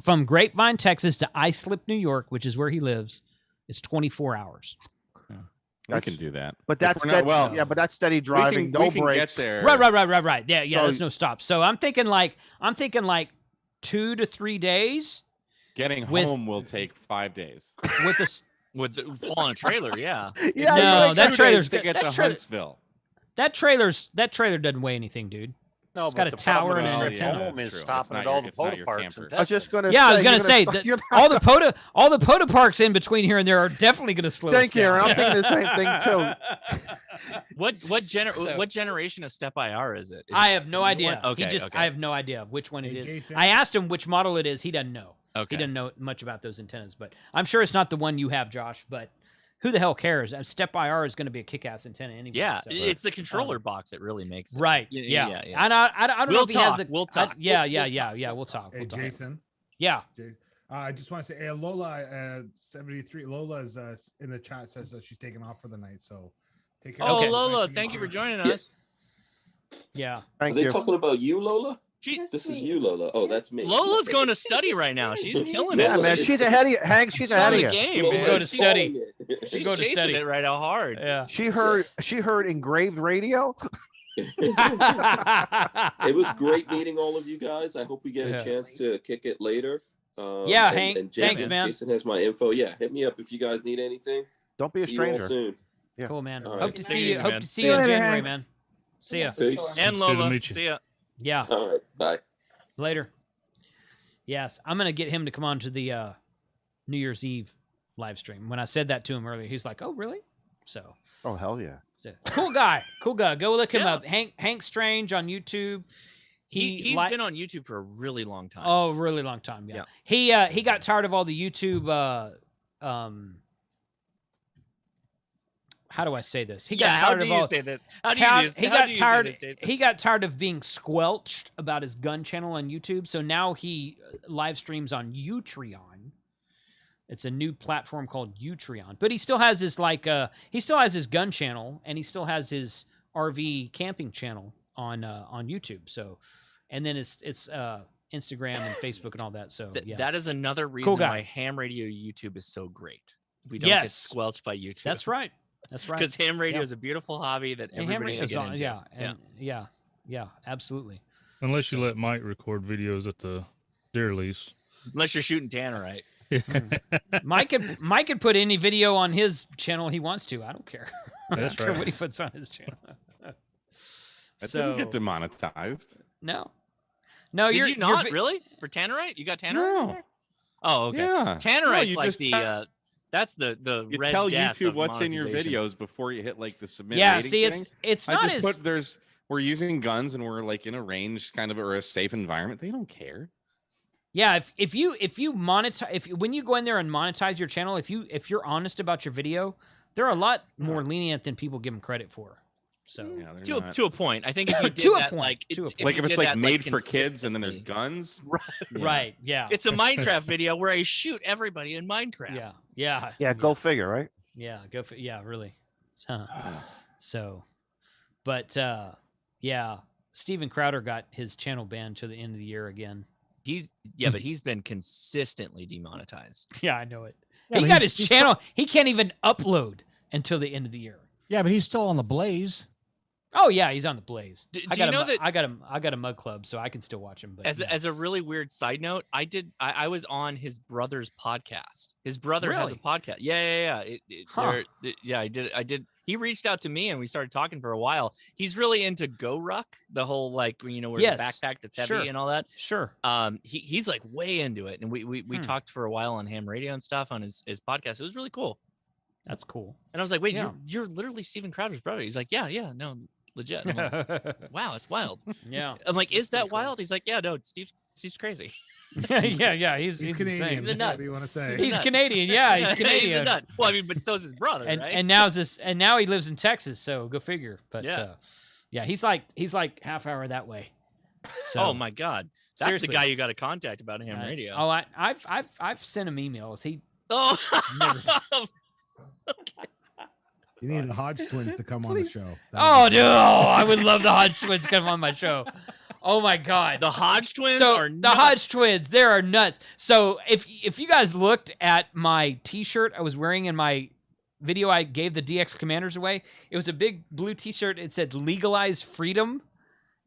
from Grapevine, Texas to Islip, New York, which is where he lives, is 24 hours.
We can do that.
But
If
that's
we're not-
steady, yeah, but that's steady driving, no
we can
brakes.
get there.
Right. Yeah.
So-
There's no stop. So I'm thinking like 2 to 3 days
Getting
with-
home will take 5 days.
with this.
With the pulling a trailer, yeah.
Yeah,
No,
Like
that
2
trailer's
days to get
that
to
trailer-
Huntsville.
That trailer doesn't weigh anything, dude.
No,
It's got a
but the
tower
problem
and an
with
antenna.
home
That's
is
true.
stopping
It's not
at all
your-
the
it's not
POTA
your
parks
camper.
and
I was just
testing.
gonna.
Yeah, I was
say,
gonna
you're
say
stop-
that
you're
all the POTA parks in between here and there are definitely going to slow
Thank
us
you,
down.
Aaron. I'm thinking the same thing too.
What generation of Step IR is it? Is
I
it
have no
the new
idea.
one? Okay, okay.
I have no idea which one it
Hey,
is.
Jason?
I asked him which model it is. He doesn't know.
Okay.
He doesn't know much about those antennas, but I'm sure it's not the one you have, Josh. But who the hell cares? Step IR is going to be a kick-ass antenna anyway.
Yeah,
so.
it's the controller box that really makes it.
Right.
Yeah.
And I don't know
We'll
if he has
talk,
the.
we'll talk.
Yeah. We'll talk.
Hey,
We'll talk.
Jason.
Yeah.
I just want to say, Lola, 73. Lola is in the chat, says that she's taking off for the night. So take care.
Oh,
Okay.
Lola,
Nice to
thank
meet
you for
you.
joining
Yeah.
us.
Yeah.
Are
Thank
they
you.
talking about you, Lola?
Yes,
This is
sweet.
you, Lola. Oh, that's me.
Lola's going to study right now. She's killing it.
Yeah, man, she's ahead of you, Hank. She's ahead of
on
you.
the game,
Lola
man.
Go to
is
study.
calling it.
She's
Go to
chasing
study.
it right now hard.
Yeah.
She heard engraved radio.
It was great meeting all of you guys. I hope we get
Yeah.
a chance to kick it later.
Yeah, Hank.
And Jason,
Thanks, man.
Jason has my info. Yeah, hit me up if you guys need anything.
Don't be a
See you all
stranger.
soon.
Yeah.
Cool, man.
All
Hope
right.
to
Take
see
it
you.
easy,
Hope
man.
to see
See
you
you
in
later,
January,
Hank.
man. See
Yeah,
ya.
for
Peace.
sure.
And
Good to
Lola,
meet you.
see ya.
Yeah.
All right, bye.
Later. Yes, I'm gonna get him to come on to the New Year's Eve live stream. When I said that to him earlier, he's like, "Oh, really?" So,
Oh hell yeah.
cool guy. Cool guy. Go look him
Yeah.
up. Hank Strange on YouTube.
He's been on YouTube for a really long time.
Oh, really long time. Yeah. He got tired of all the YouTube. How do I say this? He got
how
tired
do
of
you
all.
say this? How do
How-
you
he
how
got
do you
tired.
say this, Jason?
He got tired of being squelched about his gun channel on YouTube. So now he live streams on Utreon. It's a new platform called Utreon, but he still has his he still has his gun channel and he still has his RV camping channel on YouTube. So, and then it's Instagram and Facebook and all that. So yeah,
That is another reason
Cool guy.
why ham radio YouTube is so great. We don't
Yes.
get squelched by YouTube.
that's right. That's right.
Because ham radio
Yeah.
is a beautiful hobby that
And ham
everybody should
radio's
get
on-
into.
yeah, and yeah, absolutely.
Unless you let Mike record videos at the deer lease.
Unless you're shooting Tannerite.
Mike could put any video on his channel he wants to. I don't care. I
That's
don't care
right.
what he puts on his channel.
That didn't get demonetized.
No,
Did
you're
you not
vi-
really for Tannerite? You got Tannerite?
No.
on there? Oh, okay.
Yeah.
Tannerite's
you
like
just
the that's the
You
red
tell
death
YouTube
of
what's in your
monetization.
videos before you hit like the submit.
Yeah,
rating
see,
thing.
it's
I
not
just
as
put we're using guns and we're like in a range kind of or a safe environment. They don't care.
yeah. If you monetize when you go in there and monetize your channel, if you're honest about your video, they're a lot more lenient than people give them credit for. So
Yeah, they're not.
to a point. I think if you did
To a
that,
point,
like
to a
if
point.
Like
you
if it's
did
like
that,
made for kids and then there's
consistently-
guns.
Right. Yeah.
It's a Minecraft video where I shoot everybody in Minecraft.
Yeah. Yeah.
Yeah, go figure, right?
Yeah. Go for. Yeah. Really. Huh. So, but yeah, Steven Crowder got his channel banned to the end of the year again.
But he's been consistently demonetized.
Yeah, I know it.
Yeah,
he
but
got
he's-
his channel. He can't even upload until the end of the year.
Yeah, but he's still on the Blaze.
Oh yeah, he's on the Blaze.
Do
I
you
got
know
him.
that-
I got a mug club, so I can still watch him. But
As a really weird side note, I was on his brother's podcast. His brother has a
Really?
podcast. Yeah.
Huh.
I did. He reached out to me and we started talking for a while. He's really into Go Ruck, the whole where
Yes.
the backpack that's heavy
Sure.
and all that.
Sure.
He's like way into it, and we talked for a while on ham radio and stuff on his podcast. It was really cool.
That's cool.
And I was like, wait,
Yeah.
you're literally Steven Crowder's brother. He's like, yeah, no, legit. I'm like, wow, it's wild.
Yeah.
I'm like,
That's
is that
pretty cool.
wild? He's like, yeah, no, Steve's crazy.
yeah. He's
Canadian.
insane.
He's a nut.
Whatever you want to say.
He's Canadian. Yeah, he's
He's a
Canadian.
nut. Well, I mean, but so's his brother,
and
right?
and now he lives in Texas. So go figure. But
Yeah.
he's like half hour that way. So
Oh my God, that's
Seriously.
the guy you got to contact about ham radio.
Oh, I've sent him emails. He
Oh,
You need the Hodge twins to come on the show. That
Oh
would be
no!
great.
I would love the Hodge twins to come on my show. Oh my God!
the Hodge twins
So
are
the
nuts.
Hodge twins, they are nuts. So if you guys looked at my T-shirt I was wearing in my video, I gave the DX Commanders away. It was a big blue T-shirt. It said "Legalize Freedom."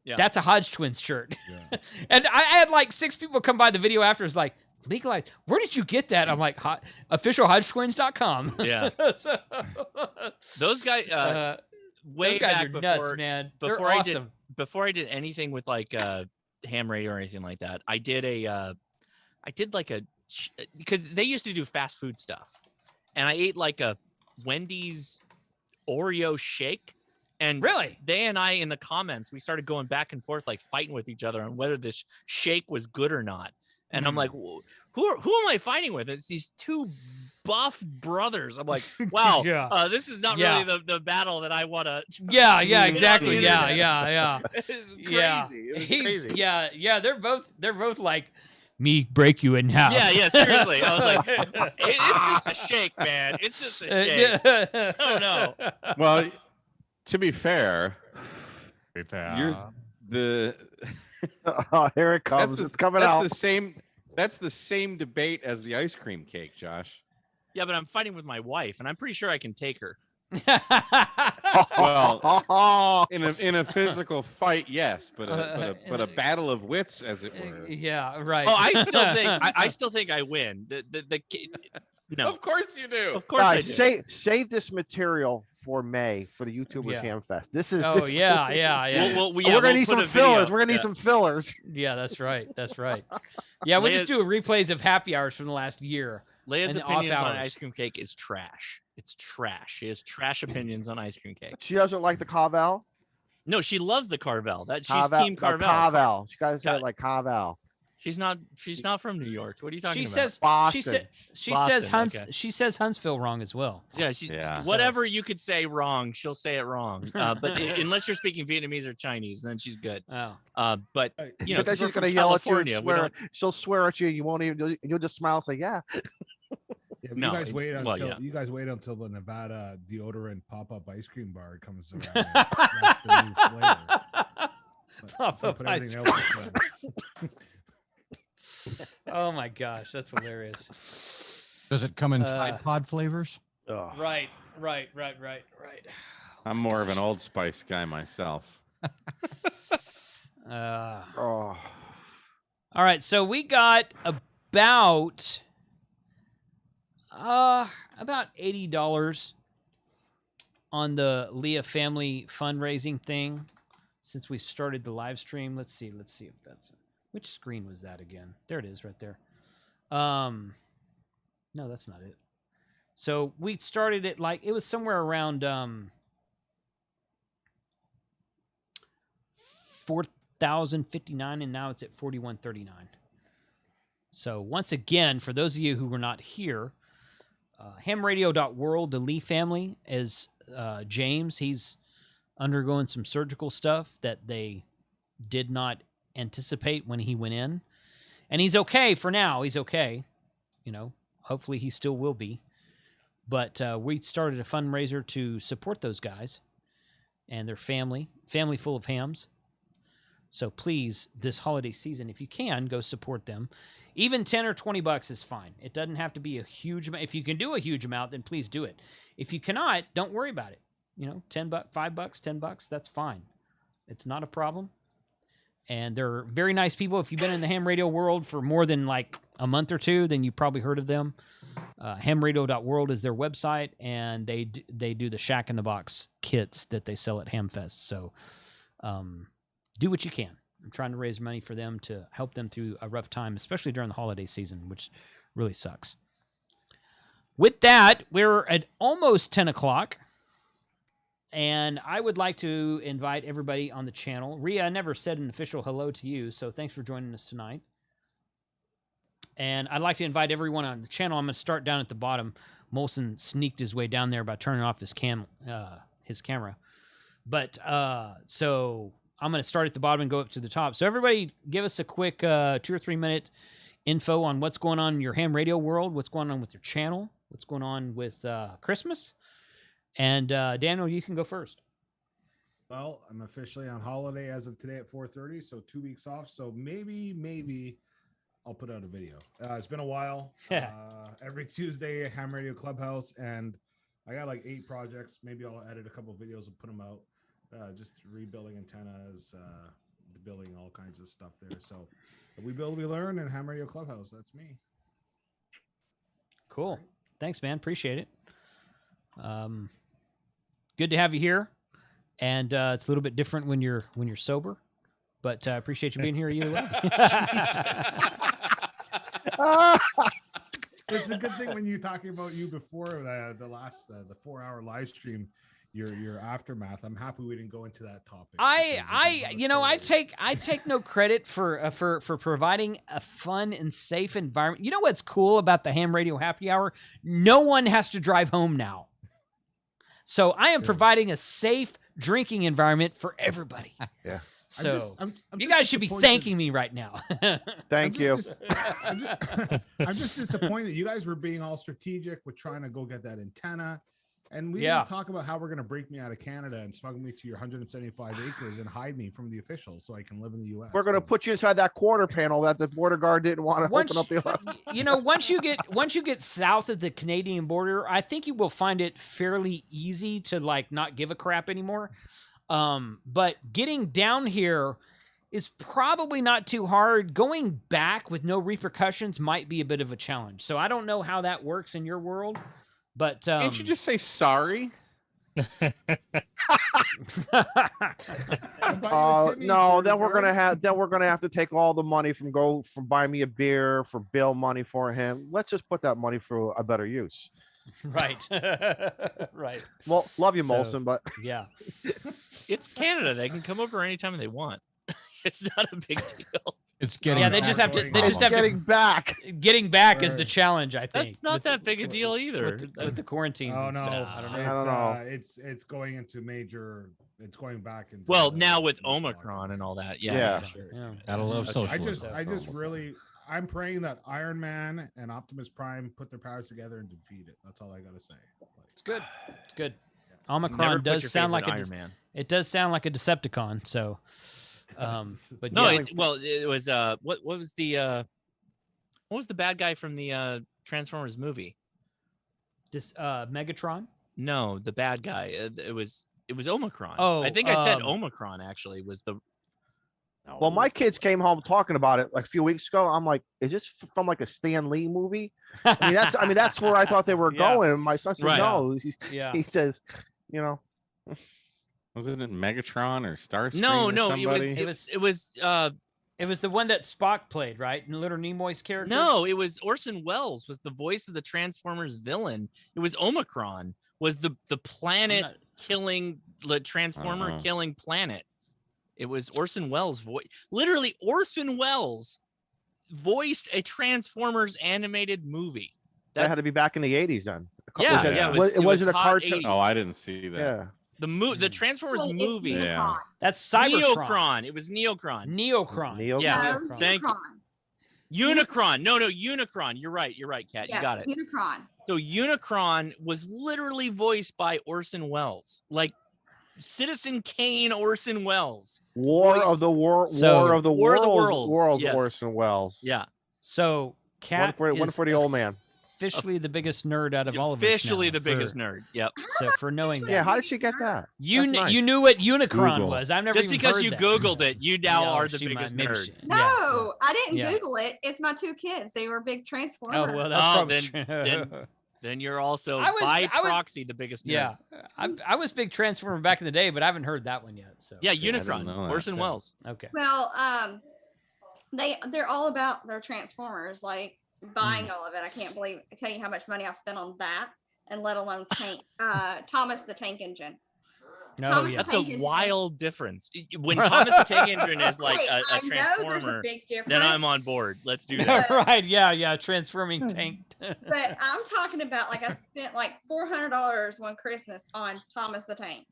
Yeah.
That's a Hodge twins shirt.
Yeah.
And I had like 6 people come by the video after. It's like, legalize. Where did you get that? I'm like, officialhodgetwins.com.
Yeah.
So,
Those guys, way
those guys
back
are
before,
nuts, man. They're
Before
awesome.
Before I did anything with like ham radio or anything like that, I did because they used to do fast food stuff, and I ate like a Wendy's Oreo shake. And
Really?
they and I in the comments, we started going back and forth, like fighting with each other on whether this shake was good or not. And I'm like, who am I fighting with? It's these two buff brothers. I'm like, wow,
Yeah.
this is not
Yeah.
really the battle that I want to.
Yeah,
Yeah,
exactly.
yeah,
Yeah.
It's crazy.
Yeah.
It was
He's-
crazy.
Yeah. They're both like me break you in half.
Yeah, seriously. I was like, it's just a shake, man. It's just a shake. Oh no.
Well, to be fair, you're the
Oh, here it comes. It's coming out.
That's the same debate as the ice cream cake, Josh.
Yeah, but I'm fighting with my wife, and I'm pretty sure I can take her.
Well, in a physical fight, yes, but a battle of wits, as it were.
Yeah, right.
Oh, I still think I win. No,
Of course you do.
of course I do.
Guys, save this material for May for the YouTubers
Yeah.
Hamfest. This is.
Oh
this-
yeah.
We're gonna need some fillers. We're gonna need some fillers.
Yeah, that's right. Yeah, we'll just do a replays of happy hours from the last year.
Leia's
and off
opinions on
hours.
ice cream cake is trash. It's trash. She has trash opinions on ice cream cake.
She doesn't like the Carvel.
No, she loves the Carvel. She's
Carvel,
team Carvel.
Carvel. She guys
Ca-
said like Carvel.
She's not from New York. What are you talking
She
about?
says
Boston.
she
Boston,
says
okay.
she says Huntsville wrong as well.
Yeah, whatever you could say wrong, she'll say it wrong. But unless you're speaking Vietnamese or Chinese, then she's good.
Oh.
But you know,
But then
'cause we're
she's gonna
from
yell at you and
California, we
swear.
don't-
She'll swear at you. You won't even. You'll just smile and say, "Yeah."
Yeah,
No,
you guys wait until
well, yeah.
you guys wait until the Nevada deodorant pop-up ice cream bar comes around. That's the new flavor.
Pop-up
So put
ice
everything else aside.
Oh my gosh, that's hilarious.
Does it come in Tide Pod flavors?
Right.
I'm more of an Old Spice guy myself.
All right, so we got about $80 on the Leah family fundraising thing since we started the live stream. Let's see if that's which screen was that again? There it is right there. No, that's not it. So we started it like it was somewhere around 4,059 and now it's at 4,139. So once again, for those of you who were not here, hamradio.world, the Lee family is James. He's undergoing some surgical stuff that they did not anticipate when he went in. And he's okay for now. He's okay. You know, hopefully he still will be. But we started a fundraiser to support those guys and their family full of hams. So please, this holiday season, if you can, go support them. Even 10 or 20 bucks is fine. It doesn't have to be a huge amount. If you can do a huge amount, then please do it. If you cannot, don't worry about it. You know, $10, $5, $10, that's fine. It's not a problem. And they're very nice people. If you've been in the ham radio world for more than like a month or two, then you've probably heard of them. Hamradio.world is their website, and they do the Shack in the Box kits that they sell at Hamfest. So do what you can. I'm trying to raise money for them to help them through a rough time, especially during the holiday season, which really sucks. With that, we're at almost 10 o'clock. And I would like to invite everybody on the channel. Rhea, I never said an official hello to you, so thanks for joining us tonight. And I'd like to invite everyone on the channel. I'm going to start down at the bottom. Molson sneaked his way down there by turning off his camera. But so I'm going to start at the bottom and go up to the top. So everybody give us a quick 2 or 3 minute info on what's going on in your ham radio world, what's going on with your channel, what's going on with Christmas. And Daniel, you can go first.
Well, I'm officially on holiday as of today at 4:30, so 2 weeks off. So maybe I'll put out a video. It's been a while. Every Tuesday, Ham Radio Clubhouse, and I got like 8 projects. Maybe I'll edit a couple of videos and put them out. Just rebuilding antennas, building all kinds of stuff there. So we build, we learn, and Ham Radio Clubhouse. That's me.
Cool. Thanks, man. Appreciate it. Good to have you here, and it's a little bit different when you're sober, but I appreciate you being here either way.
It's a good thing when you're talking about you before the 4-hour live stream, your aftermath. I'm happy we didn't go into that topic.
I take no credit for providing a fun and safe environment. You know what's cool about the Ham Radio Happy Hour? No one has to drive home now. So I am providing a safe drinking environment for everybody.
Yeah.
So
I'm
you guys should be thanking me right now.
Thank you.
I'm just disappointed. You guys were being all strategic with trying to go get that antenna. And we didn't talk about how we're going to break me out of Canada and smuggle me to your 175 acres and hide me from the officials so I can live in the U.S.
We're going to put you inside that quarter panel that the border guard didn't want to open up the last.
Once you get south of the Canadian border, I think you will find it fairly easy to like not give a crap anymore. But getting down here is probably not too hard. Going back with no repercussions might be a bit of a challenge. So I don't know how that works in your world. But
can't you just say sorry?
No, then we're gonna have to take all the money from buy me a beer, for bail money for him. Let's just put that money for a better use.
Right. Right.
Well, love you, Molson, but
yeah.
It's Canada. They can come over anytime they want. It's not a big deal.
It's getting
getting
back.
Getting back is the challenge, I think.
That's not that big a deal either.
With the quarantines and stuff.
I don't know. It's going into major. It's going back into.
Well, now with Omicron and all that, yeah.
Sure. Yeah.
Gotta love socialism.
I'm praying that Iron Man and Optimus Prime put their powers together and defeat it. That's all I gotta say.
It's good. It's good. Omicron does sound like
Iron Man.
It does sound like a Decepticon. So. But
no,
yeah.
it was what was the bad guy from the Transformers movie?
This Megatron?
No, the bad guy. It was Omicron.
Oh,
I think I said Omicron actually was the.
No. Well, my kids came home talking about it like a few weeks ago. I'm like, is this from like a Stan Lee movie? I mean that's where I thought they were going. And my son said no. He says, you know.
Wasn't it Megatron or Starscream?
No,
it was the one that Spock played, right? In Little Nimoy's character.
No, it was Orson Welles was the voice of the Transformers villain. It was Omicron. Was the planet killing the Transformer killing planet? It was Orson Welles' voice. Literally, Orson Welles voiced a Transformers animated movie.
That had to be back in the 80s then.
Yeah,
it wasn't a cartoon.
80s.
Oh, I didn't see that.
Yeah.
The Transformers
Actually, it's
movie.
Unicron.
That's Cybertron.
Neocron. It was Neocron.
Neocron.
Yeah.
No,
Thank you.
Unicron.
Unicron. No, Unicron. You're right, Kat.
Yes,
You got it.
Unicron.
So Unicron was literally voiced by Orson Welles, like Citizen Kane Orson Welles.
War of the Worlds.
Yes.
Orson Welles.
Yeah.
So Kat
one for the old man.
Officially the biggest nerd out of all of us.
Officially
now
the biggest nerd. Yep.
So for knowing that.
Yeah, how did she get that?
You
That's nice.
you knew what Unicron
Google.
was. I've never
Just
even
because
heard
you
that.
Googled it, you now
No,
are the
she might-
biggest
maybe
nerd.
she-
No,
yeah.
I didn't
Yeah.
Google it. It's my 2 kids. They were big Transformers.
Oh well, that's
Oh,
probably
then-
true.
Then you're also
I was-
by
I was-
proxy the biggest nerd.
Yeah, I was big Transformer back in the day, but I haven't heard that one yet. So
Yeah,
I didn't
Unicron.
know that.
Orson
So-
Welles.
okay.
Well, they're all about their Transformers, like buying all of it. I can't tell you how much money I've spent on that, and let alone Thomas the Tank Engine.
No,
Thomas
yeah.
the
That's a
Tank Engine.
wild difference. When Thomas the Tank Engine is like
Hey,
a
I know there's a
Transformer,
big difference.
then I'm on board. Let's do that.
Right? Yeah. Transforming tank.
But I'm talking about like I spent like $400 one Christmas on Thomas the Tank,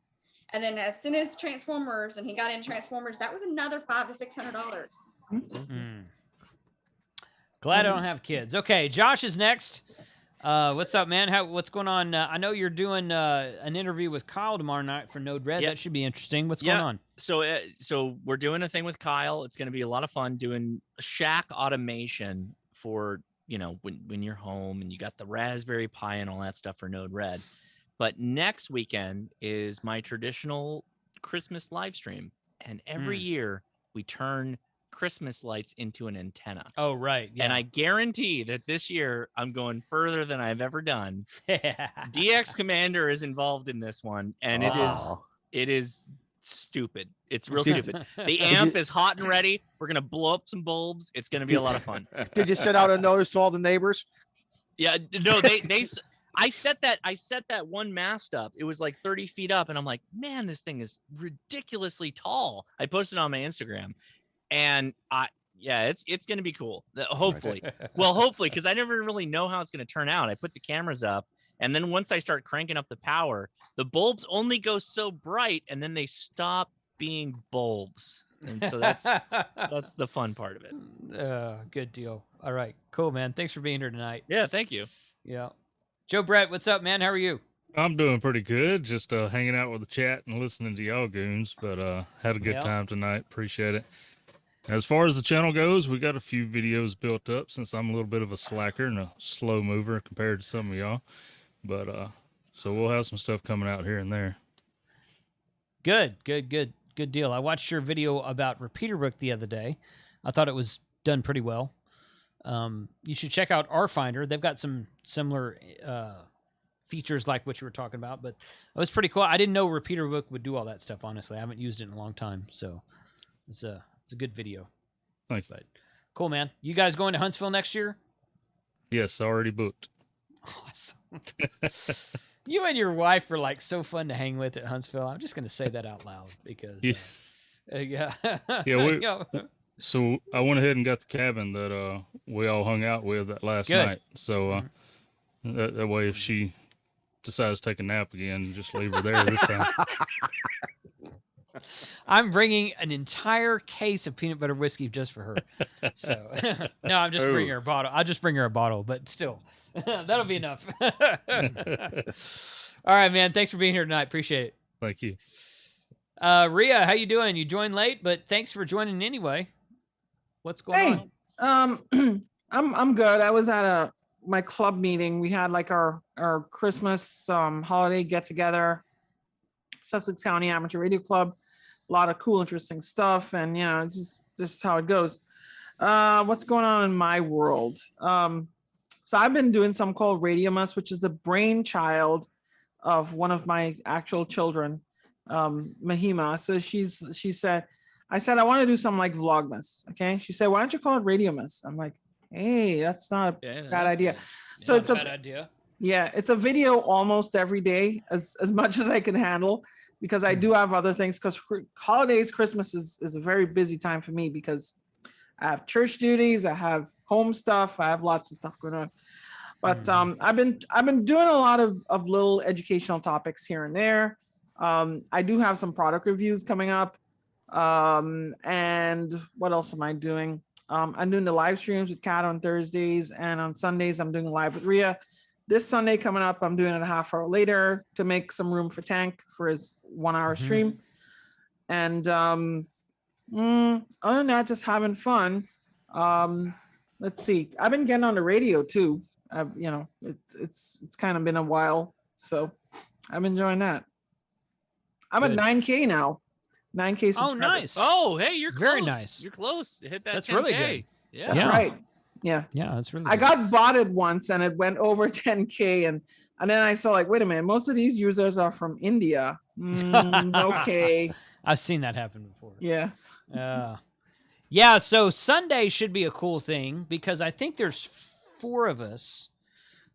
and then as soon as Transformers and he got in Transformers, that was another $500 to $600.
Glad I don't have kids. Okay, Josh is next. What's up, man? What's going on? I know you're doing an interview with Kyle tomorrow night for Node Red.
Yep.
That should be interesting. What's going on?
So we're doing a thing with Kyle. It's going to be a lot of fun doing shack automation for, when you're home and you got the Raspberry Pi and all that stuff for Node Red. But next weekend is my traditional Christmas live stream. And every year we turn Christmas lights into an antenna.
Oh, right. Yeah.
And I guarantee that this year I'm going further than I've ever done. DX Commander is involved in this one, and it is stupid. It's real stupid. The amp is hot and ready. We're gonna blow up some bulbs. It's gonna be a lot of fun.
Did you send out a notice to all the neighbors?
Yeah, no, I set that one mast up. It was like 30 feet up, and I'm like, man, this thing is ridiculously tall. I posted it on my Instagram, and it's gonna be cool. Hopefully, hopefully, because I never really know how it's gonna turn out. I put the cameras up, and then once I start cranking up the power, the bulbs only go so bright, and then they stop being bulbs. And so that's the fun part of it.
Good deal. All right, cool, man. Thanks for being here tonight.
Yeah, thank you.
Yeah, Joe Brett, what's up, man? How are you?
I'm doing pretty good. Just hanging out with the chat and listening to y'all goons, but had a good time tonight. Appreciate it. As far as the channel goes, we got a few videos built up since I'm a little bit of a slacker and a slow mover compared to some of y'all. But so we'll have some stuff coming out here and there.
Good deal. I watched your video about Repeater Book the other day. I thought it was done pretty well. You should check out RFinder. They've got some similar features like what you were talking about, but it was pretty cool. I didn't know Repeater Book would do all that stuff, honestly. I haven't used it in a long time, so it's a good video.
Thank you.
But cool, man. You guys going to Huntsville next year?
Yes, already booked.
Awesome. You and your wife are like so fun to hang with at Huntsville. I'm just going to say that out loud because yeah.
So I went ahead and got the cabin that we all hung out with that last night. So that way, if she decides to take a nap again, just leave her there this time.
I'm bringing an entire case of peanut butter whiskey just for her. So no, I'm just bringing her a bottle. I'll just bring her a bottle, but still, that'll be enough. All right, man. Thanks for being here tonight. Appreciate it.
Thank you.
Rhea, how you doing? You joined late, but thanks for joining anyway. What's going on?
I'm good. I was at my club meeting. We had like our Christmas holiday get together. Sussex County Amateur Radio Club. A lot of cool, interesting stuff, and it's just how it goes. What's going on in my world? So I've been doing something called Radiomus, which is the brainchild of one of my actual children, Mahima. So she said, I said, I want to do something like Vlogmas. Okay. She said, why don't you call it Radiomus? I'm like, hey, that's not a bad idea. So it's a bad idea. Yeah, it's a video almost every day, as much as I can handle, because I do have other things. Because holidays, Christmas is a very busy time for me because I have church duties, I have home stuff, I have lots of stuff going on. But I've been doing a lot of little educational topics here and there. I do have some product reviews coming up. And what else am I doing? I'm doing the live streams with Kat on Thursdays, and on Sundays I'm doing live with Rhea. This Sunday coming up, I'm doing it a half hour later to make some room for Tank for his 1 hour stream. And other than that, just having fun. Let's see. I've been getting on the radio too. It's kind of been a while, so I'm enjoying that. I'm at 9K now. 9K subscribers.
Oh, nice.
Oh, hey, you're close.
Very nice.
You're close. Hit that.
That's
10K.
really good.
Yeah.
That's right. Yeah.
Yeah, that's really
I
good.
got botted once and it went over 10K, and then I saw like, wait a minute, most of these users are from India. Okay.
I've seen that happen before.
Yeah.
Yeah, so Sunday should be a cool thing because I think there's 4 of us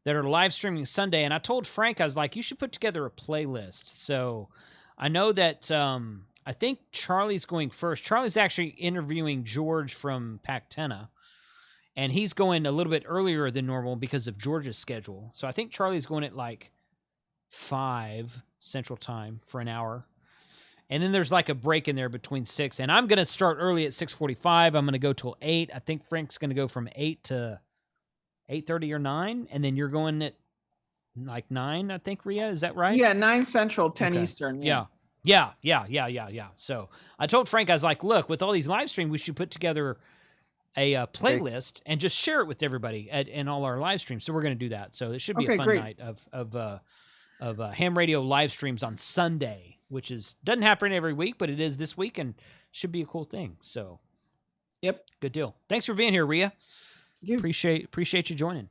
that are live streaming Sunday, and I told Frank, I was like, you should put together a playlist. So I know that I think Charlie's going first. Charlie's actually interviewing George from Pactena, and he's going a little bit earlier than normal because of George's schedule. So I think Charlie's going at like 5 Central Time for an hour. And then there's like a break in there between 6. And I'm going to start early at 6:45. I'm going to go till 8. I think Frank's going to go from 8 to 8:30 or 9. And then you're going at like 9, I think, Rhea. Is that right?
Yeah, 9 Central, 10
Okay.
Eastern.
Yeah. So I told Frank, I was like, look, with all these live streams, we should put together a playlist and just share it with everybody in all our live streams. So we're going to do that. So it should be a fun night of ham radio live streams on Sunday, which doesn't happen every week, but it is this week and should be a cool thing. So,
yep,
good deal. Thanks for being here, Rhea. Appreciate you joining.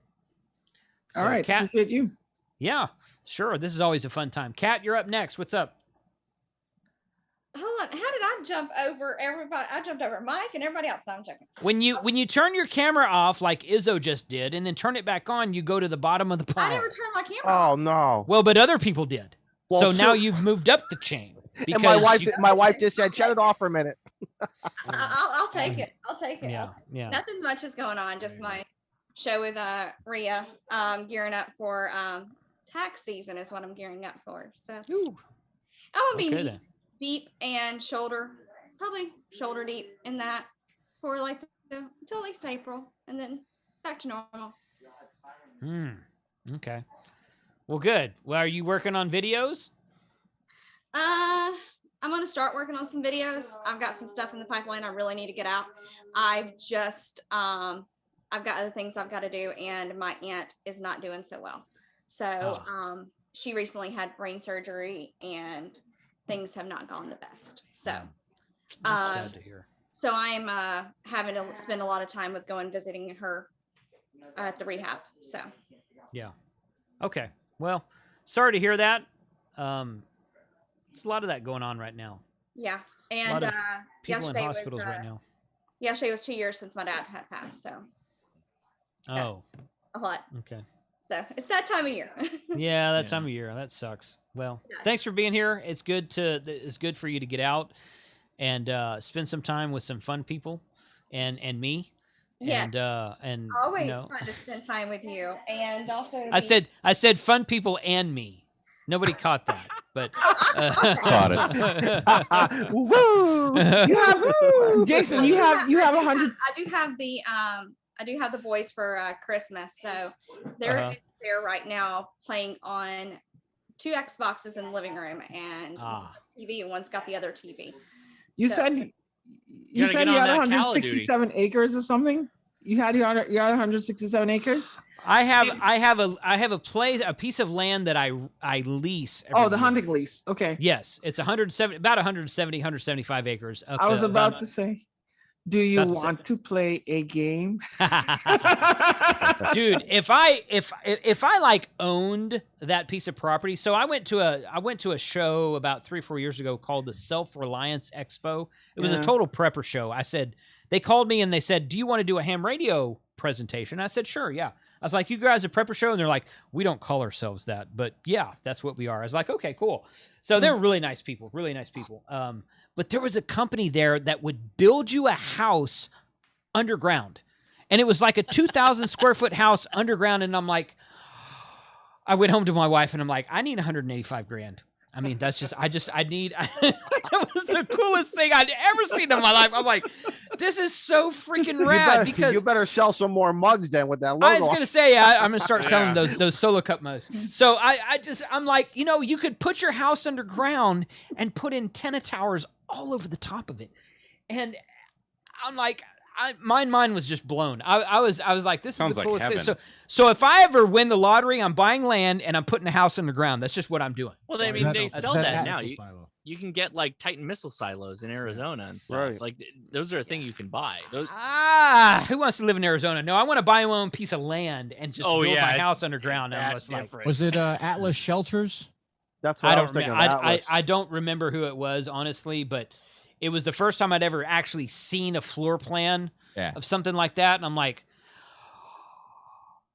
All right,
Kat,
appreciate you.
Yeah, sure. This is always a fun time. Kat, you're up next. What's up?
Hold on. How did I jump over everybody? I jumped over Mike and everybody else. No, I'm joking.
When you turn your camera off like Izzo just did, and then turn it back on, you go to the bottom of the pile.
I never turned my camera off.
Oh no.
Well, but other people did.
Well,
so now
sure.
you've moved up the chain.
And my wife just said, shut it off for a minute.
I'll take it. I'll take it.
Yeah, yeah.
Nothing much is going on. Just my show with Rhea, gearing up for tax season is what I'm gearing up for. So I will be deep and probably shoulder deep in that for like until at least April, and then back to normal.
Okay. Well, good. Well, are you working on videos?
I'm going to start working on some videos. I've got some stuff in the pipeline I really need to get out. I've just, I've got other things I've got to do, and my aunt is not doing so well. So, she recently had brain surgery and things have not gone the best. So,
That's sad to hear.
So I'm, having to spend a lot of time with going visiting her at the rehab. So,
yeah. Okay. Well, sorry to hear that. It's a lot of that going on right now.
yeah.
A
And,
lot of people in
yesterday
hospitals
was,
right now.
yesterday was 2 years since my dad had passed. So
Oh,
a lot.
okay.
So it's that time of year.
Yeah, that time of year. That sucks. Well, thanks for being here. It's good for you to get out and spend some time with some fun people and me.
Yes.
And
Always fun to spend time with you. And also to
I
be-
said fun people and me. Nobody caught that, but
Caught
it. Woo! You have Jason. You have 100.
I do have the boys for Christmas, so they're there right now playing on 2 Xboxes in the living room and TV, and one's got the other TV.
You said you had 167 acres or something. You had 167 acres.
I have a piece of land that I lease.
Oh, the hunting lease. Okay.
Yes, it's 175 acres.
I was about to say, do you want to play a game?
Dude, if I like owned that piece of property, so I went to a show about 3 or 4 years ago called the Self-Reliance Expo. It was a total prepper show. They called me and they said, "Do you want to do a ham radio presentation?" I said, "Sure, yeah." I was like, "You guys a prepper show?" And they're like, "We don't call ourselves that, but yeah, that's what we are." I was like, "Okay, cool." So they're really nice people, really nice people. But there was a company there that would build you a house underground. And it was like a 2,000 square foot house underground. And I'm like, I went home to my wife and I'm like, I need 185 grand. I mean, that's just, I need, that was the coolest thing I'd ever seen in my life. I'm like, this is so freaking rad because
you better sell some more mugs then with that logo.
I was going to say, I'm going to start selling those solo cup mugs. So I'm like, you could put your house underground and put antenna towers all over the top of it. And I'm like, my mind was just blown. I was like, this is the coolest thing. So if I ever win the lottery, I'm buying land and I'm putting a house underground. That's just what I'm doing.
Well, I mean, they sell that now. You can get like Titan missile silos in Arizona and stuff.
Right.
Like those are a thing you can buy. Those...
Who wants to live in Arizona? No, I want to buy my own piece of land and just build my house underground.
Was it Atlas Shelters?
That's what I was thinking.
I don't remember who it was, honestly, but it was the first time I'd ever actually seen a floor plan of something like that. And I'm like,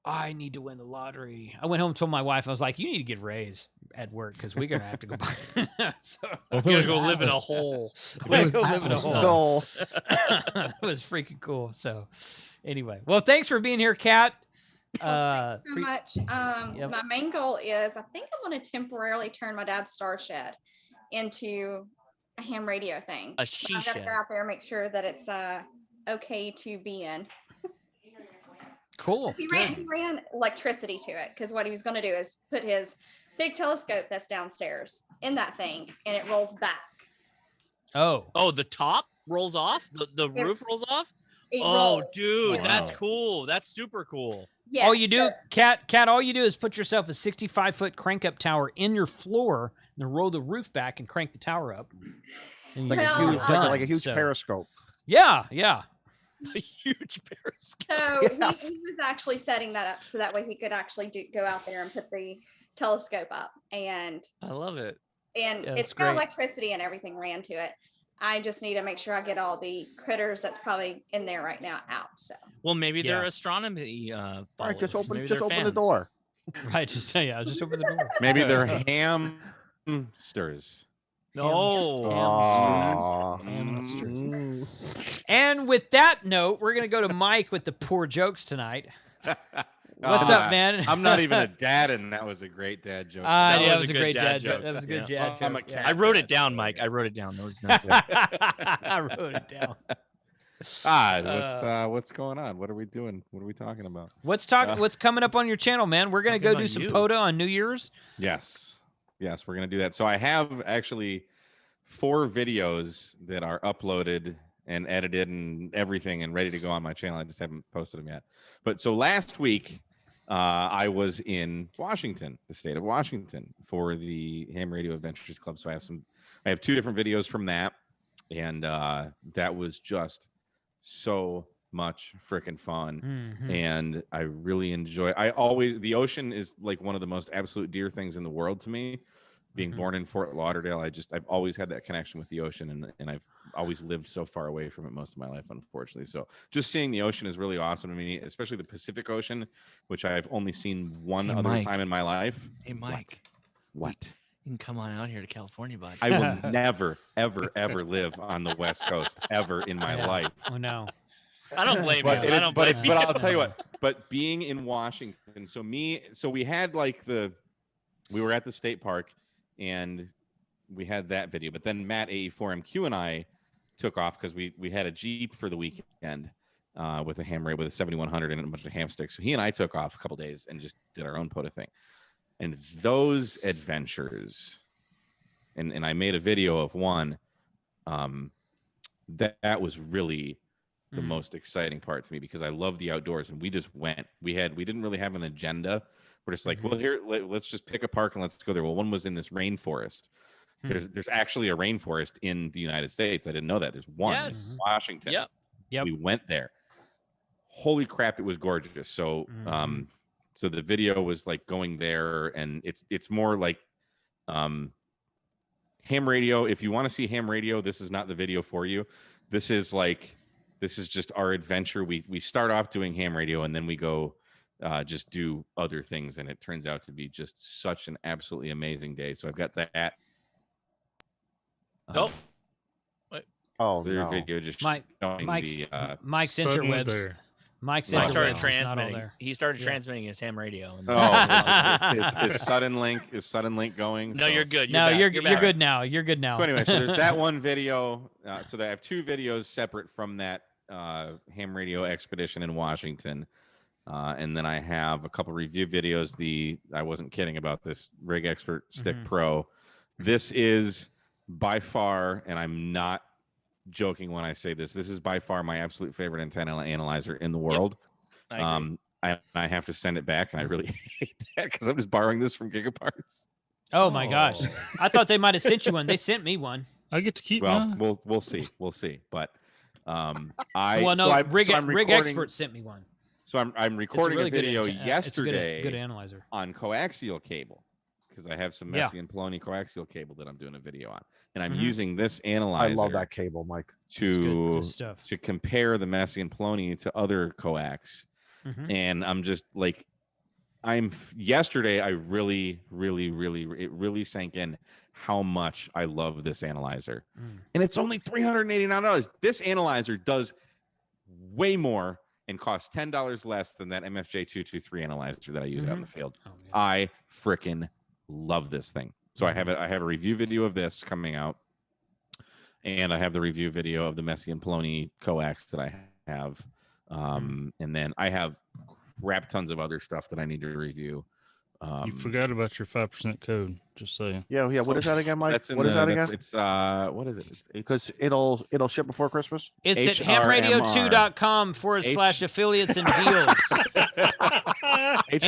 I need to win the lottery. I went home and told my wife, I was like, you need to get a raise at work because we're going to have to go buy. So
I'm going to go live in a hole.
It was freaking cool. So anyway, well, thanks for being here, Kat.
Thanks so much. My main goal is I think I want to temporarily turn my dad's star shed into a ham radio thing.
A she
I gotta
shed.
go out there and make sure that it's okay to be in.
Cool.
He ran electricity to it because what he was going to do is put his big telescope that's downstairs in that thing and it rolls back.
Oh, the top rolls off? The roof rolls off?
Rolls.
Dude, that's cool. That's super cool.
Yeah,
all you do, Kat, all you do is put yourself a 65-foot crank-up tower in your floor and then roll the roof back and crank the tower up. And
like a huge periscope.
Yeah.
A huge periscope.
So he was actually setting that up so that way he could actually go out there and put the telescope up. And
I love it.
And it's got electricity and everything ran to it. I just need to make sure I get all the critters that's probably in there right now out. So
well, maybe they're astronomy
right, just open the
fans.
door.
Right, just open the door.
Maybe they're hamsters.
No. Hamsters. And with that note, we're gonna go to Mike with the poor jokes tonight. What's up, man?
I'm not even a dad, and that was a great dad joke.
That was a great dad joke. That was a good dad joke.
I wrote it down, Mike. I wrote it down. That was nice.
I wrote it down.
What's going on? What are we doing? What are we talking about?
What's coming up on your channel, man? We're gonna go do some POTA on New Year's.
Yes, we're gonna do that. So I have actually 4 videos that are uploaded and edited and everything and ready to go on my channel. I just haven't posted them yet. But so last week, I was in Washington, the state of Washington, for the Ham Radio Adventures Club. So I have 2 different videos from that, and that was just so much freaking fun. And I really enjoy. The ocean is like one of the most absolute dear things in the world to me. Being born in Fort Lauderdale, I've always had that connection with the ocean, and I've always lived so far away from it most of my life, unfortunately. So just seeing the ocean is really awesome to me, especially the Pacific Ocean, which I've only seen one other time in my life.
Hey, Mike.
What?
You can come on out here to California, bud.
I will never, ever, ever live on the West Coast ever in my life.
Oh no.
I don't blame
but
you.
But I'll tell you what. But being in Washington, so we had we were at the state park. And we had that video, but then Matt AE4MQ and I took off because we had a Jeep for the weekend with a ham radio with a 7100 and a bunch of ham sticks. So he and I took off a couple days and just did our own POTA thing. And those adventures, and I made a video of one, that was really the most exciting part to me because I love the outdoors and we just went. We didn't really have an agenda. We're just like, well, let's just pick a park and let's go there. Well, one was in this rainforest. There's actually a rainforest in the United States. I didn't know that. There's one in Washington.
Yep.
We went there. Holy crap, it was gorgeous. So so the video was like going there, and it's more like ham radio. If you want to see ham radio, this is not the video for you. This is just our adventure. We start off doing ham radio, and then we go just do other things, and it turns out to be just such an absolutely amazing day. So I've got that.
Oh,
their video just
Mike's
showing
Mike's
the
interwebs. Mike's
Mike
into
started
Rich, it's not all
transmitting.
there.
He started transmitting his ham radio. And
Is sudden link going?
No, you're good.
No,
back.
you're
back.
good now. You're good now.
So anyway, so there's that one video. So I have 2 videos separate from that ham radio expedition in Washington. And then I have a couple review videos. I wasn't kidding about this Rig Expert Stick Pro. This is by far, and I'm not joking when I say this, this is by far my absolute favorite antenna analyzer in the world. Yep. I have to send it back, and I really hate that because I'm just borrowing this from Gigaparts.
Oh my gosh! I thought they might have sent you one. They sent me one.
I get to keep.
Well, we'll see. But
Rig Expert sent me one.
So I'm recording
really
a video yesterday
good analyzer
on coaxial cable because I have some Messi and Poloni coax cable that I'm doing a video on, and I'm using this analyzer.
I love that cable, Mike.
To compare the Messi and Poloni to other coax, and I'm just like, yesterday I really it really sank in how much I love this analyzer, and it's only $389. This analyzer does way more and costs $10 less than that MFJ 223 analyzer that I use out in the field. I freaking love this thing. So I have a review video of this coming out, and I have the review video of the Messi and Poloni coax that I have, and then I have crap tons of other stuff that I need to review.
You forgot about your 5% code. Just saying.
Yeah. What is that again, Mike? What is that again?
It's what is it?
Because it'll ship before Christmas.
It's at hamradio2.com/affiliates and deals. And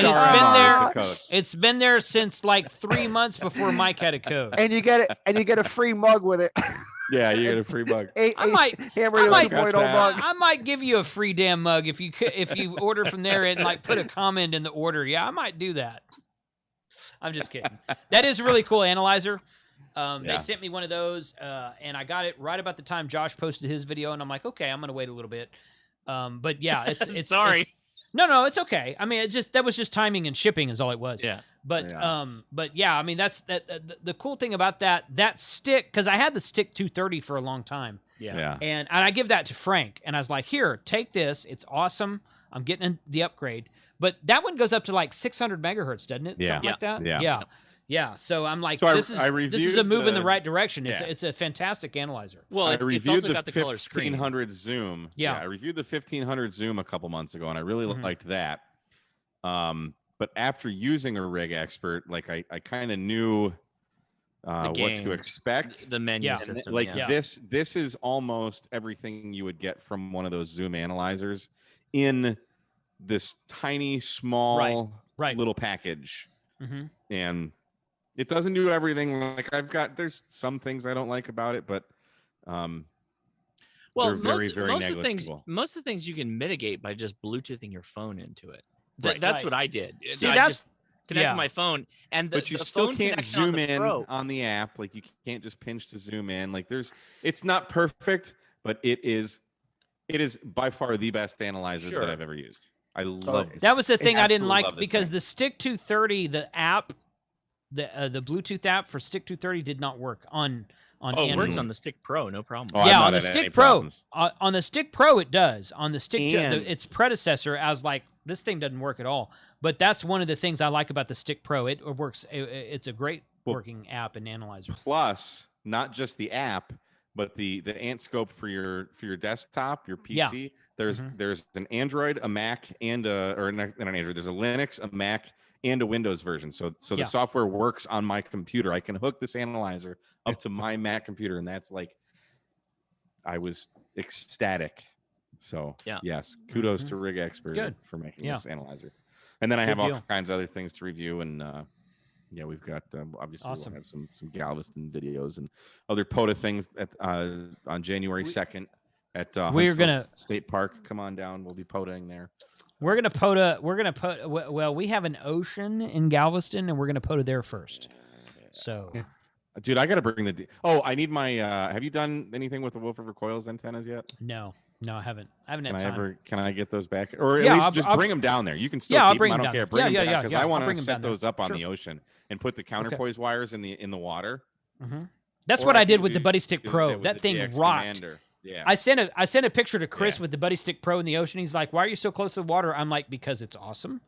it's been there since like 3 months before Mike had a code.
And you get a free mug with it.
Yeah, you get a free mug.
I might give you a free damn mug if you order from there and like put a comment in the order. Yeah, I might do that. I'm just kidding. That is a really cool analyzer. They sent me one of those, and I got it right about the time Josh posted his video, and I'm like, okay, I'm gonna wait a little bit. But yeah, it's
sorry.
No, it's okay. I mean, that was just timing and shipping is all it was.
Yeah.
But yeah, I mean, that's the cool thing about that stick, because I had the stick 230 for a long time.
Yeah.
And I give that to Frank, and I was like, here, take this. It's awesome. I'm getting the upgrade. But that one goes up to like 600 megahertz, doesn't it?
Yeah.
Something like that?
Yeah.
Yeah. So I'm like,
So
this is a move in the right direction. It's a fantastic analyzer.
Well,
I
it's
reviewed
also got the color screen.
1500 zoom.
Yeah.
I reviewed the 1500 zoom a couple months ago, and I really liked that. But after using a Rig Expert, like I kind of knew what to expect.
The menu system.
This is almost everything you would get from one of those zoom analyzers in this tiny, small, little package. And it doesn't do everything. Like there's some things I don't like about it, but
well,
they're very, very
most of the things you can mitigate by just Bluetoothing your phone into it. That's what I did.
See,
I just connected my phone,
but you still can't zoom in on the app. Like you can't just pinch to zoom in. Like it's not perfect, but it is by far the best analyzer that I've ever used. I love it.
That was the thing I didn't like, because the Stick 230, the app, the Bluetooth app for Stick 230 did not work on Android.
It works on the Stick Pro, no problem.
On the Stick Pro. On the Stick Pro, it does. On the Stick, its predecessor, I was like, this thing doesn't work at all. But that's one of the things I like about the Stick Pro. It works. It's a great working app and analyzer.
Plus, not just the app, but the ant scope for your desktop, your PC.
Yeah.
There's an Android, a Mac, and not an Android. There's a Linux, a Mac, and a Windows version. So the software works on my computer. I can hook this analyzer up to my Mac computer, and that's like, I was ecstatic. So yes, kudos to Rig Expert for making this analyzer. And then I have all kinds of other things to review, and we've got obviously we'll have some Galveston videos and other POTA things on January 2nd at Huntsville State Park. Come on down, we'll be POTAing there.
We're gonna POTA. Well, we have an ocean in Galveston, and we're gonna POTA there first. So.
Dude, I gotta bring I need my. Have you done anything with the Wolf River Coils antennas yet?
No, I haven't. I haven't had time.
Can I get those back, or at least just bring them down there? You can still keep them. I don't care. Bring them back, because I want to set those up on the ocean and put the counterpoise wires in the water.
That's what I did with the Buddy Stick Pro. That thing rocked.
Yeah.
I sent a picture to Chris with the Buddy Stick Pro in the ocean. He's like, "Why are you so close to the water?" I'm like, "Because it's awesome."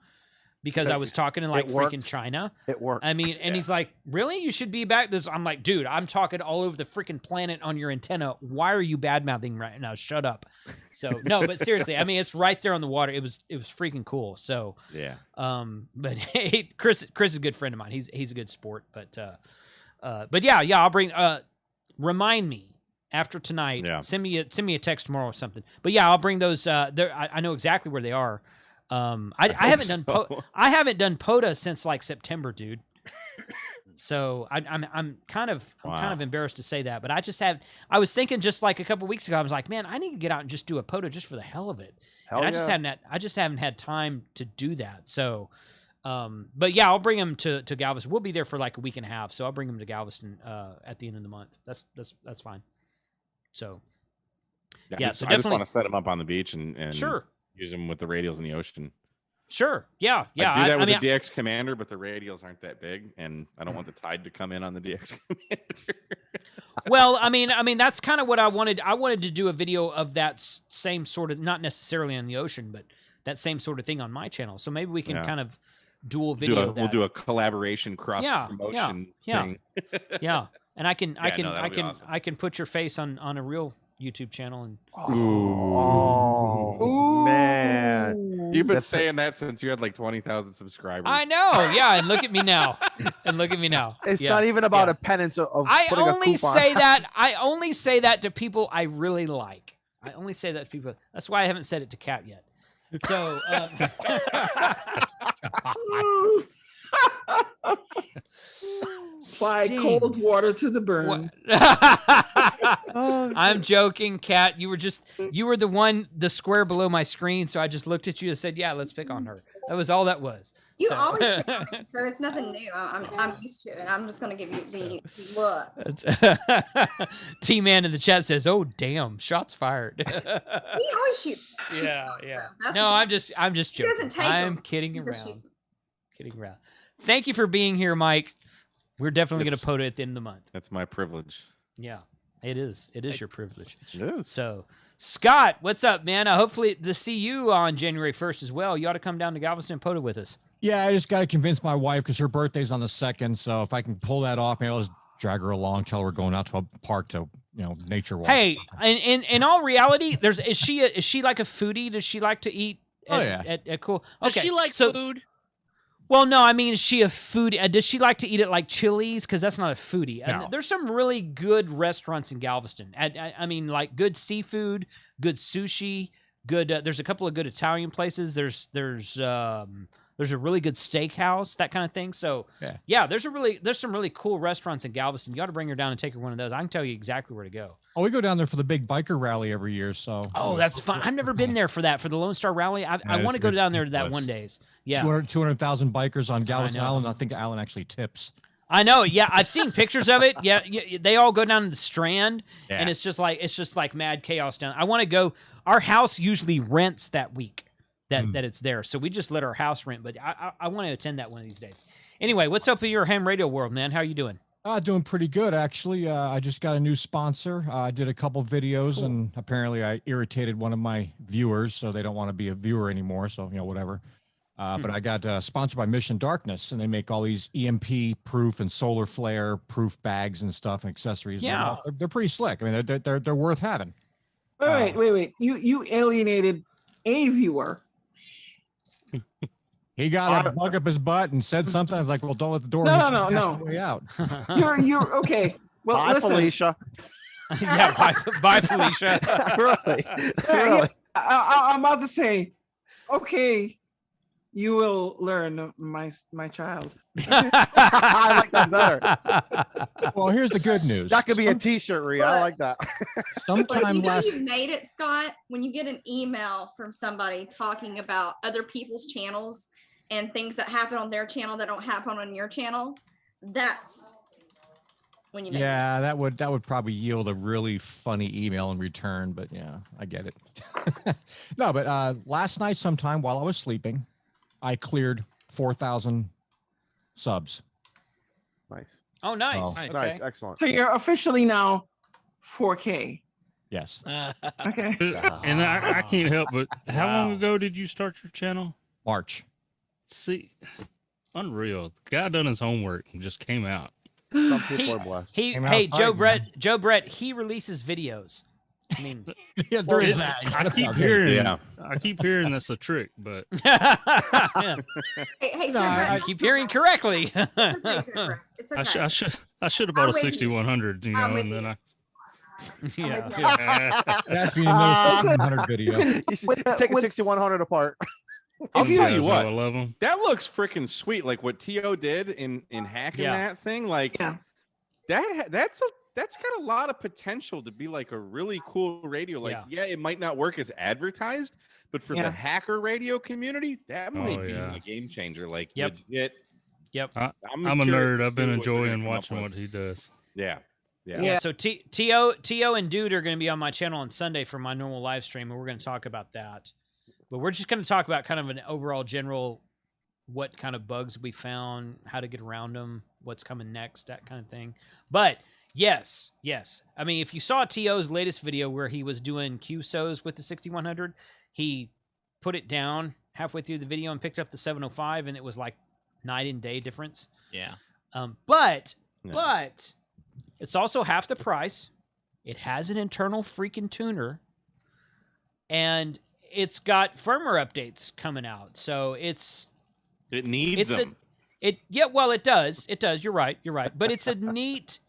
Because I was talking in like freaking China.
It works.
I mean, and he's like, "Really? You should be back." I'm like, "Dude, I'm talking all over the freaking planet on your antenna. Why are you bad mouthing right now? Shut up." So no, but seriously, I mean, it's right there on the water. It was freaking cool. So
yeah.
But hey, Chris is a good friend of mine. He's a good sport. But yeah, I'll bring. Remind me after tonight.
Yeah.
Send me a text tomorrow or something. But yeah, I'll bring those. I know exactly where they are. I haven't done I haven't done POTA since like September, dude. So I'm kind of embarrassed to say that, but I was thinking just like a couple weeks ago, I was like, man, I need to get out and just do a POTA just for the hell of it. I just haven't had time to do that. So, but yeah, I'll bring them to Galveston. We'll be there for like a week and a half, so I'll bring them to Galveston at the end of the month. That's fine. So, yeah, so
I
definitely
just want to set them up on the beach and
sure.
Use them with the radials in the ocean.
Sure. Yeah.
I do that with the DX Commander, but the radials aren't that big, and I don't want the tide to come in on the DX Commander.
Well, I mean, that's kind of what I wanted. I wanted to do a video of that same sort of, not necessarily in the ocean, but that same sort of thing on my channel. So maybe we can kind of dual video.
We'll do a collaboration cross promotion thing.
Yeah, and I can put your face on a real YouTube channel and
man,
you've been saying that since you had like 20,000 subscribers.
I know, yeah, and look at me now.
It's not even about a penance of
I
putting
only
a coupon.
I only say that to people I really like. I only say that to people. That's why I haven't said it to Kat yet. So
apply cold water to the burn.
I'm joking, Kat. You were the square below my screen, so I just looked at you and said, "Yeah, let's pick on her." That was all that was.
You always pick on me, so it's nothing new. I'm used to it. I'm just gonna give you the look.
T-Man in the chat says, "Oh damn, shots fired."
He always shoots.
Yeah. No, I'm just joking.
doesn't take
I'm
them.
kidding
He just
around.
shoots them.
Kidding around. Thank you for being here, Mike. We're definitely going to POTA at the end of the month.
That's my privilege.
Yeah, it is. It is your privilege.
It is.
So, Scott, what's up, man? Hopefully to see you on January 1st as well. You ought to come down to Galveston and POTA with us.
Yeah, I just got to convince my wife because her birthday's on the 2nd. So if I can pull that off, maybe I'll just drag her along, tell her we're going out to a park to, nature walk.
Hey, in all reality, is she like a foodie? Does she like to eat? At cool. Okay.
Does she like food?
Well, no, I mean, is she a foodie? Does she like to eat at like Chili's? Because that's not a foodie.
No.
There's some really good restaurants in Galveston. I mean, like good seafood, good sushi, good. There's a couple of good Italian places. There's a really good steakhouse, that kind of thing. So yeah, there's some really cool restaurants in Galveston. You ought to bring her down and take her one of those. I can tell you exactly where to go.
Oh, we go down there for the big biker rally every year. So
that's fun. I've never been there for the Lone Star Rally. I want to go down there to that one days. Yeah,
200,000 bikers on Galveston Island. I think Alan actually tips.
I know. Yeah, I've seen pictures of it. Yeah, they all go down to the Strand, and it's just like mad chaos down. I want to go. Our house usually rents that week that it's there, so we just let our house rent. But I want to attend that one of these days. Anyway, what's up with your ham radio world, man? How are you doing?
Doing pretty good, actually. I just got a new sponsor. I did a couple videos, and apparently I irritated one of my viewers, so they don't want to be a viewer anymore. So whatever. But I got sponsored by Mission Darkness, and they make all these EMP proof and solar flare proof bags and stuff and accessories.
Yeah,
they're pretty slick. I mean, they're worth having.
Wait. You alienated a viewer.
He got a bug up his butt and said something. I was like, "Well, don't let the door."
No.
Way out.
You're okay. Well,
bye,
listen.
Felicia.
Yeah, bye, Felicia.
Really?
I'm about to say, okay, you will learn, my child.
I like that better.
Well, here's the good news.
That could be a T-shirt, Rhea. I like that.
Sometime you made it, Scott, when you get an email from somebody talking about other people's channels and things that happen on their channel that don't happen on your channel. That's when you make it.
That would probably yield a really funny email in return. But yeah, I get it. No, but last night sometime while I was sleeping, I cleared 4,000 subs.
Nice.
Oh, nice.
Oh,
nice.
Nice. Excellent.
So you're officially now 4K.
Yes.
Okay.
And I can't help but how long ago did you start your channel?
March.
See, unreal. The guy done his homework and just came out.
Some people are blessed.
Hey, Joe Brett, he releases videos. I mean,
yeah, there is that.
I keep hearing that's a trick, but
Hey,
no, I keep hearing correctly.
It's okay.
I should have bought a 6100, you know, and then I.
Yeah. That's me another 100 video.
You should take a 6100 apart.
I'll tell you
I
what,
love them.
that looks freaking sweet. Like what T.O. did in hacking that thing, like that's got a lot of potential to be like a really cool radio. Like, it might not work as advertised, but for the hacker radio community, that might be a game changer. Like, legit.
Yep.
I'm a nerd. I've been enjoying watching what he does.
Yeah.
Yeah. So T.O. and Dude are going to be on my channel on Sunday for my normal live stream, and we're going to talk about that. But we're just going to talk about kind of an overall general, what kind of bugs we found, how to get around them, what's coming next, that kind of thing. But yes. I mean, if you saw T.O.'s latest video where he was doing QSOs with the 6100, he put it down halfway through the video and picked up the 705, and it was like night and day difference.
Yeah.
But it's also half the price. It has an internal freaking tuner, and it's got firmware updates coming out. So it needs them. It does. It does. You're right. But it's a neat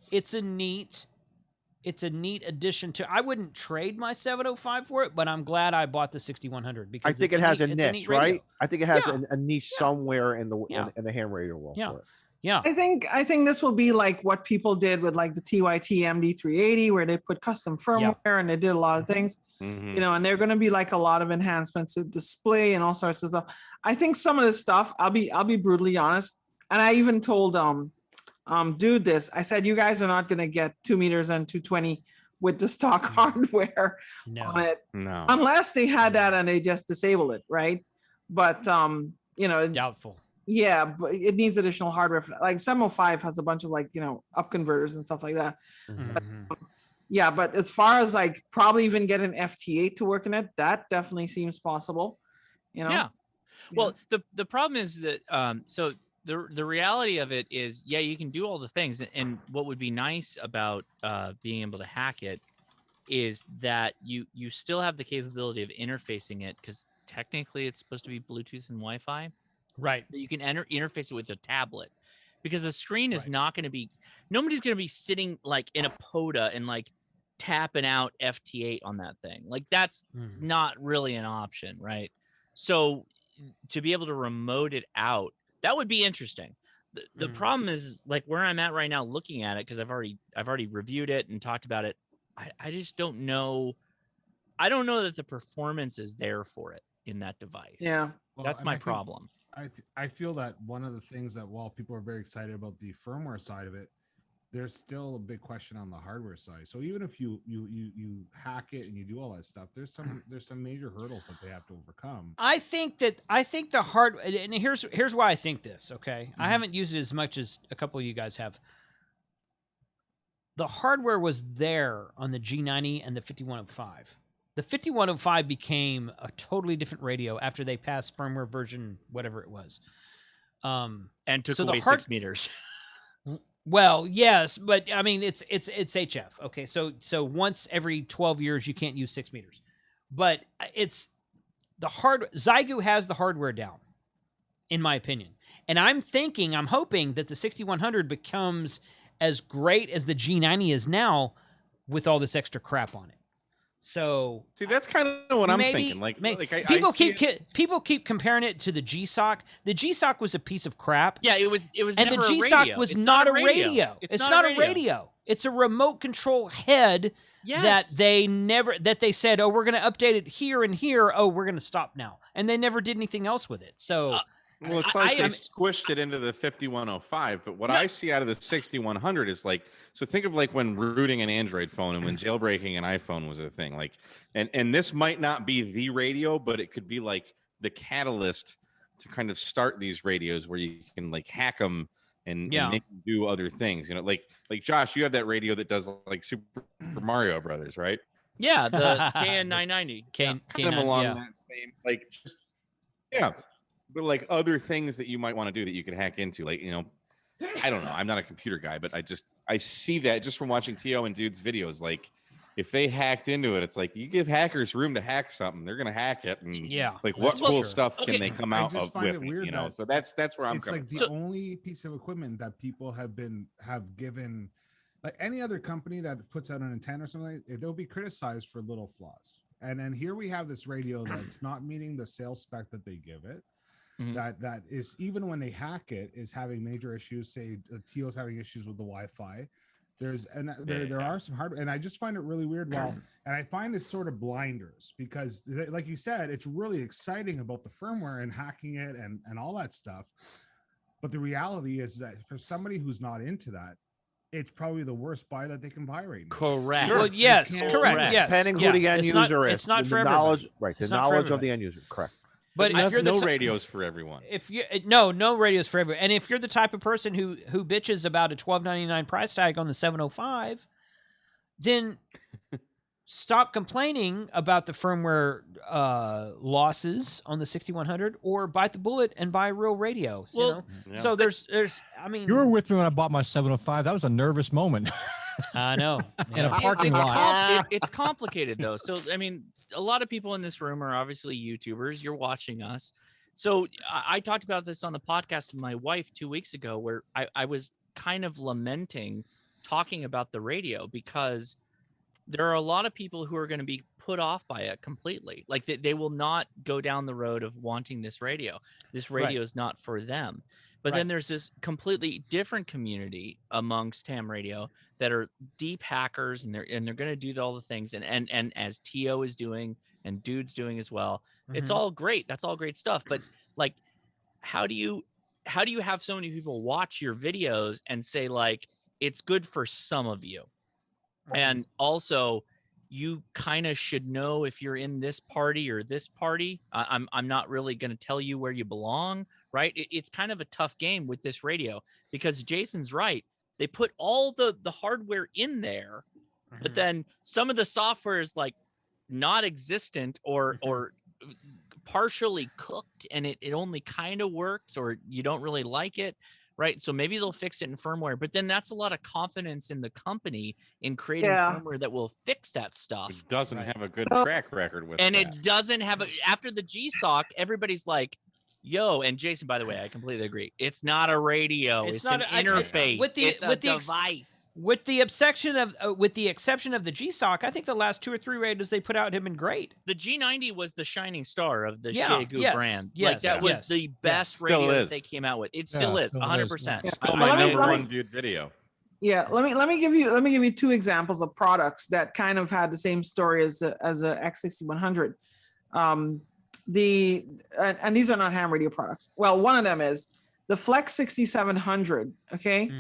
addition to. I wouldn't trade my 705 for it, but I'm glad I bought the 6100 because
I think it has a niche, right? I think it has a niche somewhere in the ham radio world. For it.
Yeah.
I think this will be like what people did with like the TYT MD380, where they put custom firmware and they did a lot of things. You know, and they're going to be like a lot of enhancements to display and all sorts of stuff. I think some of this stuff, I'll be brutally honest, and I even told Dude this. I said, you guys are not going to get 2 meters and 220 with the stock hardware on it, unless they had that and they just disable it, right? But you know,
doubtful.
Yeah, but it needs additional hardware. Like 705 has a bunch of like, you know, up converters and stuff like that. Yeah, but as far as like probably even get an FT8 to work in it, that definitely seems possible. You know?
Yeah. Well, the problem is that so the reality of it is, you can do all the things, and what would be nice about being able to hack it is that you still have the capability of interfacing it, because technically it's supposed to be Bluetooth and Wi-Fi.
Right.
You can interface it with a tablet, because the screen is not going to be, nobody's going to be sitting like in a POTA and like tapping out FT8 on that thing. Like that's not really an option, right? So to be able to remote it out, that would be interesting. The problem is like where I'm at right now looking at it, because I've already reviewed it and talked about it. I just don't know. I don't know that the performance is there for it in that device.
Yeah.
That's my problem.
I feel that one of the things that while people are very excited about the firmware side of it, there's still a big question on the hardware side. So even if you hack it and you do all that stuff, there's some major hurdles that they have to overcome.
I think the hard, and here's why I think this. Okay, I haven't used it as much as a couple of you guys have. The hardware was there on the G90 and the 5105. The 5105 became a totally different radio after they passed firmware version, whatever it was.
And took away 6 meters.
Well, yes, but I mean, it's HF. Okay, so once every 12 years, you can't use 6 meters. But it's the Zygu has the hardware down, in my opinion. And I'm hoping that the 6100 becomes as great as the G90 is now with all this extra crap on it. So
see, that's kind of what I'm thinking.
People keep comparing it to the G-Sock. The G-Sock was a piece of crap.
Yeah, it was.
And the G-Sock was not a radio. It's not a radio. It's a remote control head that they said, oh, we're going to update it here and here. Oh, we're going to stop now, and they never did anything else with it. So.
Well, it's like they squished it into the 5105, but what I see out of the 6100 is like, so think of like when rooting an Android phone and when jailbreaking an iPhone was a thing, like, and this might not be the radio, but it could be like the catalyst to kind of start these radios where you can like hack them and make them do other things, you know, like Josh, you have that radio that does like Super Mario Brothers, right?
Yeah, the KN990.
K9,
kind of along
yeah.
that same, like, just but like other things that you might want to do that you could hack into, like, you know, I don't know. I'm not a computer guy, but I see that just from watching T.O. and Dude's videos. Like, if they hacked into it, it's like you give hackers room to hack something, they're gonna hack it. And like, what cool stuff can they come out of with it? You know, so that's where I'm coming.
It's like the only piece of equipment that people have given, like any other company that puts out an antenna or something, they'll be criticized for little flaws. And then here we have this radio that's not meeting the sales spec that they give it. That is, even when they hack it, is having major issues. Say TO's having issues with the Wi-Fi. There are some hardware, and I just find it really weird. And I find this sort of blinders because, like you said, it's really exciting about the firmware and hacking it and all that stuff. But the reality is that for somebody who's not into that, it's probably the worst buy that they can buy right now.
Correct.
Well, yes, correct. Yes.
Depending who the end user is.
It's not for
knowledge,
everybody.
right? The
It's not for
knowledge of
everybody.
the end user. Correct.
But if you're
no radios for everyone.
If you no radios for everyone, and if you're the type of person who bitches about a $12.99 price tag on the 705, then stop complaining about the firmware losses on the 6100, or bite the bullet and buy real radios.
Well,
you know? So there's I mean,
You were with me when I bought my 705. That was a nervous moment.
I know.
In a parking lot.
It's complicated though. So I mean, a lot of people in this room are obviously YouTubers. You're watching us. So I talked about this on the podcast with my wife 2 weeks ago, where I was kind of lamenting talking about the radio, because there are a lot of people who are going to be put off by it completely. Like they will not go down the road of wanting this radio. This radio is not for them. But then there's this completely different community amongst ham radio that are deep hackers, and they're going to do all the things, and as T.O. is doing and Dude's doing as well. It's all great. That's all great stuff. But like, how do you have so many people watch your videos and say like it's good for some of you, and also you kind of should know if you're in this party or this party. I'm not really going to tell you where you belong, right? It's kind of a tough game with this radio, because Jason's right. They put all the hardware in there, but then some of the software is like not existent or partially cooked, and it only kind of works, or you don't really like it. Right. So maybe they'll fix it in firmware, but then that's a lot of confidence in the company in creating firmware that will fix that stuff.
It doesn't have a good track record with
and
that.
it doesn't have after the GSOC, everybody's like, yo, and Jason, by the way, I completely agree. It's not a radio. It's not an interface. It's a device.
With the exception of the GSOC, I think the last 2 or 3 radios they put out have been great.
The G90 was the shining star of the Xiegu brand.
Yes,
like that was the best radio that they came out with. It still is 100%.
Still my number one viewed video.
Yeah, let me give you 2 examples of products that kind of had the same story as a X6100. And these are not ham radio products. Well, one of them is the Flex 6700. Okay,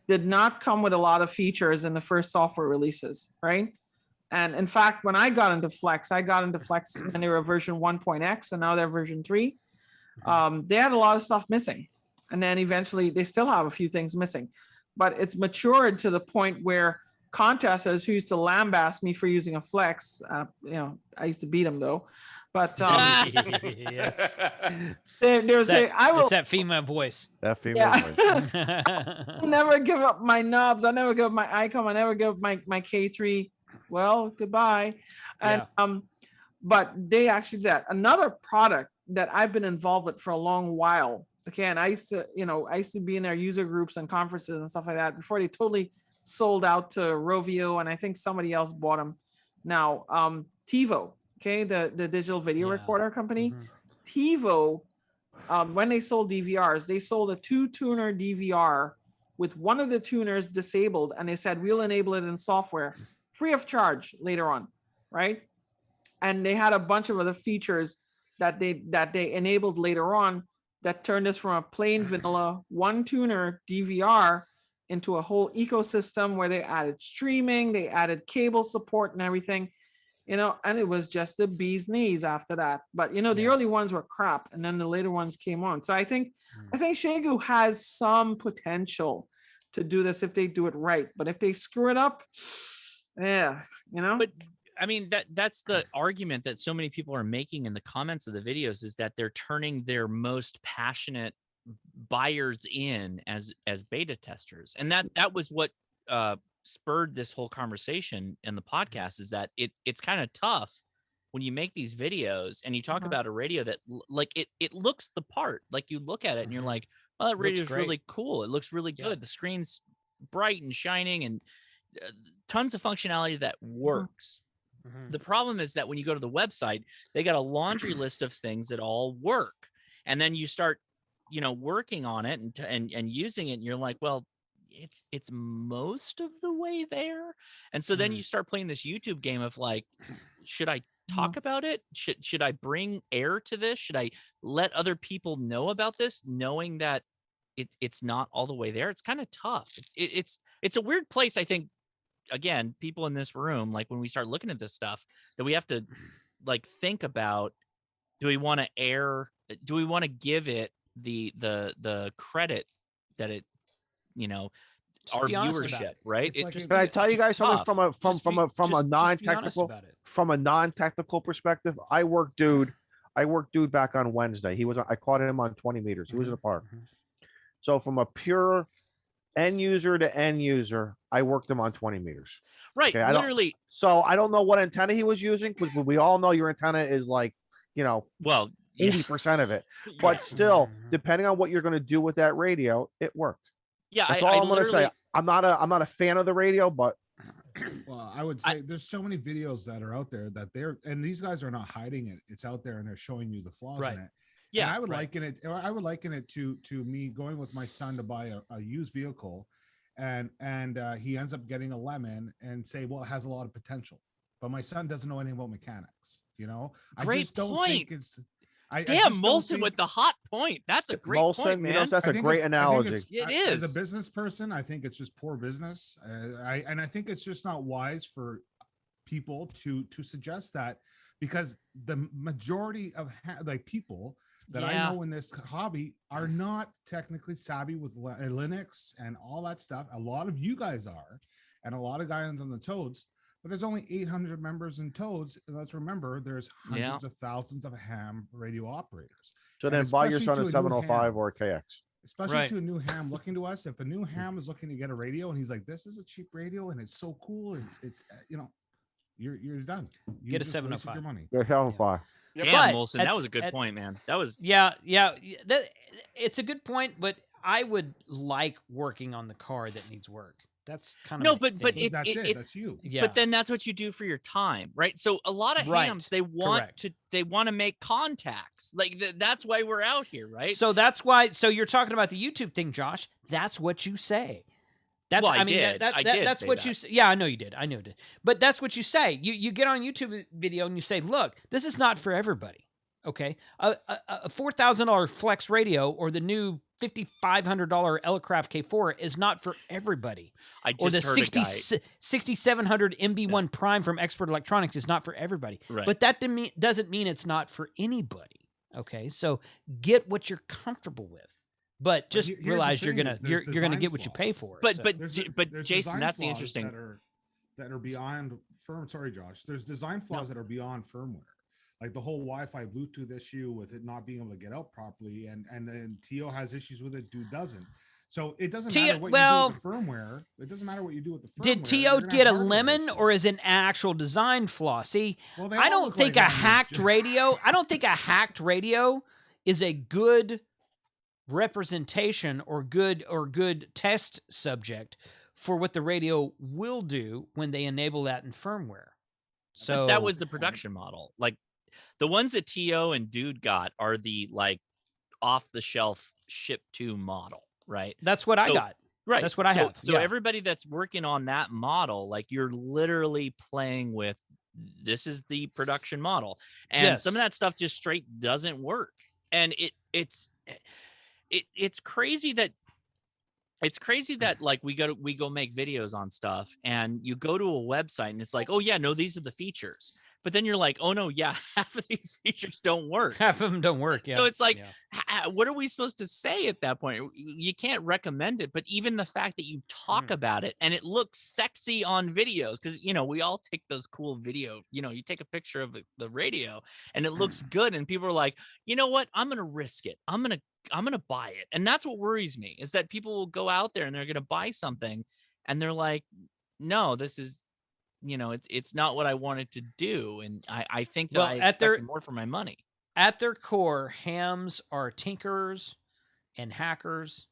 did not come with a lot of features in the first software releases, right? And in fact, when I got into Flex when they were version 1.x, and now they're version 3. They had a lot of stuff missing, and then eventually they still have a few things missing, but it's matured to the point where contesters who used to lambaste me for using a Flex, I used to beat them though. But
yes,
there's
it's that female voice.
That female voice.
I never give up my knobs. I never give up my ICOM. I never give up my K3. Well, goodbye. And but they actually did that. Another product that I've been involved with for a long while. Okay, and I used to be in their user groups and conferences and stuff like that before they totally sold out to Rovio, and I think somebody else bought them. Now, TiVo. Okay, the digital video recorder company, TiVo, when they sold DVRs, they sold a 2-tuner DVR with one of the tuners disabled, and they said, we'll enable it in software free of charge later on, right? And they had a bunch of other features that they enabled later on that turned us from a plain vanilla 1-tuner DVR into a whole ecosystem where they added streaming, they added cable support and everything. And it was just the bee's knees after that. But the early ones were crap, and then the later ones came on. So I think Xiegu has some potential to do this if they do it right. But if they screw it up,
But I mean, that's the argument that so many people are making in the comments of the videos, is that they're turning their most passionate buyers in as beta testers. And that was what spurred this whole conversation in the podcast, is that it's kind of tough when you make these videos and you talk about a radio that like it looks the part. Like you look at it and you're like, oh, that radio is really cool. It looks really good. The screen's bright and shining and tons of functionality that works. The problem is that when you go to the website, they got a laundry list of things that all work. And then you start, working on it and using it, and you're like, well, it's most of the way there. And so then you start playing this YouTube game of like, should I talk about it? Should I bring air to this? Should I let other people know about this, knowing that it's not all the way there? It's kind of tough. It's a weird place, I think. Again, people in this room, like when we start looking at this stuff, that we have to like think about, do we want to give it the credit that it, our viewership, right?
Can I tell you guys something from a non-technical perspective? I worked dude back on Wednesday. I caught him on 20 meters. He was in the park. So from a pure end user to end user, I worked him on 20 meters.
Right.
Okay,
literally.
So I don't know what antenna he was using, because we all know your antenna is like,
well,
80% of it. But still, depending on what you're going to do with that radio, it worked.
Yeah,
that's all I'm going to say. I'm not a fan of the radio, but
well, I would say there's so many videos that are out there that and these guys are not hiding it. It's out there and they're showing you the flaws in it. Yeah, and I would liken it to me going with my son to buy a used vehicle, and he ends up getting a lemon and say, well, it has a lot of potential, but my son doesn't know anything about mechanics. I just don't think it's.
Damn, Molson with the hot point. That's a great point, man.
That's a great analogy.
It is.
As a business person, I think it's just poor business. I think it's just not wise for people to suggest that, because the majority of people that I know in this hobby are not technically savvy with Linux and all that stuff. A lot of you guys are, and a lot of guys on the Toads, but there's only 800 members in Toads. And let's remember, there's hundreds of thousands of ham radio operators.
So then buy your son a 705 or a KX.
Especially to a new ham looking to us. If a new ham is looking to get a radio and he's like, this is a cheap radio and it's so cool, it's you're done. You
get a 705.
Your money.
Get a 705.
Damn, Molson, that was a good point, man. That was
it's a good point, but I would like working on the car that needs work. That's kind of
but it's
you.
Yeah.
But then that's what you do for your time, right? So a lot of hams, they want to make contacts. Like that's why we're out here, right?
So that's why. So you're talking about the YouTube thing, Josh. That's what you say. That's
well,
I mean
did.
That's what you say. Yeah, I know you did. I know you did. But that's what you say. You get on a YouTube video and you say, look, this is not for everybody. Okay, a $4,000 Flex radio or the new $5,500 Elecraft K4 is not for everybody.
Or the
6700 MB1 Prime from Expert Electronics is not for everybody.
Right.
But that doesn't mean it's not for anybody. Okay, so get what you're comfortable with, but just realize you're gonna get what you pay for.
But
so.
but Jason, that's the interesting
that are beyond firm. Sorry, Josh. There's design flaws that are beyond firmware. Like the whole Wi-Fi Bluetooth issue with it not being able to get out properly, and then Tio has issues with it, dude doesn't. So it doesn't matter what you do with the firmware. It doesn't matter what you do with the firmware.
Did Tio get a lemon, or is it an actual design flaw? See, I don't think a hacked radio. I don't think a hacked radio is a good representation or good test subject for what the radio will do when they enable that in firmware. So
that was the production model. Like the ones that Tio and Dude got are the like off the shelf ship to model, right?
That's what I got.
Right.
That's what I have.
So everybody that's working on that model, like you're literally playing with, this is the production model. And some of that stuff just straight doesn't work. And it's crazy that It's crazy that like we go make videos on stuff, and you go to a website and it's like, oh yeah, no, these are the features. But then you're like, oh no, yeah, half of these features don't work.
Half of them don't work. Yeah.
So it's like, what are we supposed to say at that point? You can't recommend it, but even the fact that you talk about it and it looks sexy on videos, because we all take those cool video. You take a picture of the radio and it looks good, and people are like, you know what? I'm gonna risk it. I'm gonna buy it. And that's what worries me, is that people will go out there and they're gonna buy something and they're like, no, this is it's not what I wanted to do. And I think that I expected more for my money.
At their core, hams are tinkerers and hackers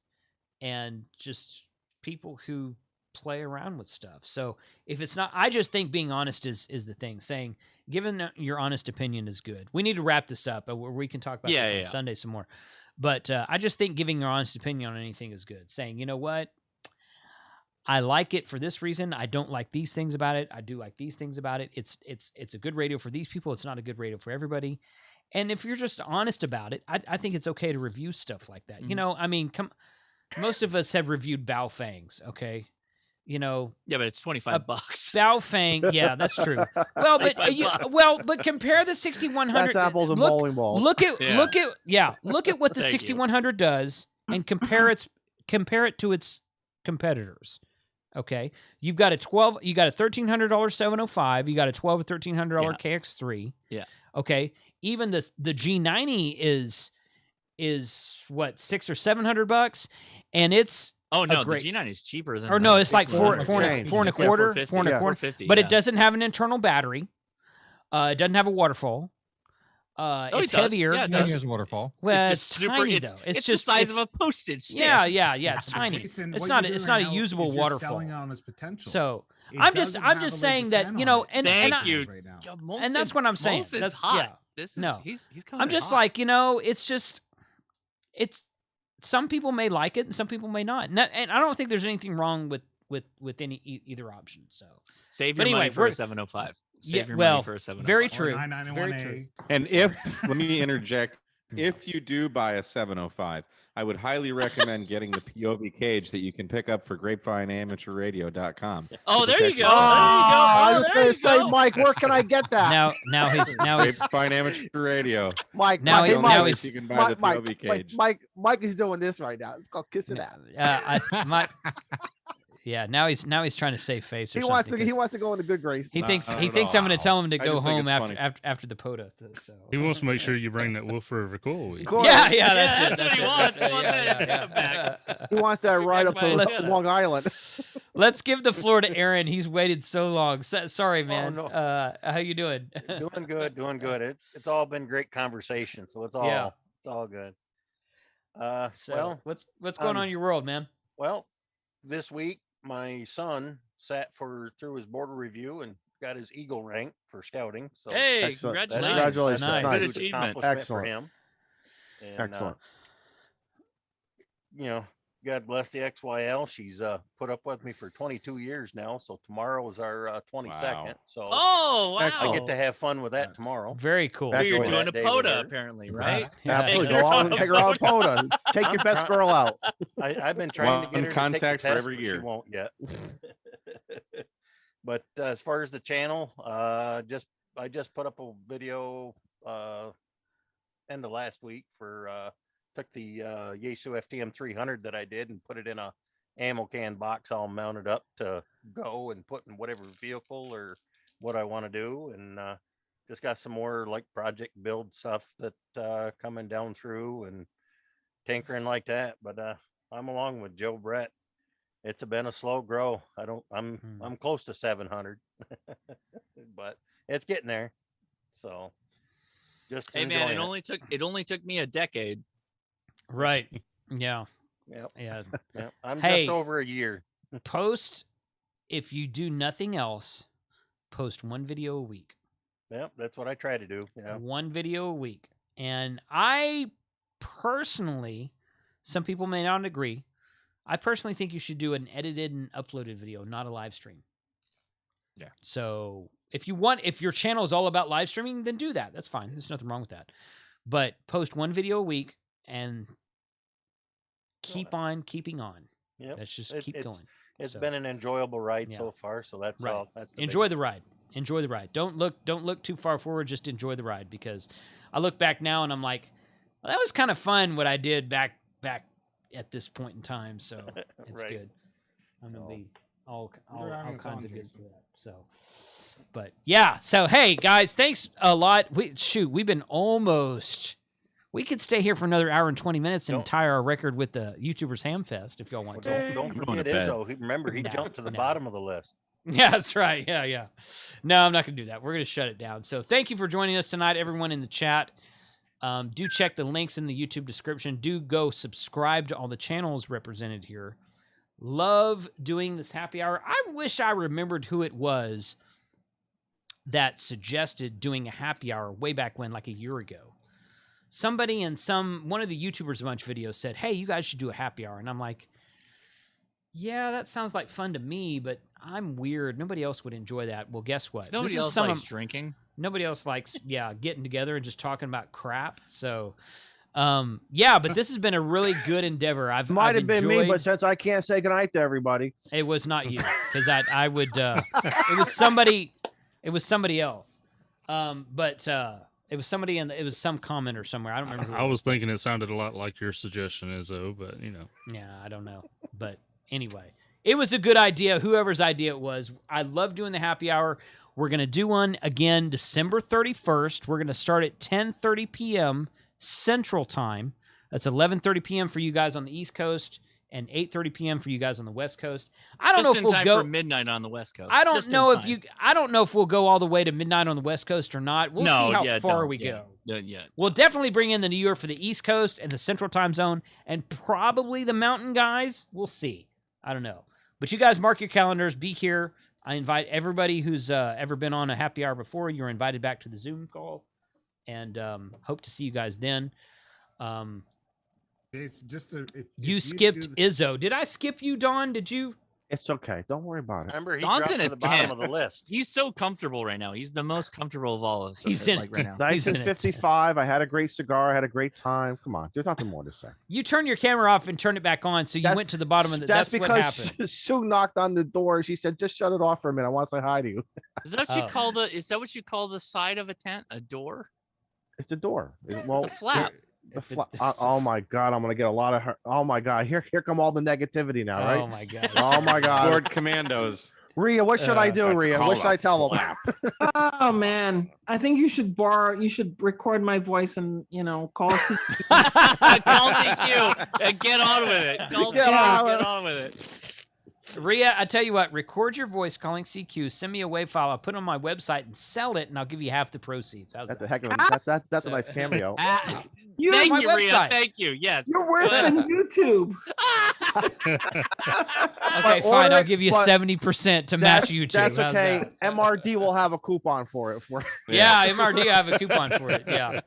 and just people who play around with stuff. So if it's not, I just think being honest is the thing. Saying, given your honest opinion is good. We need to wrap this up. We can talk about this on Sunday some more. But I just think giving your honest opinion on anything is good. Saying, you know what? I like it for this reason. I don't like these things about it. I do like these things about it. It's a good radio for these people. It's not a good radio for everybody. And if you're just honest about it, I think it's okay to review stuff like that. I mean, most of us have reviewed Baofangs, okay?
Yeah, but it's $25.
Baofang, yeah, that's true. Well, but compare the 6100.
That's apples and bowling balls.
Look at what the 6100 does, and compare it to its competitors. Okay, you got a $1,300 705, you got a $1,200 or $1,300 KX3.
Yeah.
Okay, even the G90 is what, $600 or $700, and it's
the G90 is cheaper than.
Or no, it's like four and a quarter,
$450,
but it doesn't have an internal battery. It doesn't have a waterfall. It's heavier.
Yeah, it has a waterfall.
Well, it's tiny though.
It's just the size of a postage stamp.
Yeah. It's tiny.
Jason,
It's
what
not.
you're
It's
doing
not a
right now
usable
is you're
waterfall.
selling it on its potential.
So
It
I'm
doesn't
just
have a leg
saying
to
that
stand on.
and
Thank you.
Right now.
And that's what I'm saying.
Molson's
That's
hot.
Yeah.
He's coming.
I'm just
hot.
like, it's some people may like it and some people may not, and I don't think there's anything wrong with either option. So
save your money for a 705. Save your money for a 705.
Very true. Very
991A.
true.
And let me interject. If you do buy a 705, I would highly recommend getting the POV cage that you can pick up for grapevineamateurradio.com.
Oh, there you go.
I was going to say, Mike, where can I get that?
Now he's
Grapevine Amateur Radio.
Mike,
now
Mike, Mike,
he's
you can buy the POV cage.
Mike is doing this right now. It's called kissing ass.
Yeah, now he's trying to save face.
He wants to go into good grace.
He thinks I'm going to tell him to go home after the POTA. So
he wants to make sure you bring that Wolf River cool week.
Yeah, that's
what he wants.
He wants that ride up to Long Island.
Let's give the floor to Aaron. He's waited so long. Sorry, man.
Oh, no.
How you doing?
Doing good. It's all been great conversation, so it's all good.
So what's going on in your world, man?
Well, this week my son sat through his border review and got his Eagle rank for scouting. So
hey,
excellent.
congratulations!
Nice.
Good achievement.
For him. And,
excellent.
God bless the XYL. She's put up with me for 22 years now. So tomorrow is our 22nd.
Wow.
So
wow!
I get to have fun with that tomorrow.
Very cool.
You're doing a POTA apparently, right?
Absolutely. Go on and take her out POTA. Take your best girl out.
I've been trying to get her to
contact
take the
for
test,
every
but
year.
She won't yet. But as far as the channel, I just put up a video end of last week for took the Yaesu FTM 300 that I did and put it in a ammo can box all mounted up to go and put in whatever vehicle or what I want to do, and just got some more like project build stuff that coming down through and tinkering like that. But I'm along with Joe Brett. It's been a slow grow. I'm close to 700, but it's getting there. So just
hey man, it only took me a decade.
Right. Yeah.
Yep.
Yeah.
Yep. I'm just over a year.
Post, if you do nothing else, post one video a week.
Yep, that's what I try to do. Yeah.
One video a week. And I personally, some people may not agree, I personally think you should do an edited and uploaded video, not a live stream.
Yeah.
So if your channel is all about live streaming, then do that. That's fine. There's nothing wrong with that. But post one video a week and keep on keeping on.
Yep.
Let's just keep
it's,
going.
It's
So,
been an enjoyable ride
yeah.
so far. So that's
Right.
all. That's the
Enjoy
big-
the ride. Enjoy the ride. Don't look too far forward. Just enjoy the ride, because I look back now and I'm like, well, that was kind of fun what I did back at this point in time. So it's
Right.
good. I'm gonna be all
We're having this
kinds
on,
of good
Jason.
for that. So, but yeah. So hey guys, thanks a lot. We've been almost. We could stay here for another hour and 20 minutes and tie our record with the YouTubers Hamfest if y'all want to.
Don't forget Izzo. Remember, he jumped to the bottom of the list.
Yeah, that's right. Yeah. No, I'm not going to do that. We're going to shut it down. So thank you for joining us tonight, everyone in the chat. Do check the links in the YouTube description. Do go subscribe to all the channels represented here. Love doing this happy hour. I wish I remembered who it was that suggested doing a happy hour way back when, like a year ago. Somebody in one of the YouTubers Bunch videos said, hey, you guys should do a happy hour. And I'm like, yeah, that sounds like fun to me, but I'm weird. Nobody else would enjoy that. Well, guess what?
Nobody else likes drinking.
Nobody else likes, getting together and just talking about crap. So, yeah, but this has been a really good endeavor. I've
have been me,
enjoyed-
but since I can't say goodnight to everybody,
it was not you, because I would. It was somebody. It was somebody else. It was somebody it was some commenter somewhere. I don't remember. Who
I was thinking it sounded a lot like your suggestion, Izzo, but you know.
Yeah, I don't know. But anyway, it was a good idea. Whoever's idea it was. I love doing the happy hour. We're going to do one again December 31st. We're going to start at 10:30 p.m. Central Time. That's 11:30 p.m. for you guys on the East Coast and 8:30 p.m. for you guys on the West Coast. I don't know if we'll go
for midnight on the West Coast.
I don't know if we'll go all the way to midnight on the West Coast or not. We'll see how far we go.
Yeah.
We'll definitely bring in the New York for the East Coast and the Central Time Zone, and probably the Mountain guys. We'll see. I don't know. But you guys mark your calendars. Be here. I invite everybody who's ever been on a happy hour before. You're invited back to the Zoom call, and hope to see you guys then. You skipped Izzo. Did I skip you, Don? Did you?
it's okay. Don't worry about it.
Remember, he
Don's
dropped
in
to
a
the bottom
tent.
of the list.
He's so comfortable right now. He's the most comfortable of all of us.
He's in
right
it.
now.
Nice and 55. I had a great cigar. I had a great time. Come on, there's nothing more to say.
You turned your camera off and turned it back on, so you went to the bottom of the.
That's
That's what
because
happened.
Sue knocked on the door. She said, "Just shut it off for a minute. I want to say hi to you."
Is that what you call Is that what you call the side of a tent? A door?
It's a door.
It's a flap.
Oh my God, I'm gonna get a lot of. Oh my God, here come all the negativity now, right?
Oh my God.
Oh my God.
Lord Commandos.
Rhea, what should I do,
That's
Rhea?
called
What should
a
I tell them?
Oh man, I think you should record my voice and call CQ.
Call CQ and get on with it. Call
Get
CQ,
on
get
with it.
on with it.
Rhea, I tell you what, record your voice calling CQ, send me a WAV file, I'll put it on my website and sell it, and I'll give you half the proceeds. How's
That's
that?
a heck of that's a nice cameo.
Thank
my
you, Rhea.
website.
Thank you. Yes.
You're worse than YouTube.
Okay, fine. I'll give you 70% to match YouTube.
That's
How's
okay.
that?
MRD will have a coupon for it.
Yeah, MRD, I have a coupon for it. Yeah.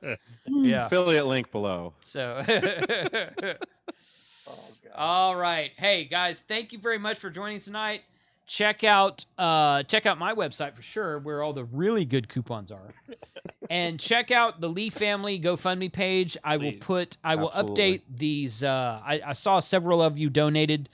Yeah.
Affiliate link below.
So, all right. Hey guys, thank you very much for joining tonight. Check out my website for sure, where all the really good coupons are, and check out the Lee Family GoFundMe page. I will update these. I saw several of you donated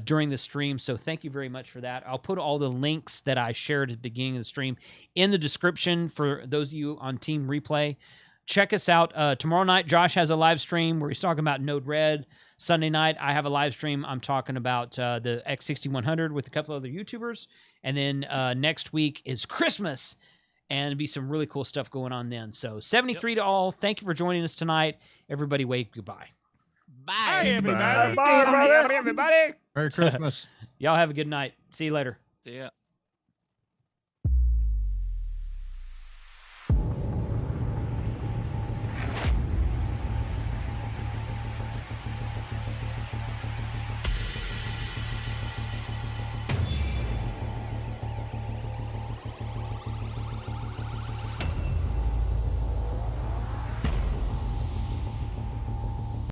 during the stream, so thank you very much for that. I'll put all the links that I shared at the beginning of the stream in the description for those of you on Team Replay. Check us out tomorrow night. Josh has a live stream where he's talking about Node Red. Sunday night, I have a live stream. I'm talking about the X6100 with a couple other YouTubers. And then next week is Christmas, and there'll be some really cool stuff going on then. So 73 to all. Thank you for joining us tonight. Everybody wave goodbye.
Bye.
Everybody. Bye, everybody.
Merry Christmas.
Y'all have a good night. See you later.
See ya.